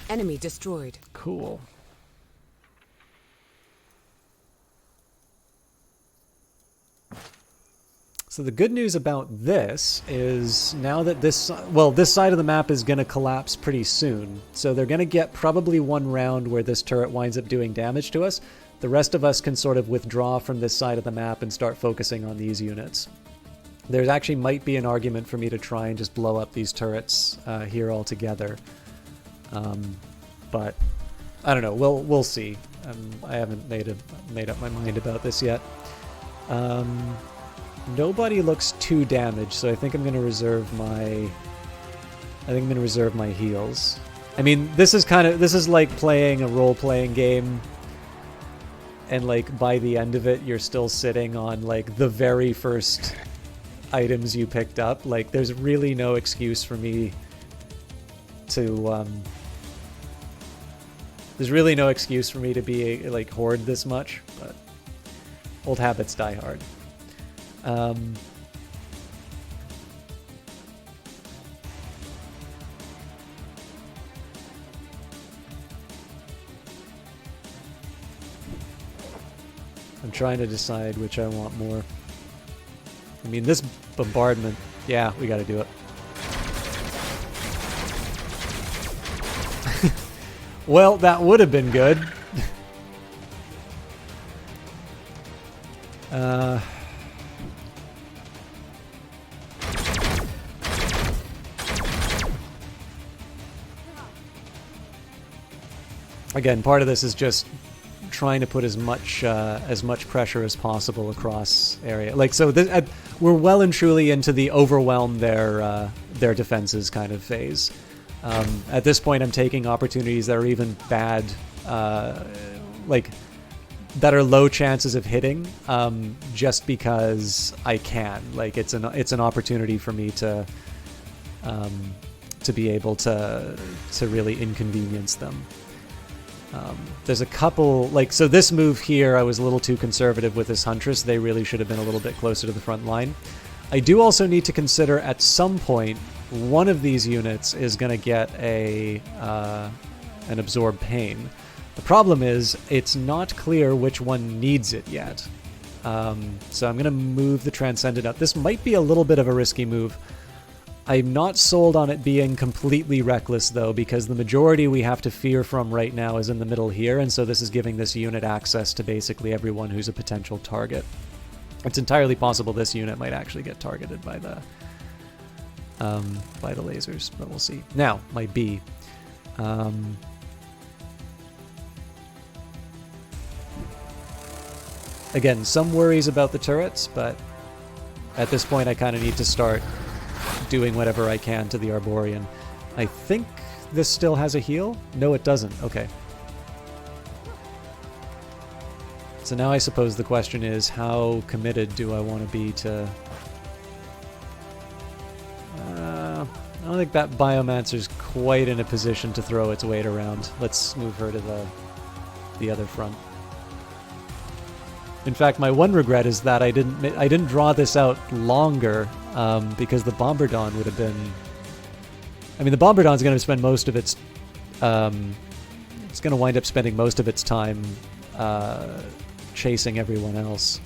[SPEAKER 2] Enemy destroyed.
[SPEAKER 1] Cool. So the good news about this is now that this side of the map is going to collapse pretty soon. So they're going to get probably one round where this turret winds up doing damage to us. The rest of us can sort of withdraw from this side of the map and start focusing on these units. There actually might be an argument for me to try and just blow up these turrets here altogether. But I don't know. We'll see. I haven't made up my mind about this yet. Nobody looks too damaged, so I think I'm going to reserve my heals. I mean, this is like playing a role-playing game, and like by the end of it, you're still sitting on like the very first items you picked up. Like, there's really no excuse for me to be like hoard this much, but old habits die hard. I'm trying to decide which I want more. I mean, this bombardment, yeah, we gotta do it. Well, that would have been good. Again, part of this is just trying to put as much pressure as possible across area. Like, so this, we're well and truly into the overwhelm their defenses kind of phase. At this point, I'm taking opportunities that are even bad, like that are low chances of hitting, just because I can. Like, it's an opportunity for me to be able to really inconvenience them. There's a couple, like, so this move here, I was a little too conservative with this Huntress. They really should have been a little bit closer to the front line. I do also need to consider at some point one of these units is going to get an absorb pain. The problem is it's not clear which one needs it yet. So I'm going to move the Transcendent up. This might be a little bit of a risky move. I'm not sold on it being completely reckless, though, because the majority we have to fear from right now is in the middle here, and so this is giving this unit access to basically everyone who's a potential target. It's entirely possible this unit might actually get targeted by the lasers, but we'll see. Now, my B. Again, some worries about the turrets, but at this point I kind of need to start doing whatever I can to the Arborian. I think this still has a heal? No, it doesn't. Okay. So now I suppose the question is, how committed do I want to be to... I don't think that Biomancer's quite in a position to throw its weight around. Let's move her to the other front. In fact, my one regret is that I didn't draw this out longer, because the Bombardon would have been... I mean, the Bombardon's going to spend most of its... it's going to wind up spending most of its time chasing everyone else.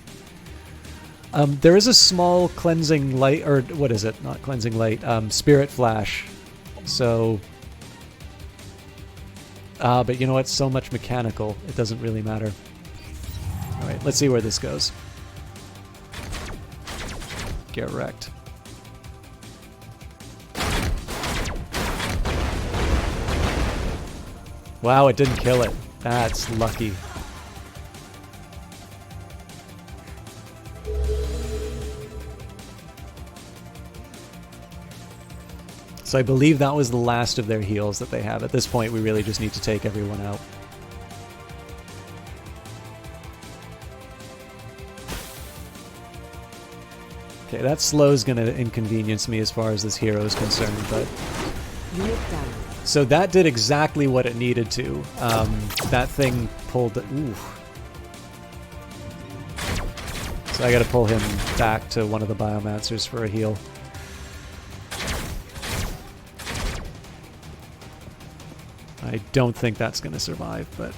[SPEAKER 1] There is a small cleansing light, or what is it? Not cleansing light. Spirit Flash. So... but you know what? So much mechanical. It doesn't really matter. Alright, let's see where this goes. Get wrecked. Wow, it didn't kill it. That's lucky. So I believe that was the last of their heals that they have. At this point, we really just need to take everyone out. Okay, that slow's going to inconvenience me as far as this hero is concerned, but...
[SPEAKER 2] Unit down.
[SPEAKER 1] So that did exactly what it needed to. That thing pulled... Ooh. So I gotta pull him back to one of the Biomancers for a heal. I don't think that's gonna survive, but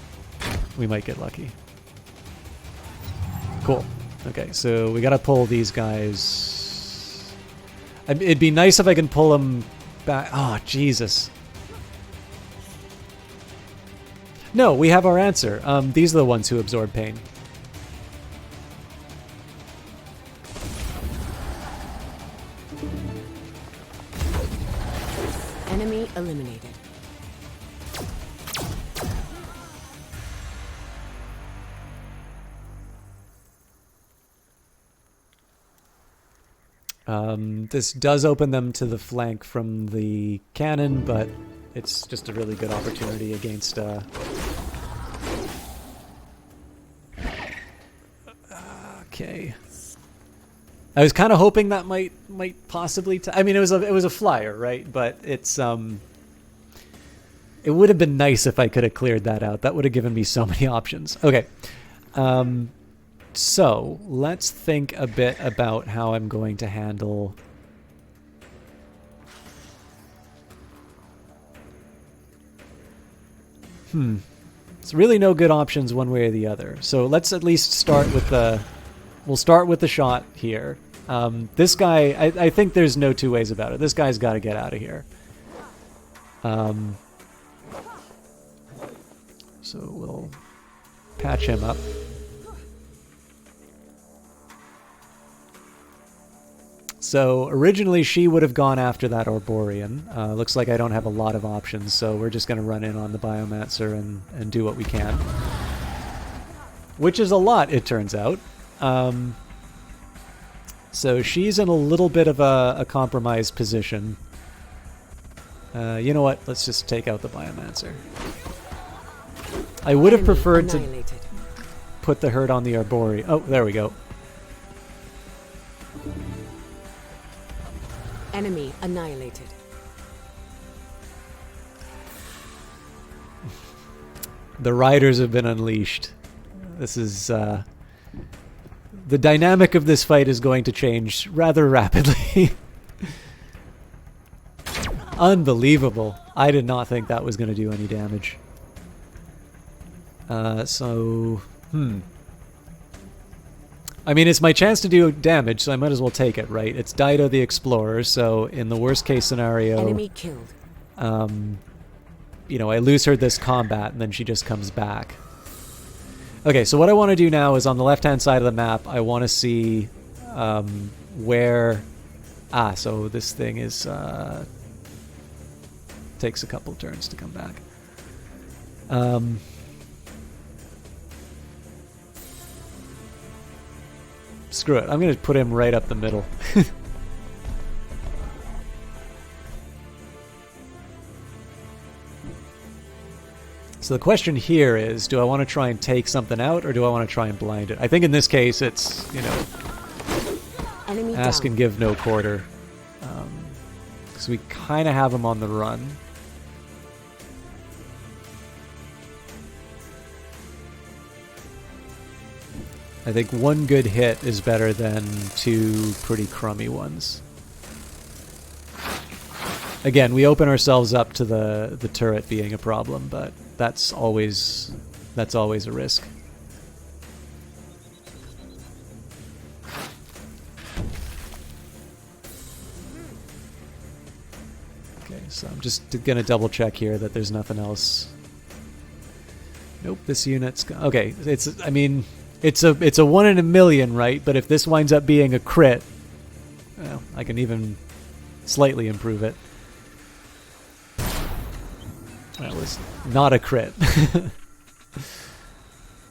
[SPEAKER 1] we might get lucky. Cool. Okay, so we gotta pull these guys... It'd be nice if I can pull them back... Oh, Jesus. No, we have our answer. These are the ones who absorb pain.
[SPEAKER 2] Enemy eliminated.
[SPEAKER 1] This does open them to the flank from the cannon, but it's just a really good opportunity against... Okay. I was kind of hoping that might possibly... I mean, it was a flyer, right? But it's... It would have been nice if I could have cleared that out. That would have given me so many options. Okay. So, let's think a bit about how I'm going to handle... It's really no good options one way or the other. So let's at least start with the... We'll start with the shot here. This guy, I think there's no two ways about it. This guy's got to get out of here. So we'll patch him up. So originally she would have gone after that Arborian. Looks like I don't have a lot of options, so we're just going to run in on the Biomancer and do what we can. Which is a lot, it turns out. So she's in a little bit of a compromised position. You know what? Let's just take out the Biomancer. I would have preferred to put the hurt on the Arborian. Oh, there we go.
[SPEAKER 2] Enemy annihilated.
[SPEAKER 1] The riders have been unleashed. This is... the dynamic of this fight is going to change rather rapidly. Unbelievable. I did not think that was going to do any damage. I mean, it's my chance to do damage, so I might as well take it, right? It's Dido the Explorer, so in the worst case scenario,
[SPEAKER 2] Enemy killed.
[SPEAKER 1] you know, I lose her this combat, and then she just comes back. Okay, so what I want to do now is on the left-hand side of the map, I want to see where... Ah, so this thing is... takes a couple turns to come back. Screw it. I'm going to put him right up the middle. So the question here is, do I want to try and take something out, or do I want to try and blind it? I think in this case it's, you know,
[SPEAKER 2] Enemy
[SPEAKER 1] ask
[SPEAKER 2] down.
[SPEAKER 1] and give no quarter. Because we kind of have him on the run. I think one good hit is better than two pretty crummy ones. Again, we open ourselves up to the turret being a problem, but that's always a risk. Okay, so I'm just gonna double check here that there's nothing else. Nope, this unit's okay. I mean, it's a 1 in a million, right? But if this winds up being a crit, well, I can even slightly improve it. That was not a crit.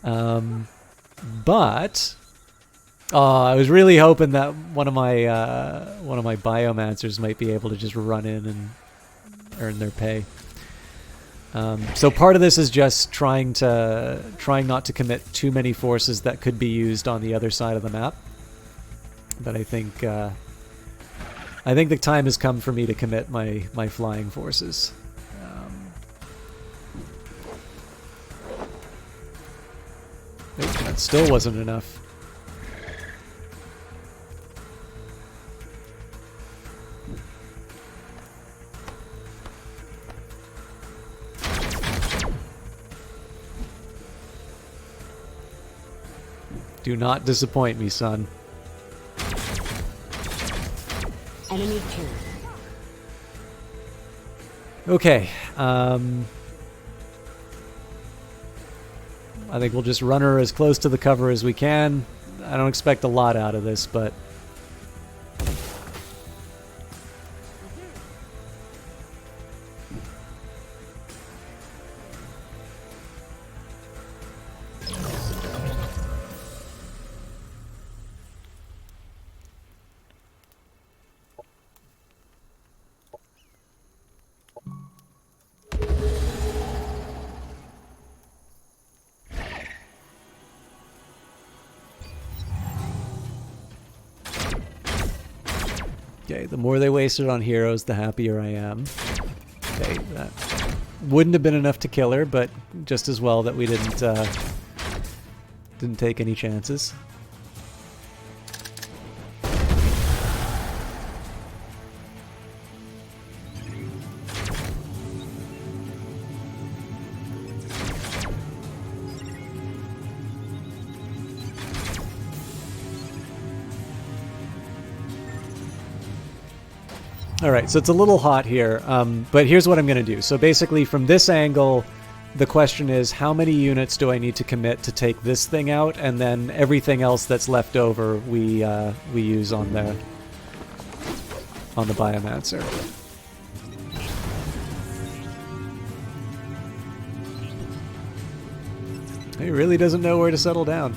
[SPEAKER 1] But I was really hoping that one of my biomancers might be able to just run in and earn their pay. So part of this is just trying not to commit too many forces that could be used on the other side of the map. But I think the time has come for me to commit my flying forces. Nope, that still wasn't enough. Do not disappoint me, son.
[SPEAKER 2] Enemy killed.
[SPEAKER 1] Okay. I think we'll just run her as close to the cover as we can. I don't expect a lot out of this, but... Okay, the more they wasted on heroes, the happier I am. Okay, that wouldn't have been enough to kill her, but just as well that we didn't take any chances. Alright, so it's a little hot here, but here's what I'm going to do. So basically from this angle, the question is how many units do I need to commit to take this thing out, and then everything else that's left over we use on the Biomancer. He really doesn't know where to settle down.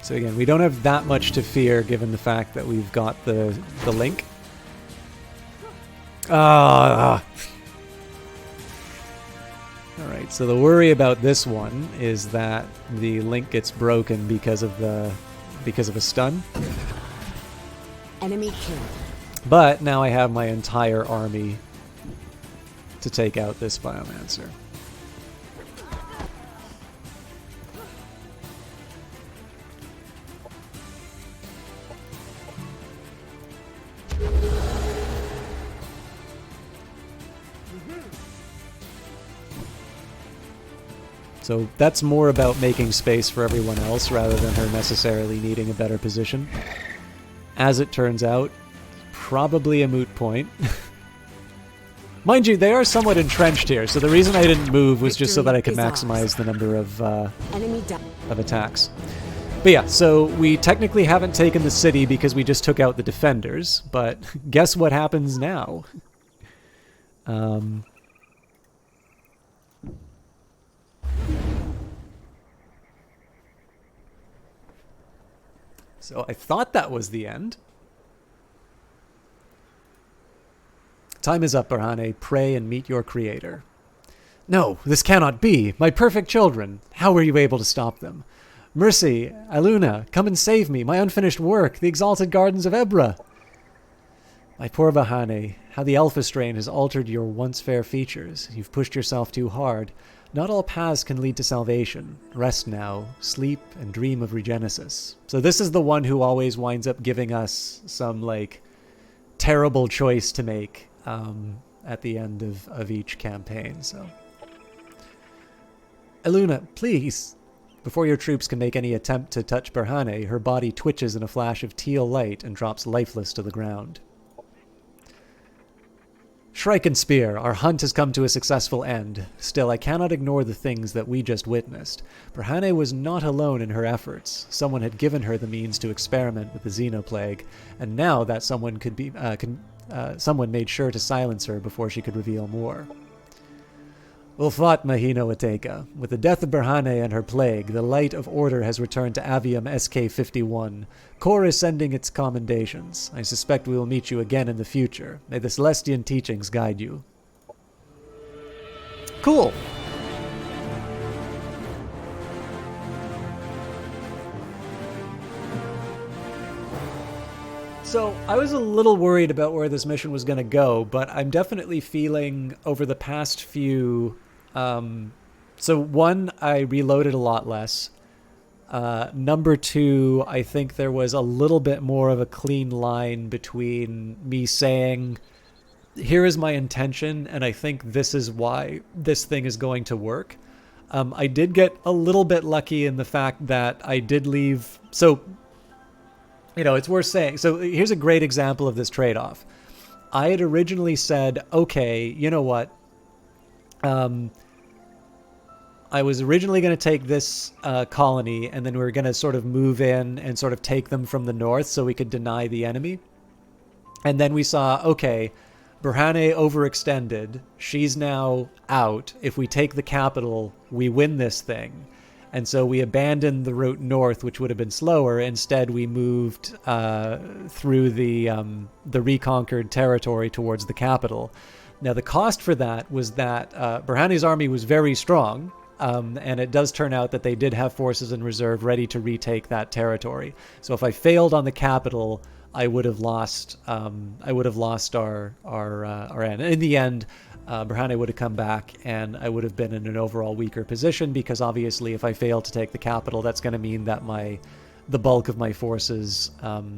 [SPEAKER 1] So again, we don't have that much to fear given the fact that we've got the link. Alright, so the worry about this one is that the link gets broken because of a stun.
[SPEAKER 2] Enemy killed.
[SPEAKER 1] But now I have my entire army to take out this Biomancer. So that's more about making space for everyone else rather than her necessarily needing a better position. As it turns out, probably a moot point. Mind you, they are somewhat entrenched here, so the reason I didn't move was just so that I could maximize the number of attacks. But yeah, so we technically haven't taken the city because we just took out the defenders, but guess what happens now? So I thought that was the end. Time is up, Barhane. Pray and meet your creator. No, this cannot be. My perfect children. How were you able to stop them? Mercy, Aluna, come and save me. My unfinished work, the exalted gardens of Ebra. My poor Barhane, how the alpha strain has altered your once fair features. You've pushed yourself too hard. Not all paths can lead to salvation. Rest now, sleep, and dream of regenesis. So this is the one who always winds up giving us some, like, terrible choice to make at the end of each campaign, so. Aluna, please. Before your troops can make any attempt to touch Barhane, her body twitches in a flash of teal light and drops lifeless to the ground. Shrike and Spear, our hunt has come to a successful end. Still, I cannot ignore the things that we just witnessed. Barhane was not alone in her efforts. Someone had given her the means to experiment with the Xenoplague, and now that someone could be, someone made sure to silence her before she could reveal more. Ulfat Mahino Ateka. With the death of Barhane and her plague, the light of order has returned to Avium SK-51. Kor is sending its commendations. I suspect we will meet you again in the future. May the Celestian teachings guide you. Cool. So, I was a little worried about where this mission was going to go, but I'm definitely feeling over the past few... so, one, I reloaded a lot less. Number two, I think there was a little bit more of a clean line between me saying, here is my intention, and I think this is why this thing is going to work. I did get a little bit lucky in the fact that I did leave... So... You know, it's worth saying. So here's a great example of this trade-off. I had originally said, okay, you know what? I was originally going to take this colony, and then we were going to sort of move in and sort of take them from the north so we could deny the enemy. And then we saw, okay, Barhane overextended. She's now out. If we take the capital, we win this thing. And so we abandoned the route north, which would have been slower. Instead, we moved through the reconquered territory towards the capital. Now, the cost for that was that Barhane's army was very strong, and it does turn out that they did have forces in reserve ready to retake that territory. So if I failed on the capital, I would have lost our end. In the end, Barhane would have come back, and I would have been in an overall weaker position because obviously, if I fail to take the capital, that's going to mean that the bulk of my forces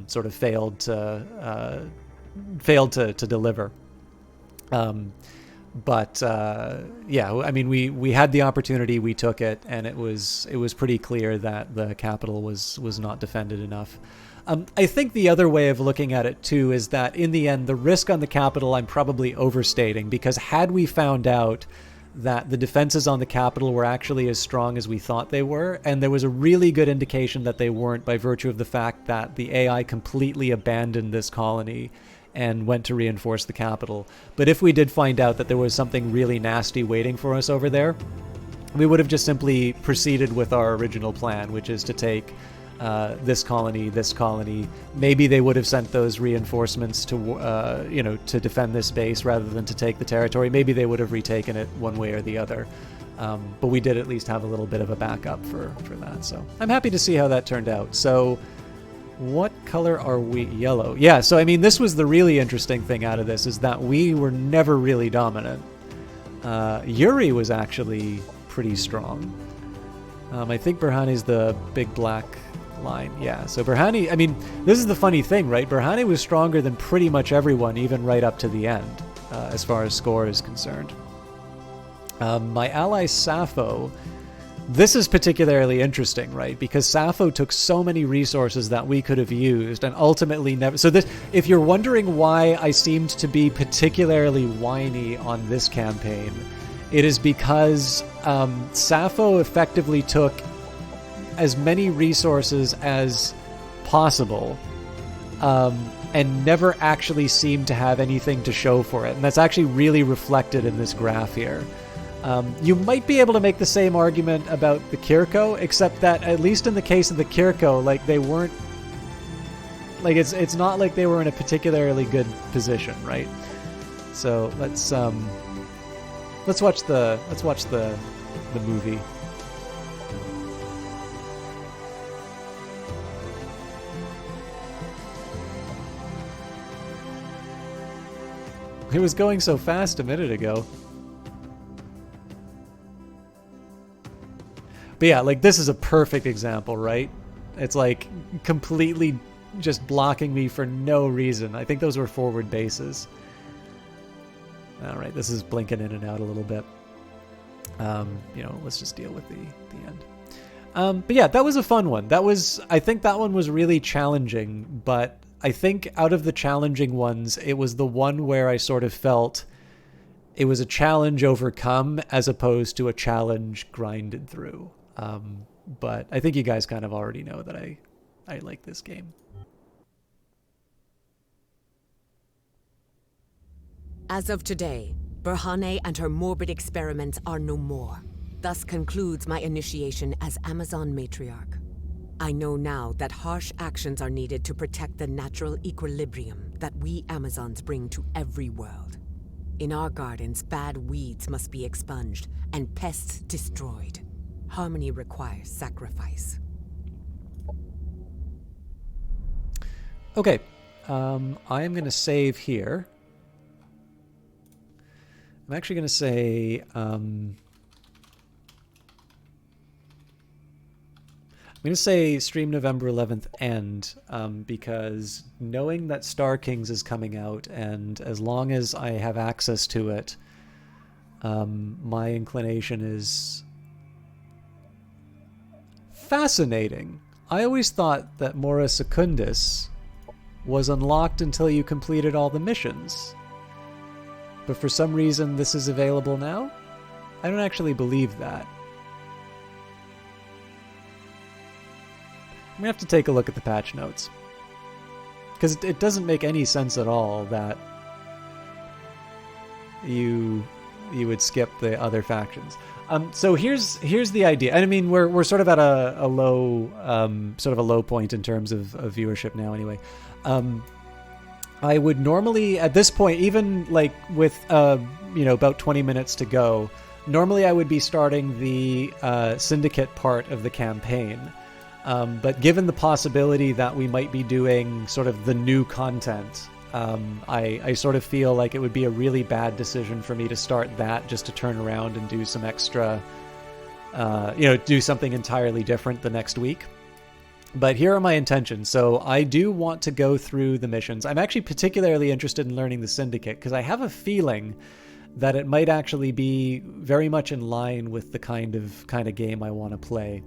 [SPEAKER 1] sort of failed to deliver. But yeah, I mean, we had the opportunity, we took it, and it was pretty clear that the capital was not defended enough. I think the other way of looking at it, too, is that in the end, the risk on the capital I'm probably overstating, because had we found out that the defenses on the capital were actually as strong as we thought they were, and there was a really good indication that they weren't by virtue of the fact that the AI completely abandoned this colony and went to reinforce the capital. But if we did find out that there was something really nasty waiting for us over there, we would have just simply proceeded with our original plan, which is to take... this colony. Maybe they would have sent those reinforcements to, to defend this base rather than to take the territory. Maybe they would have retaken it one way or the other. But we did at least have a little bit of a backup for that. So I'm happy to see how that turned out. So what color are we? Yellow. Yeah, so I mean, this was the really interesting thing out of this, is that we were never really dominant. Yuri was actually pretty strong. I think Barhane's the big black line. Yeah, so Barhane, I mean, this is the funny thing, right? Barhane was stronger than pretty much everyone, even right up to the end, as far as score is concerned. My ally Sappho This is particularly interesting, right? Because Sappho took so many resources that we could have used and ultimately never... So this, if you're wondering why I seemed to be particularly whiny on this campaign, it is because Sappho effectively took as many resources as possible and never actually seemed to have anything to show for it. And that's actually really reflected in this graph here. You might be able to make the same argument about the Kirko, except that at least in the case of the Kirko, like they weren't, like it's not like they were in a particularly good position, right? So let's watch the movie. It was going so fast a minute ago. But yeah, like this is a perfect example, right? It's like completely just blocking me for no reason. I think those were forward bases. All right, this is blinking in and out a little bit. Let's just deal with the end. But yeah, that was a fun one. I think that one was really challenging, but I think out of the challenging ones, it was the one where I sort of felt it was a challenge overcome as opposed to a challenge grinded through. But I think you guys kind of already know that I like this game.
[SPEAKER 2] As of today, Berhane and her morbid experiments are no more. Thus concludes my initiation as Amazon Matriarch. I know now that harsh actions are needed to protect the natural equilibrium that we Amazons bring to every world. In our gardens, bad weeds must be expunged and pests destroyed. Harmony requires sacrifice.
[SPEAKER 1] Okay, I am going to save here. I'm actually going to say... I'm going to say stream November 11th end, because knowing that Star Kings is coming out, and as long as I have access to it, my inclination is fascinating. I always thought that Mora Secundus was unlocked until you completed all the missions. But for some reason this is available now? I don't actually believe that. I'm going to have to take a look at the patch notes. Because it doesn't make any sense at all that you would skip the other factions. So here's the idea. I mean, we're sort of at a low point in terms of viewership now anyway. I would normally, at this point, even like with about 20 minutes to go, normally I would be starting the syndicate part of the campaign. But given the possibility that we might be doing sort of the new content, I sort of feel like it would be a really bad decision for me to start that just to turn around and do some extra, do something entirely different the next week. But here are my intentions. So I do want to go through the missions. I'm actually particularly interested in learning the Syndicate because I have a feeling that it might actually be very much in line with the kind of game I want to play.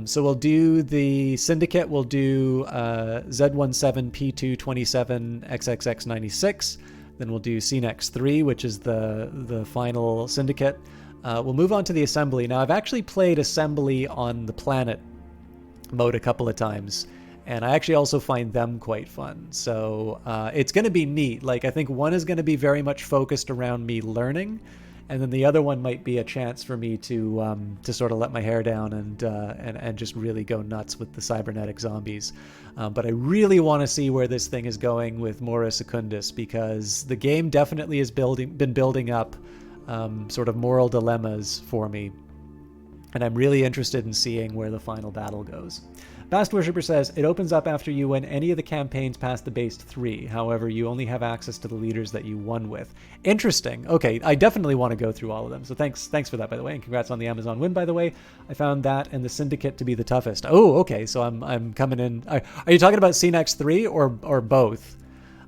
[SPEAKER 1] So we'll do the Syndicate, we'll do Z17, P227, XXX96, then we'll do CNEX 3, which is the final Syndicate. We'll move on to the Assembly. Now, I've actually played Assembly on the Planet mode a couple of times, and I actually also find them quite fun. So it's going to be neat. Like, I think one is going to be very much focused around me learning, and then the other one might be a chance for me to sort of let my hair down and just really go nuts with the cybernetic zombies. But I really want to see where this thing is going with Mora Secundus, because the game definitely has been building up sort of moral dilemmas for me, and I'm really interested in seeing where the final battle goes. Vast Worshipper says, it opens up after you win any of the campaigns past the base 3. However, you only have access to the leaders that you won with. Interesting. Okay, I definitely want to go through all of them. So thanks for that, by the way, and congrats on the Amazon win, by the way. I found that and the Syndicate to be the toughest. Oh, okay, so I'm coming in. Are you talking about CNEX 3 or both?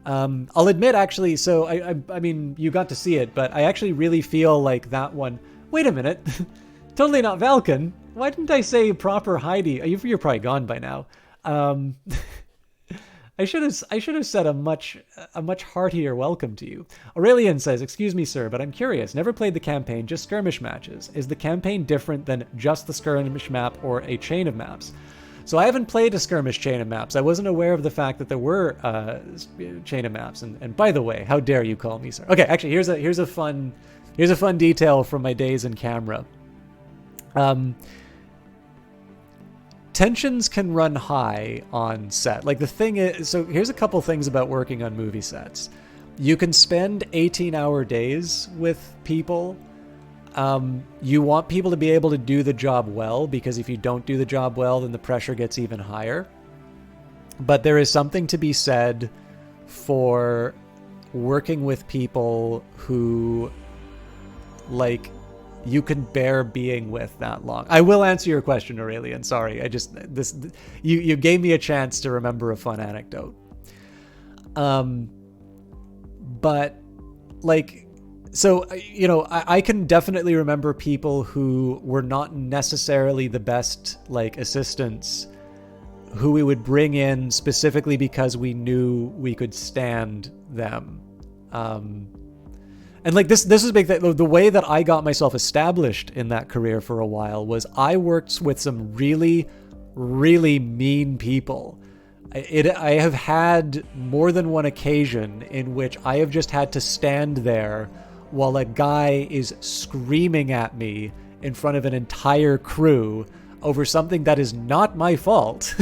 [SPEAKER 1] I'll admit, actually, so I mean, you got to see it, but I actually really feel like that one... Wait a minute. totally not Valken. Why didn't I say proper Heidi? You're probably gone by now. I should have said a much heartier welcome to you. Aurelian says, "Excuse me, sir, but I'm curious. Never played the campaign, just skirmish matches. Is the campaign different than just the skirmish map or a chain of maps?" So I haven't played a skirmish chain of maps. I wasn't aware of the fact that there were chain of maps. And by the way, how dare you call me sir? Okay, actually, here's a fun detail from my days in camera. Tensions can run high on set. Like, the thing is, so here's a couple things about working on movie sets. You can spend 18-hour days with people. You want people to be able to do the job well, because if you don't do the job well, then the pressure gets even higher. But there is something to be said for working with people who, like, you can bear being with that long. I will answer your question, Aurelian. Sorry, you gave me a chance to remember a fun anecdote. But like, so, you know, I can definitely remember people who were not necessarily the best, like, assistants, who we would bring in specifically because we knew we could stand them. And like, this is a big thing. The way that I got myself established in that career for a while was I worked with some really, really mean people. I have had more than one occasion in which I have just had to stand there while a guy is screaming at me in front of an entire crew over something that is not my fault.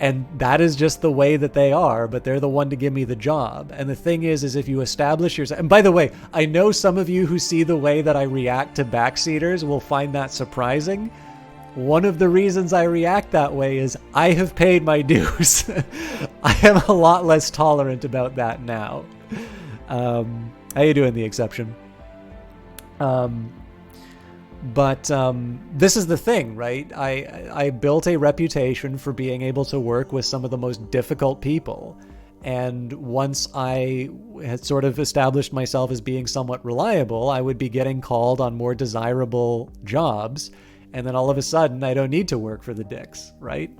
[SPEAKER 1] And that is just the way that they are, but they're the one to give me the job. And the thing is if you establish yourself... And by the way, I know some of you who see the way that I react to backseaters will find that surprising. One of the reasons I react that way is I have paid my dues. I am a lot less tolerant about that now. How you doing, The Exception? But this is the thing, right? I built a reputation for being able to work with some of the most difficult people. And once I had sort of established myself as being somewhat reliable, I would be getting called on more desirable jobs. And then all of a sudden, I don't need to work for the dicks, right?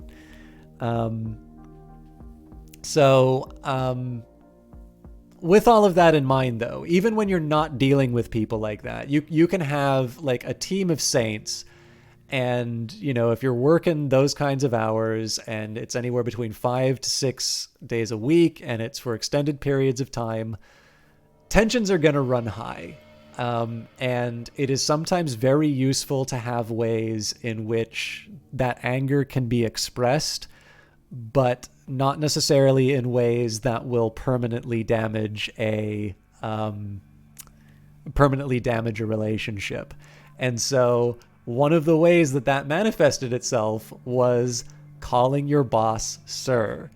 [SPEAKER 1] With all of that in mind, though, even when you're not dealing with people like that, you can have like a team of saints, and, you know, if you're working those kinds of hours and it's anywhere between 5 to 6 days a week and it's for extended periods of time, tensions are going to run high. And it is sometimes very useful to have ways in which that anger can be expressed, but not necessarily in ways that will permanently damage a relationship. And so one of the ways that manifested itself was calling your boss sir.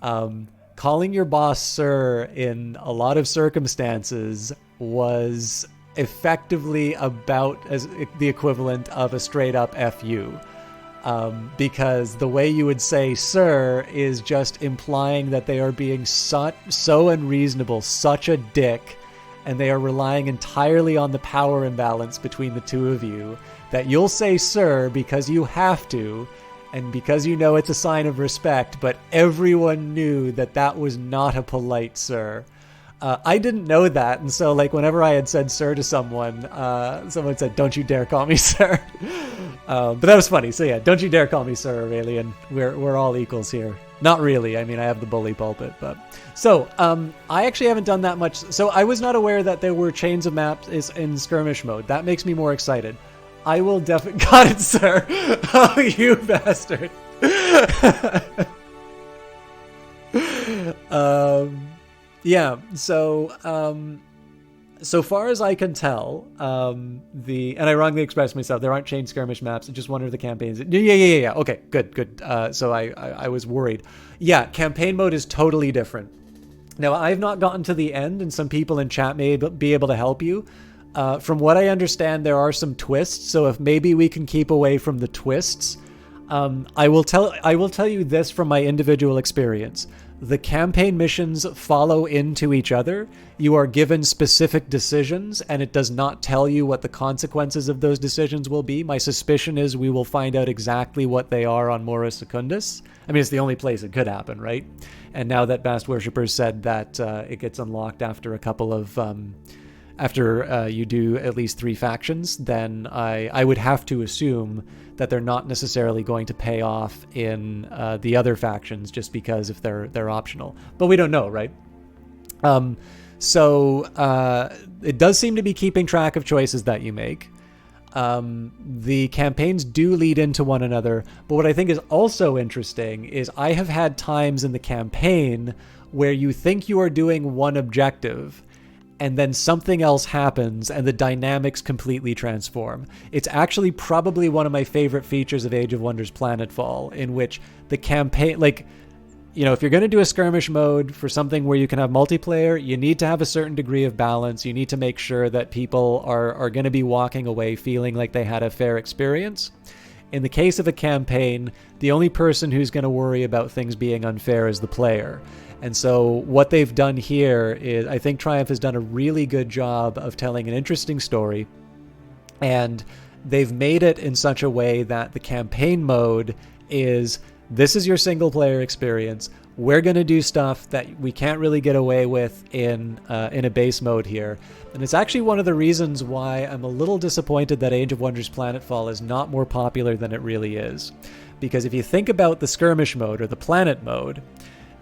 [SPEAKER 1] Calling your boss sir in a lot of circumstances was effectively about as the equivalent of a straight up FU. Because the way you would say sir is just implying that they are being so unreasonable, such a dick, and they are relying entirely on the power imbalance between the two of you, that you'll say sir because you have to, and because you know it's a sign of respect, but everyone knew that was not a polite sir. I didn't know that, and so like whenever I had said sir to someone, someone said, "Don't you dare call me sir." But that was funny. So yeah, don't you dare call me sir, Aurelian. We're all equals here. Not really. I mean, I have the bully pulpit, but so I actually haven't done that much. So I was not aware that there were chains of maps in skirmish mode. That makes me more excited. I will definitely got it, sir. Oh, you bastard. Yeah, so so far as I can tell, and I wrongly expressed myself, there aren't chain skirmish maps, just one of the campaigns. Yeah. Okay, good. So I was worried. Yeah, campaign mode is totally different. Now, I've not gotten to the end, and some people in chat may be able to help you. From what I understand, there are some twists, so if maybe we can keep away from the twists, I will tell you this from my individual experience. The campaign missions follow into each other. You are given specific decisions, and it does not tell you what the consequences of those decisions will be. My suspicion is we will find out exactly what they are on Mora Secundus. I mean, it's the only place it could happen, right? And now that Bast Worshippers said that it gets unlocked after a couple of... after you do at least 3 factions, then I would have to assume that they're not necessarily going to pay off in the other factions just because if they're optional. But we don't know, right? So it does seem to be keeping track of choices that you make. The campaigns do lead into one another, but what I think is also interesting is I have had times in the campaign where you think you are doing one objective, and then something else happens and the dynamics completely transform. It's actually probably one of my favorite features of Age of Wonders Planetfall, in which the campaign, like, you know, if you're going to do a skirmish mode for something where you can have multiplayer, you need to have a certain degree of balance. You need to make sure that people are going to be walking away feeling like they had a fair experience. In the case of a campaign, the only person who's going to worry about things being unfair is the player. And so what they've done here is, I think Triumph has done a really good job of telling an interesting story, and they've made it in such a way that the campaign mode is, this is your single player experience. We're going to do stuff that we can't really get away with in a base mode here. And it's actually one of the reasons why I'm a little disappointed that Age of Wonders Planetfall is not more popular than it really is. Because if you think about the skirmish mode or the planet mode,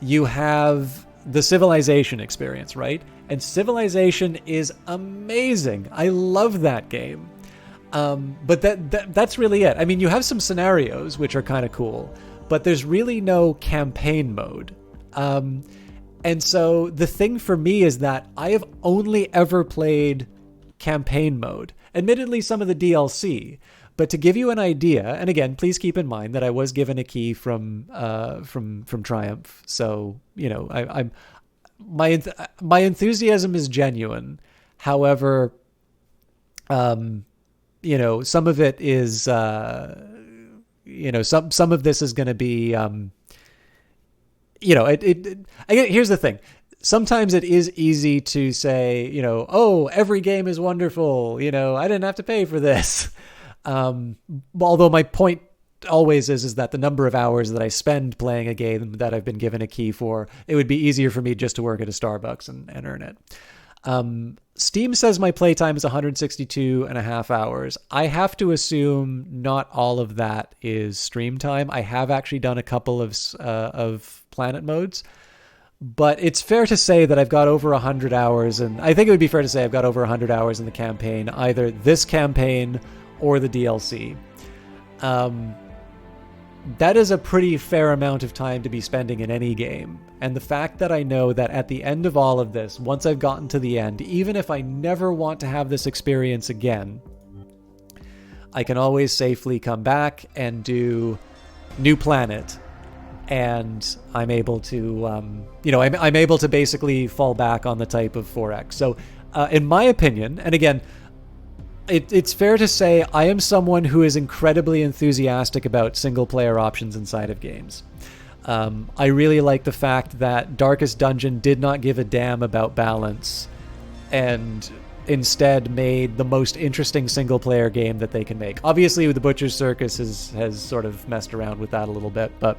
[SPEAKER 1] you have the Civilization experience, right? And Civilization is amazing. I love that game. But that's really it. I mean, you have some scenarios which are kind of cool, but there's really no campaign mode. And so the thing for me is that I have only ever played campaign mode. Admittedly, some of the DLC. But to give you an idea, and again, please keep in mind that I was given a key from Triumph, so you know, my enthusiasm is genuine. However, you know, some of it is, you know, some of this is going to be, you know, here's the thing. Sometimes it is easy to say, you know, oh, every game is wonderful. You know, I didn't have to pay for this. Although my point always is that the number of hours that I spend playing a game that I've been given a key for, it would be easier for me just to work at a Starbucks and earn it. Steam says my playtime is 162 and a half hours. I have to assume not all of that is stream time. I have actually done a couple of planet modes, but it's fair to say that I've got over 100 hours, and I think it would be fair to say I've got over 100 hours in the campaign, either this campaign or the DLC. That is a pretty fair amount of time to be spending in any game. And the fact that I know that at the end of all of this, once I've gotten to the end, even if I never want to have this experience again, I can always safely come back and do New Planet. And I'm able to, you know, I'm able to basically fall back on the type of 4X. So in my opinion, and again, it's fair to say I am someone who is incredibly enthusiastic about single-player options inside of games. I really like the fact that Darkest Dungeon did not give a damn about balance and instead made the most interesting single-player game that they can make. Obviously, the Butcher's Circus has sort of messed around with that a little bit, but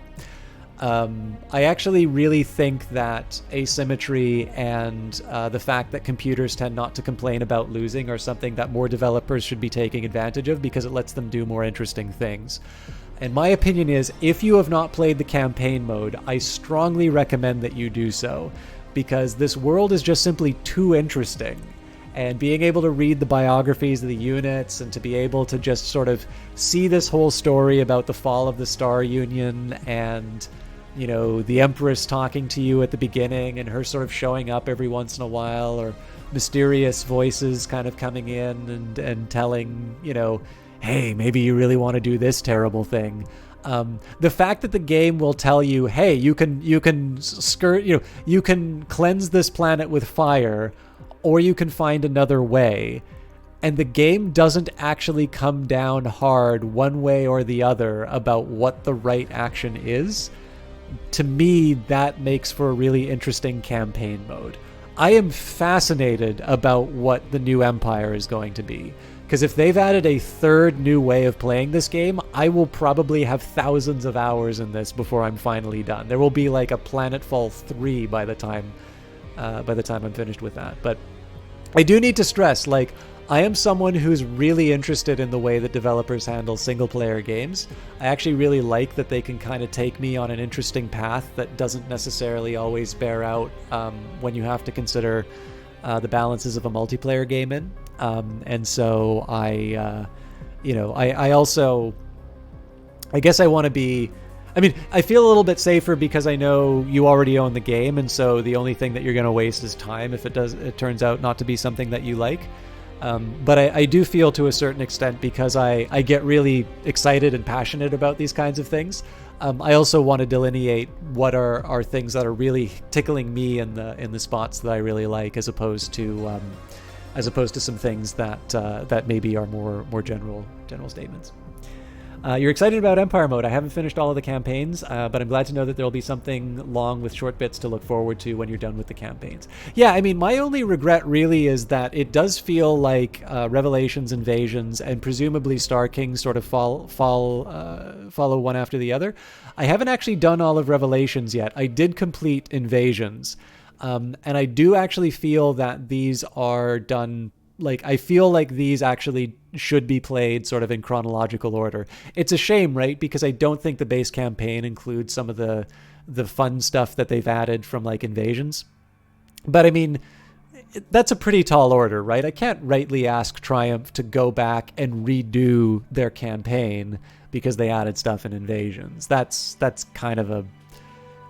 [SPEAKER 1] I actually really think that asymmetry and the fact that computers tend not to complain about losing are something that more developers should be taking advantage of because it lets them do more interesting things. And my opinion is, if you have not played the campaign mode, I strongly recommend that you do so, because this world is just simply too interesting. And being able to read the biographies of the units and to be able to just sort of see this whole story about the fall of the Star Union and, you know, the Empress talking to you at the beginning and her sort of showing up every once in a while, or mysterious voices kind of coming in and telling, you know, hey, maybe you really want to do this terrible thing. The fact that the game will tell you, hey, you can skirt, you know, you can cleanse this planet with fire, or you can find another way. and the game doesn't actually come down hard one way or the other about what the right action is, to me, that makes for a really interesting campaign mode. I am fascinated about what the new Empire is going to be. Because if they've added a third new way of playing this game, I will probably have thousands of hours in this before I'm finally done. There will be like a Planetfall 3 by the time I'm finished with that. But I do need to stress, like, I am someone who's really interested in the way that developers handle single-player games. I actually really like that they can kind of take me on an interesting path that doesn't necessarily always bear out when you have to consider the balances of a multiplayer game in. And so I also, I guess I want to be, I mean, I feel a little bit safer because I know you already own the game, and so the only thing that you're going to waste is time if it turns out not to be something that you like. But I do feel to a certain extent, because I get really excited and passionate about these kinds of things. I also want to delineate what are things that are really tickling me in the spots that I really like, as opposed to some things that maybe are more general statements. You're excited about Empire Mode. I haven't finished all of the campaigns, but I'm glad to know that there'll be something long with short bits to look forward to when you're done with the campaigns. Yeah, I mean, my only regret really is that it does feel like Revelations, Invasions, and presumably Star King sort of follow one after the other. I haven't actually done all of Revelations yet. I did complete Invasions, and I do actually feel that these are done. Like, I feel like these actually should be played sort of in chronological order. It's a shame, right? Because I don't think the base campaign includes some of the fun stuff that they've added from, like, Invasions. But I mean, that's a pretty tall order, right? I can't rightly ask Triumph to go back and redo their campaign because they added stuff in Invasions. That's kind of a,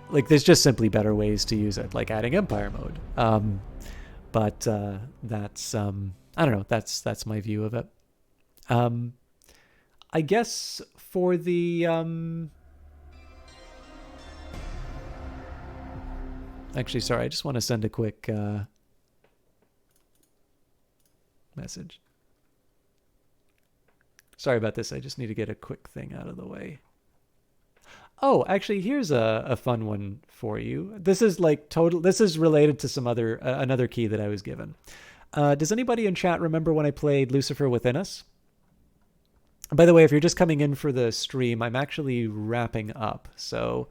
[SPEAKER 1] like, there's just simply better ways to use it, like adding Empire Mode. But that's I don't know. That's my view of it. I guess for the actually, sorry, I just want to send a quick message. Sorry about this. I just need to get a quick thing out of the way. Oh, actually, here's a fun one for you. This is like this is related to some other another key that I was given. Does anybody in chat remember when I played Lucifer Within Us? By the way, if you're just coming in for the stream, I'm actually wrapping up. So,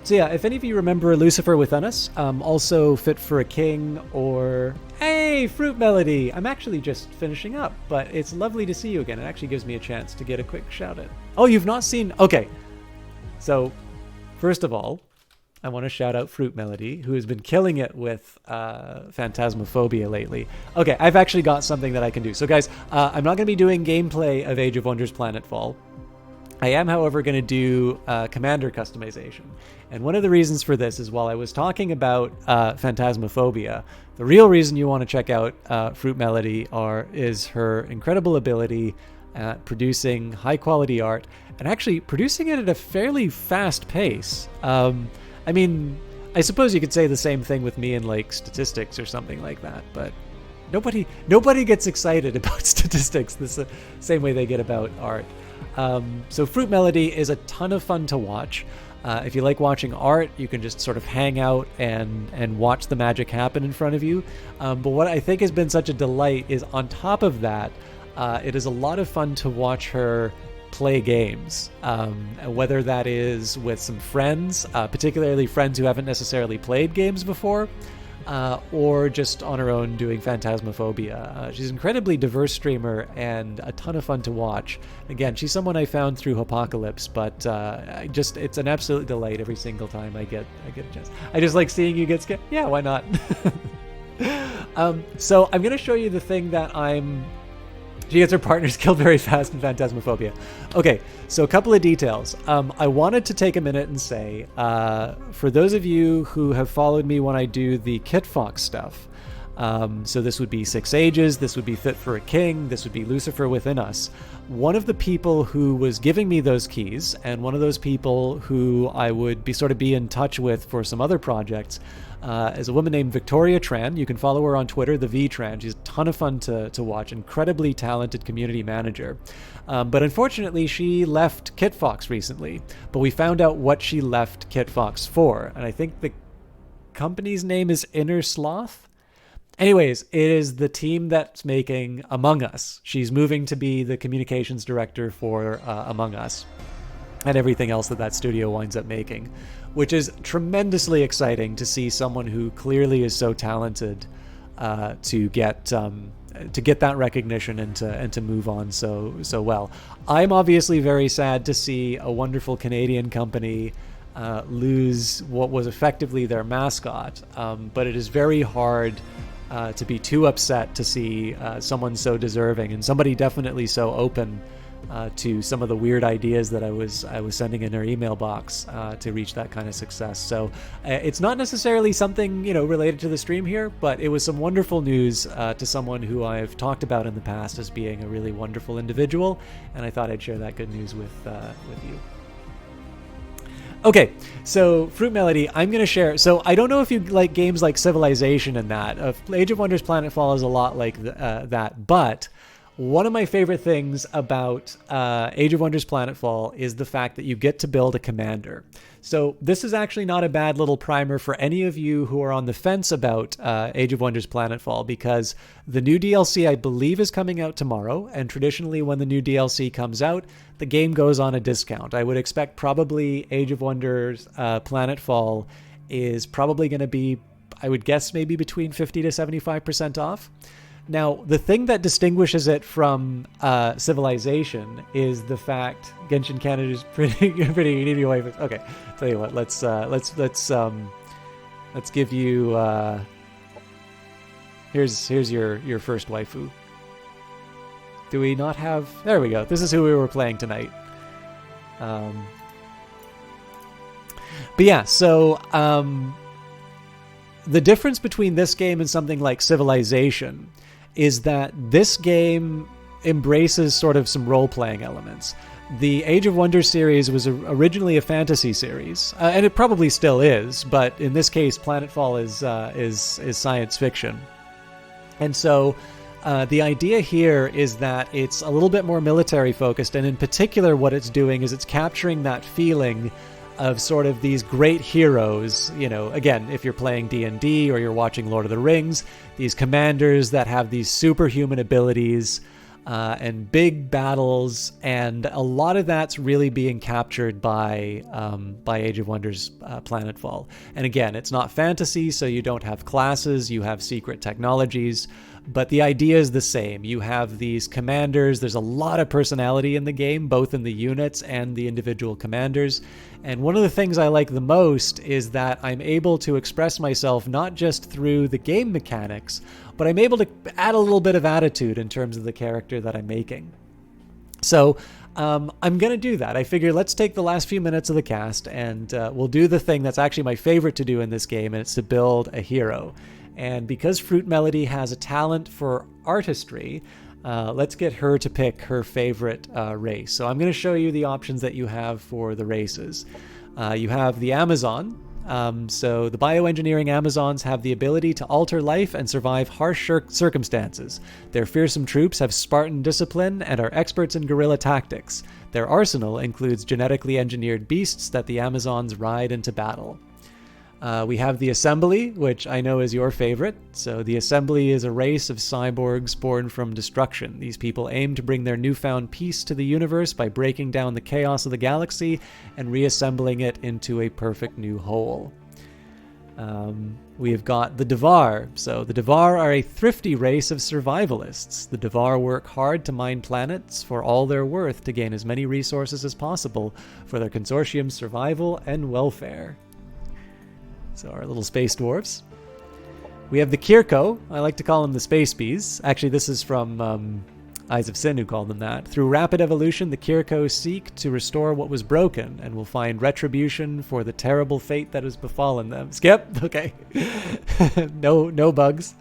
[SPEAKER 1] so yeah, if any of you remember Lucifer Within Us, also Fit for a King, or hey, Fruit Melody, I'm actually just finishing up, but it's lovely to see you again. It actually gives me a chance to get a quick shout out. Oh, you've not seen? Okay. So, first of all, I want to shout out Fruit Melody, who has been killing it with Phantasmophobia lately. Okay, I've actually got something that I can do. So guys, I'm not going to be doing gameplay of Age of Wonders Planetfall. I am, however, going to do commander customization. And one of the reasons for this is, while I was talking about Phantasmophobia, the real reason you want to check out Fruit Melody is her incredible ability at producing high-quality art, and actually producing it at a fairly fast pace. I mean, I suppose you could say the same thing with me in, like, statistics or something like that, but nobody gets excited about statistics the same way they get about art. So Fruit Melody is a ton of fun to watch. If you like watching art, you can just sort of hang out and watch the magic happen in front of you. But what I think has been such a delight is, on top of that, it is a lot of fun to watch her play games, whether that is with some friends, particularly friends who haven't necessarily played games before, or just on her own doing Phantasmophobia. She's an incredibly diverse streamer and a ton of fun to watch. Again, she's someone I found through Apocalypse, but it's an absolute delight every single time I get a chance. I just like seeing you get scared. Yeah, why not? So I'm going to show you the thing that she gets her partners killed very fast in Phantasmophobia. Okay, so a couple of details. I wanted to take a minute and say, for those of you who have followed me when I do the Kit Fox stuff, So this would be 6 ages, this would be Fit for a King, this would be Lucifer Within Us. One of the people who was giving me those keys, and one of those people who I would be in touch with for some other projects, is a woman named Victoria Tran. You can follow her on Twitter, the V Tran. She's a ton of fun to watch, incredibly talented community manager. But unfortunately, she left KitFox recently. But we found out what she left KitFox for, and I think the company's name is Inner Sloth. Anyways, it is the team that's making Among Us. She's moving to be the communications director for Among Us and everything else that studio winds up making, which is tremendously exciting to see someone who clearly is so talented to get that recognition and to move on so well. I'm obviously very sad to see a wonderful Canadian company lose what was effectively their mascot, but it is very hard to be too upset to see someone so deserving and somebody definitely so open to some of the weird ideas that I was sending in her email box to reach that kind of success. So it's not necessarily something related to the stream here, but it was some wonderful news to someone who I've talked about in the past as being a really wonderful individual, and I thought I'd share that good news with you. Okay, so Fruit Melody, I'm going to share. So I don't know if you like games like Civilization and that. Age of Wonders Planetfall is a lot like that, but one of my favorite things about Age of Wonders Planetfall is the fact that you get to build a commander. So this is actually not a bad little primer for any of you who are on the fence about Age of Wonders Planetfall, because the new DLC, I believe, is coming out tomorrow, and traditionally when the new DLC comes out, the game goes on a discount. I would expect probably Age of Wonders Planetfall is probably going to be, I would guess, maybe between 50 to 75% off. Now, the thing that distinguishes it from Civilization is the fact Genshin Canada is pretty. You need to be away from. Okay, tell you what. Let's give you. Here's your first waifu. Do we not have? There we go. This is who we were playing tonight. But yeah, so the difference between this game and something like Civilization is that this game embraces sort of some role-playing elements. The Age of Wonders series was originally a fantasy series, and it probably still is, but in this case, Planetfall is science fiction. And so the idea here is that it's a little bit more military-focused, and in particular what it's doing is it's capturing that feeling of sort of these great heroes, again, if you're playing D&D or you're watching Lord of the Rings, these commanders that have these superhuman abilities and big battles, and a lot of that's really being captured by Age of Wonders Planetfall. And again, it's not fantasy, so you don't have classes, you have secret technologies, but the idea is the same. You have these commanders. There's a lot of personality in the game, both in the units and the individual commanders. And one of the things I like the most is that I'm able to express myself not just through the game mechanics, but I'm able to add a little bit of attitude in terms of the character that I'm making. So I'm going to do that. I figure let's take the last few minutes of the cast and we'll do the thing that's actually my favorite to do in this game, and it's to build a hero. And because Fruit Melody has a talent for artistry, let's get her to pick her favorite race. So I'm going to show you the options that you have for the races. You have the Amazon. So the bioengineering Amazons have the ability to alter life and survive harsh circumstances. Their fearsome troops have Spartan discipline and are experts in guerrilla tactics. Their arsenal includes genetically engineered beasts that the Amazons ride into battle. We have the Assembly, which I know is your favorite. So the Assembly is a race of cyborgs born from destruction. These people aim to bring their newfound peace to the universe by breaking down the chaos of the galaxy and reassembling it into a perfect new whole. We have got the Devar. So the Devar are a thrifty race of survivalists. The Devar work hard to mine planets for all they're worth to gain as many resources as possible for their consortium's survival and welfare. So our little space dwarves. We have the Kirko. I like to call them the space bees. Actually, this is from Eyes of Sin, who called them that. Through rapid evolution, the Kirko seek to restore what was broken and will find retribution for the terrible fate that has befallen them. Skip? Okay. No bugs.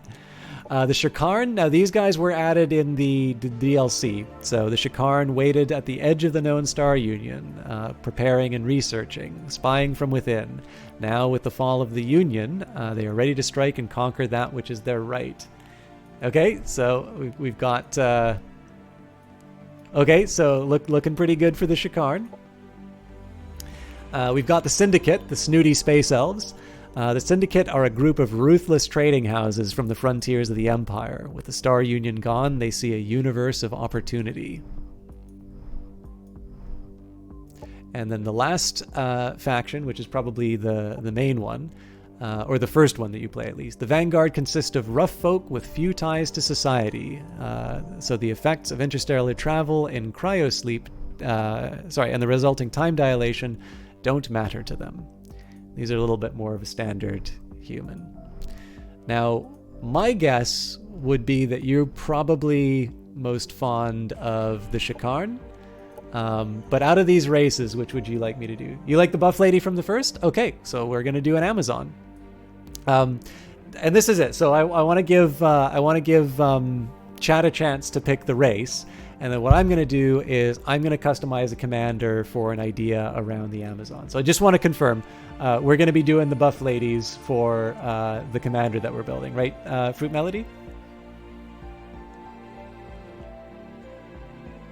[SPEAKER 1] The Shikarn, now these guys were added in the DLC. So the Shikarn waited at the edge of the known star union, preparing and researching, spying from within. Now with the fall of the Union, they are ready to strike and conquer that which is their right. Okay, so we've got... okay, so looking pretty good for the Shikarn. We've got the Syndicate, the snooty space elves. The Syndicate are a group of ruthless trading houses from the frontiers of the Empire. With the Star Union gone, they see a universe of opportunity. And then the last faction, which is probably the main one, or the first one that you play at least. The Vanguard consists of rough folk with few ties to society. So the effects of interstellar travel in cryosleep, and the resulting time dilation don't matter to them. These are a little bit more of a standard human. Now, my guess would be that you're probably most fond of the Shikarn. But out of these races, which would you like me to do? You like the buff lady from the first? Okay, so we're going to do an Amazon. And this is it. So I want to give Chad a chance to pick the race. And then what I'm going to do is I'm going to customize a commander for an idea around the Amazon. So I just want to confirm, we're going to be doing the buff ladies for the commander that we're building, right? Fruit Melody?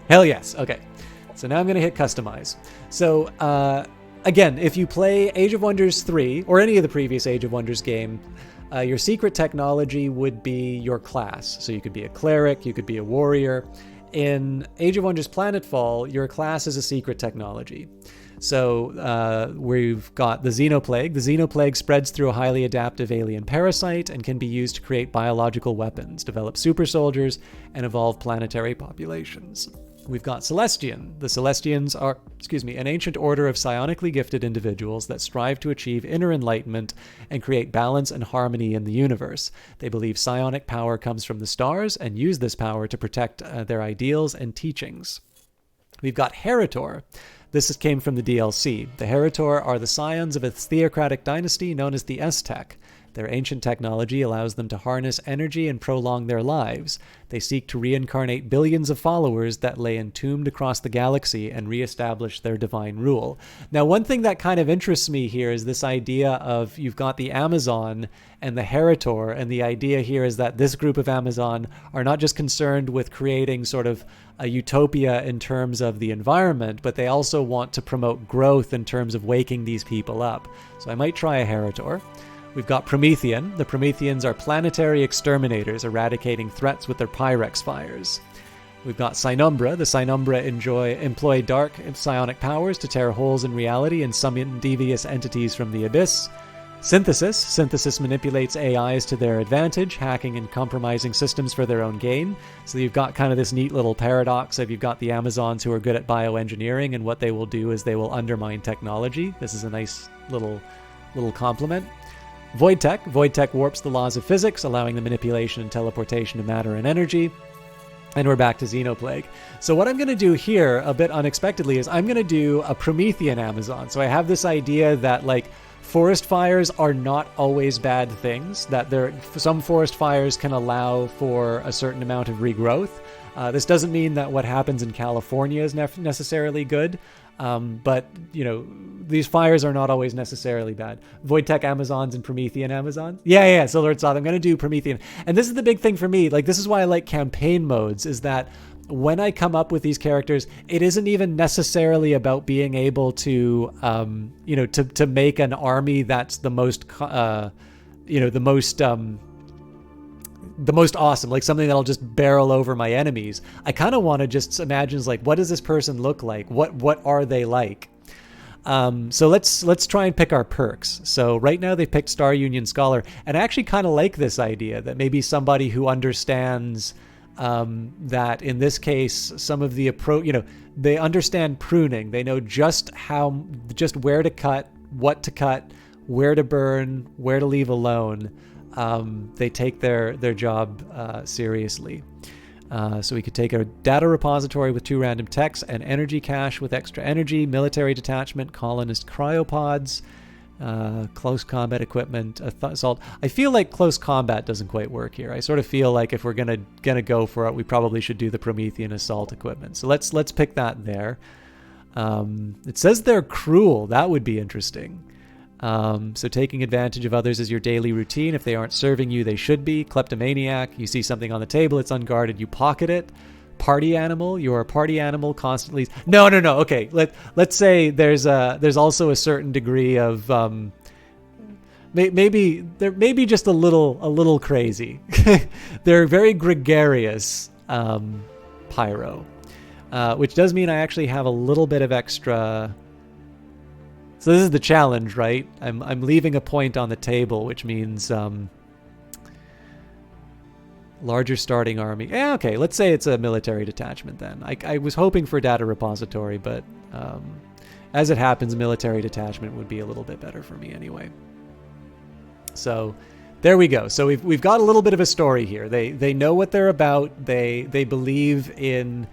[SPEAKER 1] Hell yes. Okay. So now I'm going to hit customize. So again, if you play Age of Wonders 3 or any of the previous Age of Wonders game, your secret technology would be your class. So you could be a cleric, you could be a warrior. In Age of Wonders Planetfall, your class is a secret technology. So we've got the Xenoplague. The Xenoplague spreads through a highly adaptive alien parasite and can be used to create biological weapons, develop super soldiers, and evolve planetary populations. We've got Celestian. The Celestians are, an ancient order of psionically gifted individuals that strive to achieve inner enlightenment and create balance and harmony in the universe. They believe psionic power comes from the stars and use this power to protect their ideals and teachings. We've got Heritor. This came from the DLC. The Heritor are the scions of a theocratic dynasty known as the Aztec. Their ancient technology allows them to harness energy and prolong their lives. They seek to reincarnate billions of followers that lay entombed across the galaxy and reestablish their divine rule. Now, one thing that kind of interests me here is this idea of you've got the Amazon and the Heritor, and the idea here is that this group of Amazon are not just concerned with creating sort of a utopia in terms of the environment, but they also want to promote growth in terms of waking these people up. So I might try a Heritor. We've got Promethean. The Prometheans are planetary exterminators, eradicating threats with their Pyrex fires. We've got Synumbra. The Synumbra employ dark psionic powers to tear holes in reality and summon devious entities from the abyss. Synthesis. Synthesis manipulates AIs to their advantage, hacking and compromising systems for their own gain. So you've got kind of this neat little paradox of you've got the Amazons who are good at bioengineering, and what they will do is they will undermine technology. This is a nice little compliment. Void Tech. Void Tech warps the laws of physics, allowing the manipulation and teleportation of matter and energy. And we're back to Xenoplague. So what I'm going to do here, a bit unexpectedly, is I'm going to do a Promethean Amazon. So I have this idea that, like, forest fires are not always bad things, that some forest fires can allow for a certain amount of regrowth. This doesn't mean that what happens in California is necessarily good, but, these fires are not always necessarily bad. Void Tech Amazons and Promethean Amazons. Yeah, so Lord Soth, I'm going to do Promethean. And this is the big thing for me. Like, this is why I like campaign modes, is that when I come up with these characters, it isn't even necessarily about being able to, to make an army that's the most awesome, like something that'll just barrel over my enemies. I kind of want to just imagine, like, what does this person look like? What are they like? So let's try and pick our perks. So right now they picked Star Union Scholar, and I actually kind of like this idea that maybe somebody who understands that in this case some of the approach, they understand pruning. They know just where to cut, what to cut, where to burn, where to leave alone. They take their job seriously. So we could take a data repository with 2 random techs, an energy cache with extra energy, military detachment, colonist cryopods, Close combat equipment, assault. I feel like close combat doesn't quite work here. I sort of feel like if we're gonna go for it, we probably should do the Promethean assault equipment. So let's pick that there. It says they're cruel. That would be interesting. So taking advantage of others is your daily routine. If they aren't serving you, they should be. Kleptomaniac. You see something on the table, it's unguarded, you pocket it. Party animal. You're a party animal constantly. No. Okay. Let's say there's also a certain degree of maybe they're maybe just a little crazy. They're very gregarious pyro, which does mean I actually have a little bit of extra. So this is the challenge, right? I'm leaving a point on the table, which means larger starting army. Okay, let's say it's a military detachment then. I was hoping for data repository, but as it happens, military detachment would be a little bit better for me anyway. So there we go. So we've got a little bit of a story here. They know what they're about. They believe in,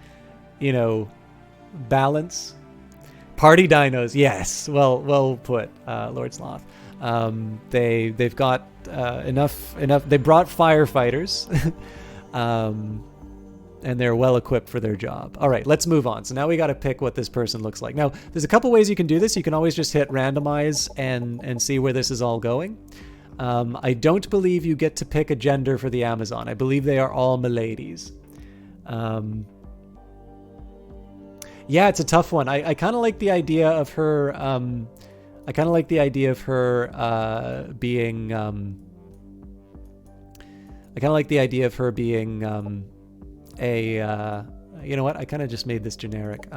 [SPEAKER 1] balance. Party dinos, yes. Well put, Lord Sloth. They've got enough. They brought firefighters, and they're well equipped for their job. All right, let's move on. So now we got to pick what this person looks like. Now, there's a couple ways you can do this. You can always just hit randomize and see where this is all going. I don't believe you get to pick a gender for the Amazon. I believe they are all miladies. Yeah, it's a tough one. I kind of like the idea of her. Being you know what? I kind of just made this generic.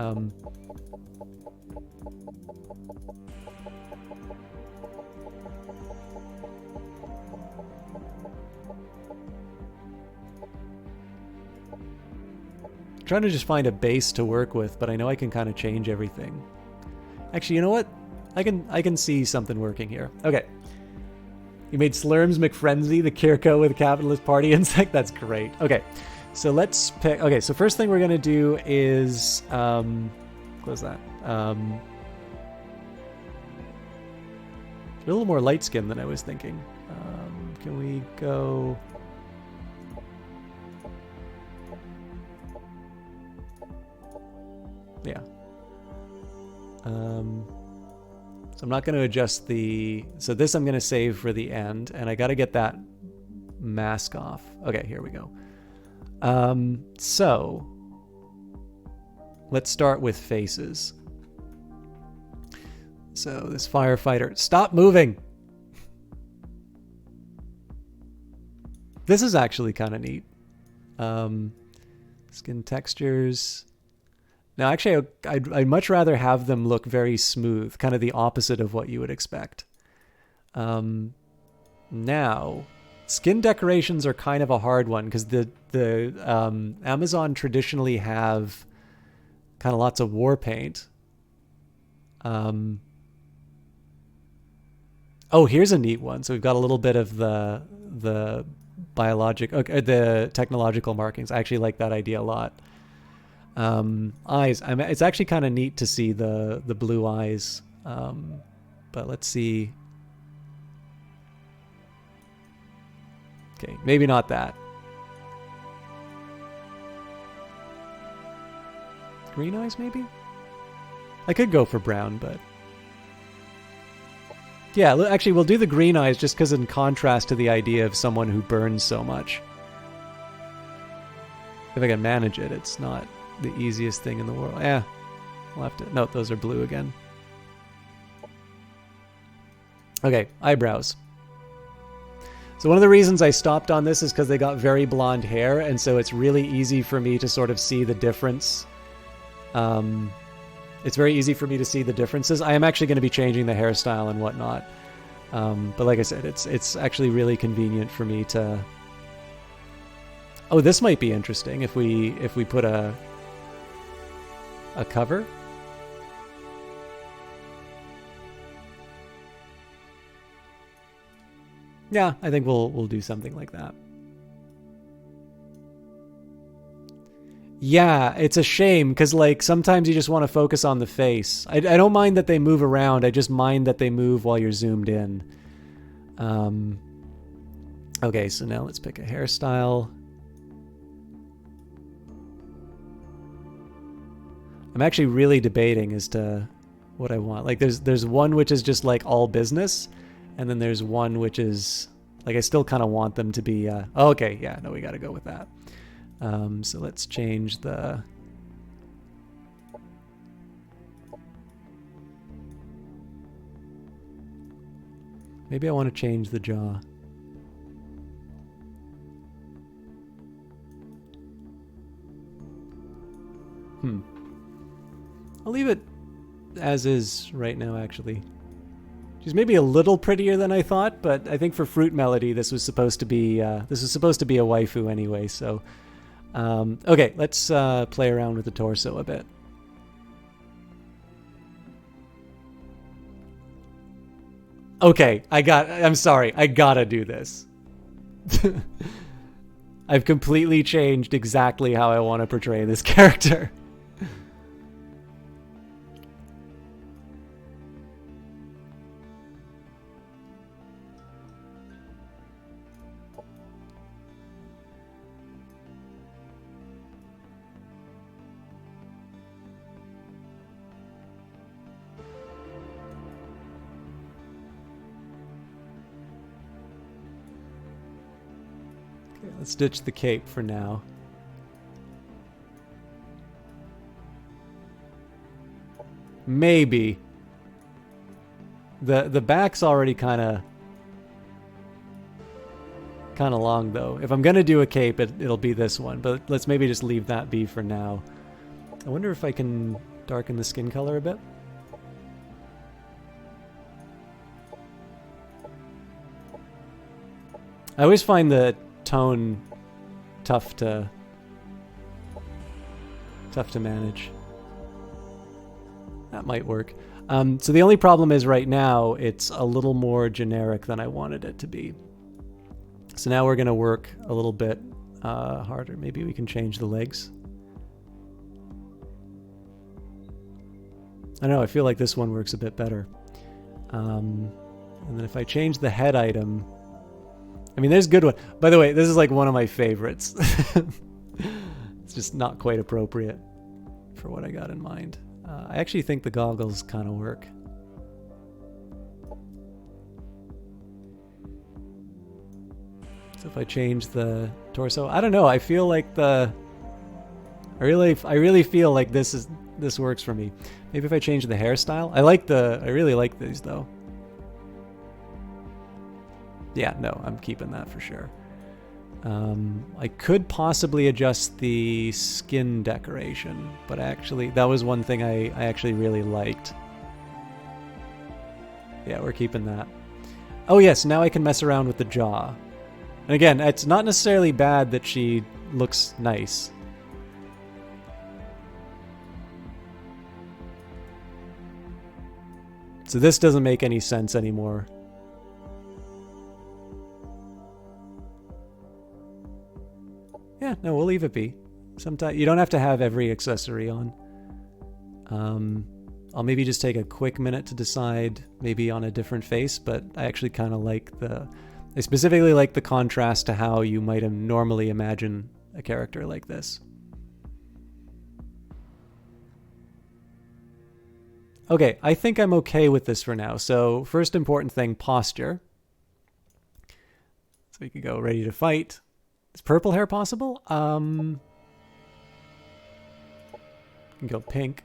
[SPEAKER 1] Trying to just find a base to work with, but I know I can kind of change everything. Actually, you know what? I can see something working here. Okay. You made Slurms McFrenzy, the Kirko with a capitalist party insect. That's great. Okay. So let's pick. Okay, so first thing we're going to do is close that. A little more light skin than I was thinking. Can we go? Yeah. So I'm not going to adjust so this I'm going to save for the end, and I got to get that mask off. Okay, here we go. So let's start with faces. So this firefighter, stop moving. This is actually kind of neat. Skin textures. Now, actually, I'd much rather have them look very smooth, kind of the opposite of what you would expect. Now, skin decorations are kind of a hard one because the Amazon traditionally have kind of lots of war paint. Oh, here's a neat one. So we've got a little bit of the technological markings. I actually like that idea a lot. Eyes. It's actually kind of neat to see the blue eyes. But let's see. Okay, maybe not that. Green eyes, maybe? I could go for brown, but... Yeah, actually, we'll do the green eyes just because in contrast to the idea of someone who burns so much. If I can manage it, it's not the easiest thing in the world. Yeah, we'll have to... No, those are blue again. Okay, eyebrows. So one of the reasons I stopped on this is because they got very blonde hair, and so it's really easy for me to sort of see the difference. It's very easy for me to see the differences. I am actually going to be changing the hairstyle and whatnot. But like I said, it's actually really convenient for me to... Oh, this might be interesting if we put a cover. Yeah, I think we'll do something like that. Yeah, it's a shame because like sometimes you just want to focus on the face. I don't mind that they move around. I just mind that they move while you're zoomed in. Okay, so now let's pick a hairstyle. I'm actually really debating as to what I want. Like there's one which is just like all business, and then there's one which is like I still kind of want them to be oh, okay, yeah, no, we got to go with that. So let's change the maybe I want to change the jaw. I'll leave it as is right now, actually. She's maybe a little prettier than I thought, but I think for Fruit Melody, this was supposed to be a waifu anyway. So, okay, let's play around with the torso a bit. Okay, I'm sorry, I gotta do this. I've completely changed exactly how I want to portray this character. Let's ditch the cape for now. Maybe. The back's already kind of long though. If I'm gonna do a cape, it'll be this one. But let's maybe just leave that be for now. I wonder if I can darken the skin color a bit. I always find the tone tough to manage. That might work. So the only problem is right now it's a little more generic than I wanted it to be. So now we're going to work a little bit harder. Maybe we can change the legs. I don't know, I feel like this one works a bit better. And then if I change the head item, I mean, there's a good one. By the way, this is like one of my favorites. It's just not quite appropriate for what I got in mind. I actually think the goggles kind of work. So if I change the torso, I don't know. I feel like I really feel like this works for me. Maybe if I change the hairstyle, I really like these though. Yeah, no, I'm keeping that for sure. I could possibly adjust the skin decoration, but actually, that was one thing I actually really liked. Yeah, we're keeping that. Oh yes, now I can mess around with the jaw. And again, it's not necessarily bad that she looks nice. So this doesn't make any sense anymore. Yeah, no, we'll leave it be. Sometimes you don't have to have every accessory on. I'll maybe just take a quick minute to decide maybe on a different face, but I actually kind of like I specifically like the contrast to how you might normally imagine a character like this. Okay, I think I'm okay with this for now. So first important thing, posture. So we could go ready to fight. Is purple hair possible? Can go pink.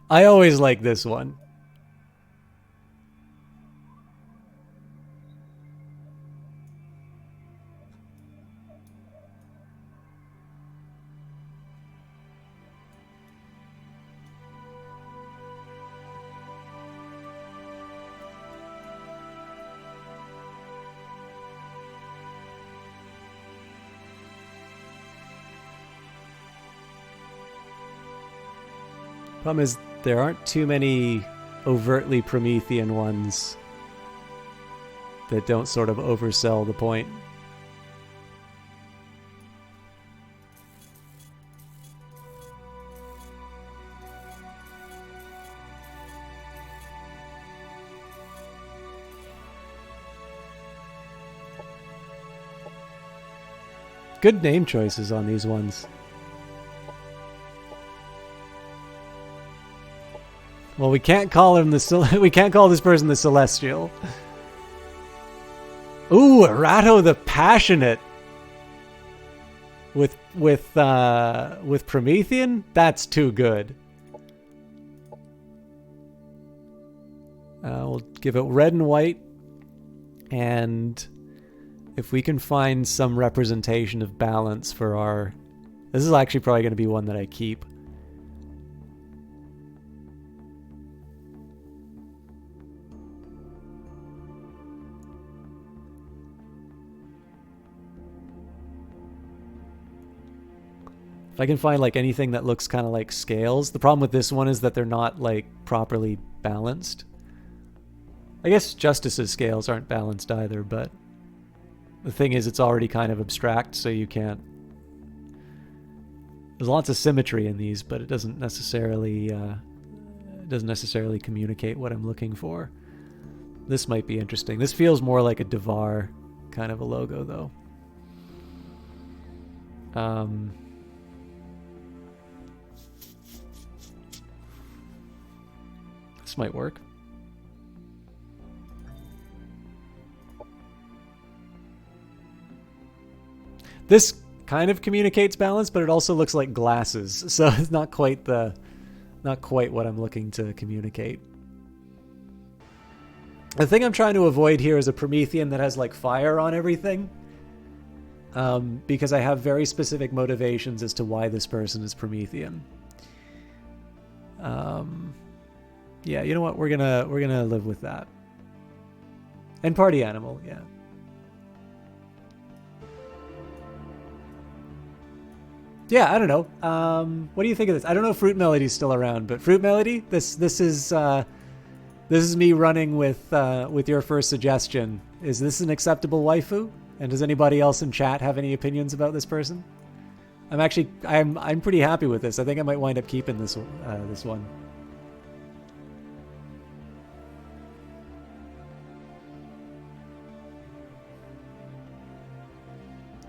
[SPEAKER 1] I always like this one. Problem is, there aren't too many overtly Promethean ones that don't sort of oversell the point. Good name choices on these ones. Well, we can't call him we can't call this person the Celestial. Ooh, Erato the Passionate with Promethean. That's too good. We'll give it red and white, and if we can find some representation of balance for our... This is actually probably going to be one that I keep. If I can find like anything that looks kind of like scales. The problem with this one is that they're not like properly balanced. I guess Justice's scales aren't balanced either, but the thing is it's already kind of abstract, so you can't... There's lots of symmetry in these, but it doesn't necessarily communicate what I'm looking for. This might be interesting. This feels more like a Devar kind of a logo, though. This might work. This kind of communicates balance, but it also looks like glasses, so it's not quite what I'm looking to communicate. The thing I'm trying to avoid here is a Promethean that has like fire on everything, because I have very specific motivations as to why this person is Promethean. Yeah, you know what? We're gonna live with that. And party animal, yeah. Yeah, I don't know. What do you think of this? I don't know if Fruit Melody's still around, but Fruit Melody, this is me running with your first suggestion. Is this an acceptable waifu? And does anybody else in chat have any opinions about this person? I'm pretty happy with this. I think I might wind up keeping this one.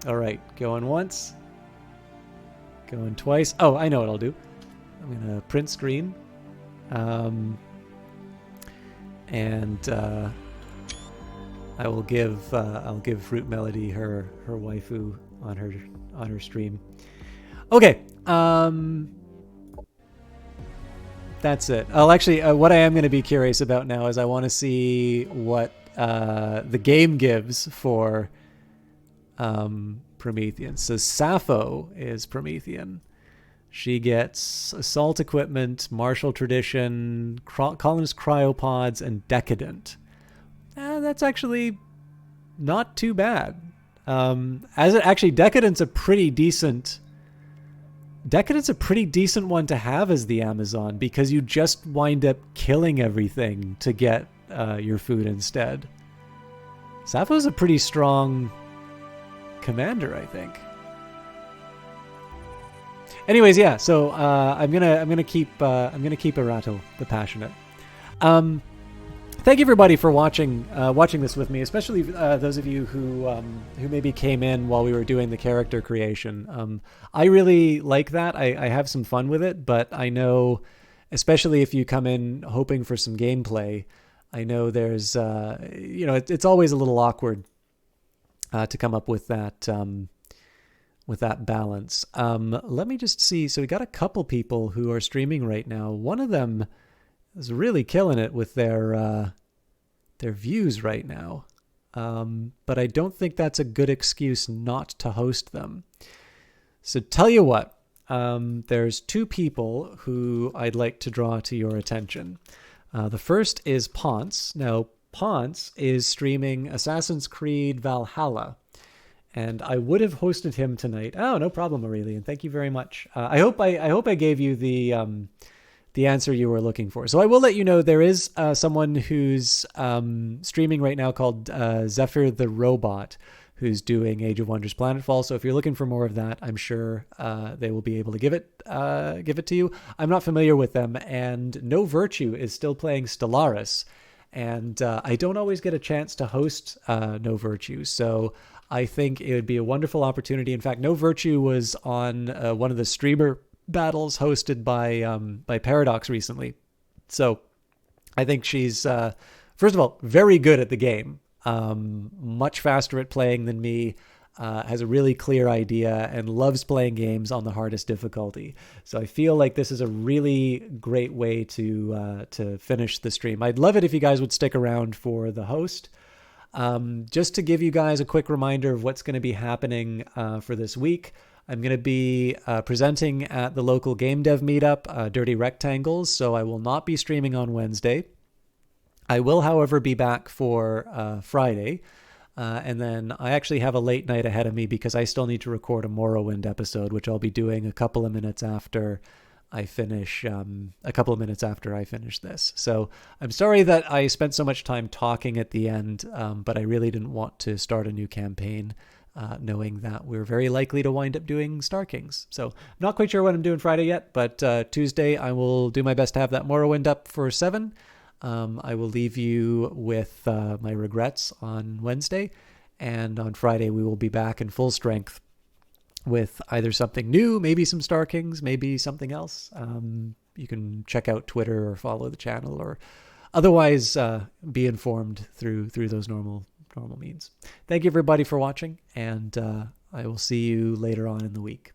[SPEAKER 1] All right, going once. Going twice. Oh, I know what I'll do. I'm gonna print screen, and I'll give Fruit Melody her waifu on her stream. Okay, that's it. I'll actually what I am going to be curious about now is I want to see what the game gives for Promethean. So Sappho is Promethean. She gets assault equipment, martial tradition, colonist cryopods, and decadent. That's actually not too bad. Decadent's a pretty decent one to have as the Amazon, because you just wind up killing everything to get your food instead. Sappho's a pretty strong commander, I think. Anyways, yeah. So I'm gonna keep Erato the Passionate. Thank you everybody for watching this with me, especially those of you who maybe came in while we were doing the character creation. I really like that. I have some fun with it, but I know, especially if you come in hoping for some gameplay, I know there's it's always a little awkward to come up with that balance. Let me just see. So we got a couple people who are streaming right now. One of them is really killing it with their views right now. But I don't think that's a good excuse not to host them. So tell you what, there's two people who I'd like to draw to your attention. The first is Ponce. Now, Ponce is streaming Assassin's Creed Valhalla, and I would have hosted him tonight. Oh, no problem, Aurelian. Thank you very much. I hope I gave you the the answer you were looking for. So I will let you know there is someone who's streaming right now called Zephyr the Robot, who's doing Age of Wonders Planetfall. So if you're looking for more of that, I'm sure they will be able to give it to you. I'm not familiar with them, and No Virtue is still playing Stellaris, and I don't always get a chance to host No Virtue, so I think it would be a wonderful opportunity. In fact, No Virtue was on one of the streamer battles hosted by Paradox recently. So I think she's, first of all, very good at the game, much faster at playing than me, has a really clear idea, and loves playing games on the hardest difficulty. So I feel like this is a really great way to finish the stream. I'd love it if you guys would stick around for the host. Just to give you guys a quick reminder of what's going to be happening for this week. I'm going to be presenting at the local game dev meetup, Dirty Rectangles, so I will not be streaming on Wednesday. I will, however, be back for Friday, and then I actually have a late night ahead of me because I still need to record a Morrowind episode, which I'll be doing a couple of minutes after I finish this. So I'm sorry that I spent so much time talking at the end, but I really didn't want to start a new campaign knowing that we're very likely to wind up doing Star Kings. So I'm not quite sure what I'm doing Friday yet, but Tuesday I will do my best to have that Morrowind up for 7. I will leave you with my regrets on Wednesday, and on Friday we will be back in full strength with either something new, maybe some Star Kings, maybe something else. You can check out Twitter or follow the channel, or otherwise be informed through those normal means. Thank you everybody for watching, and I will see you later on in the week.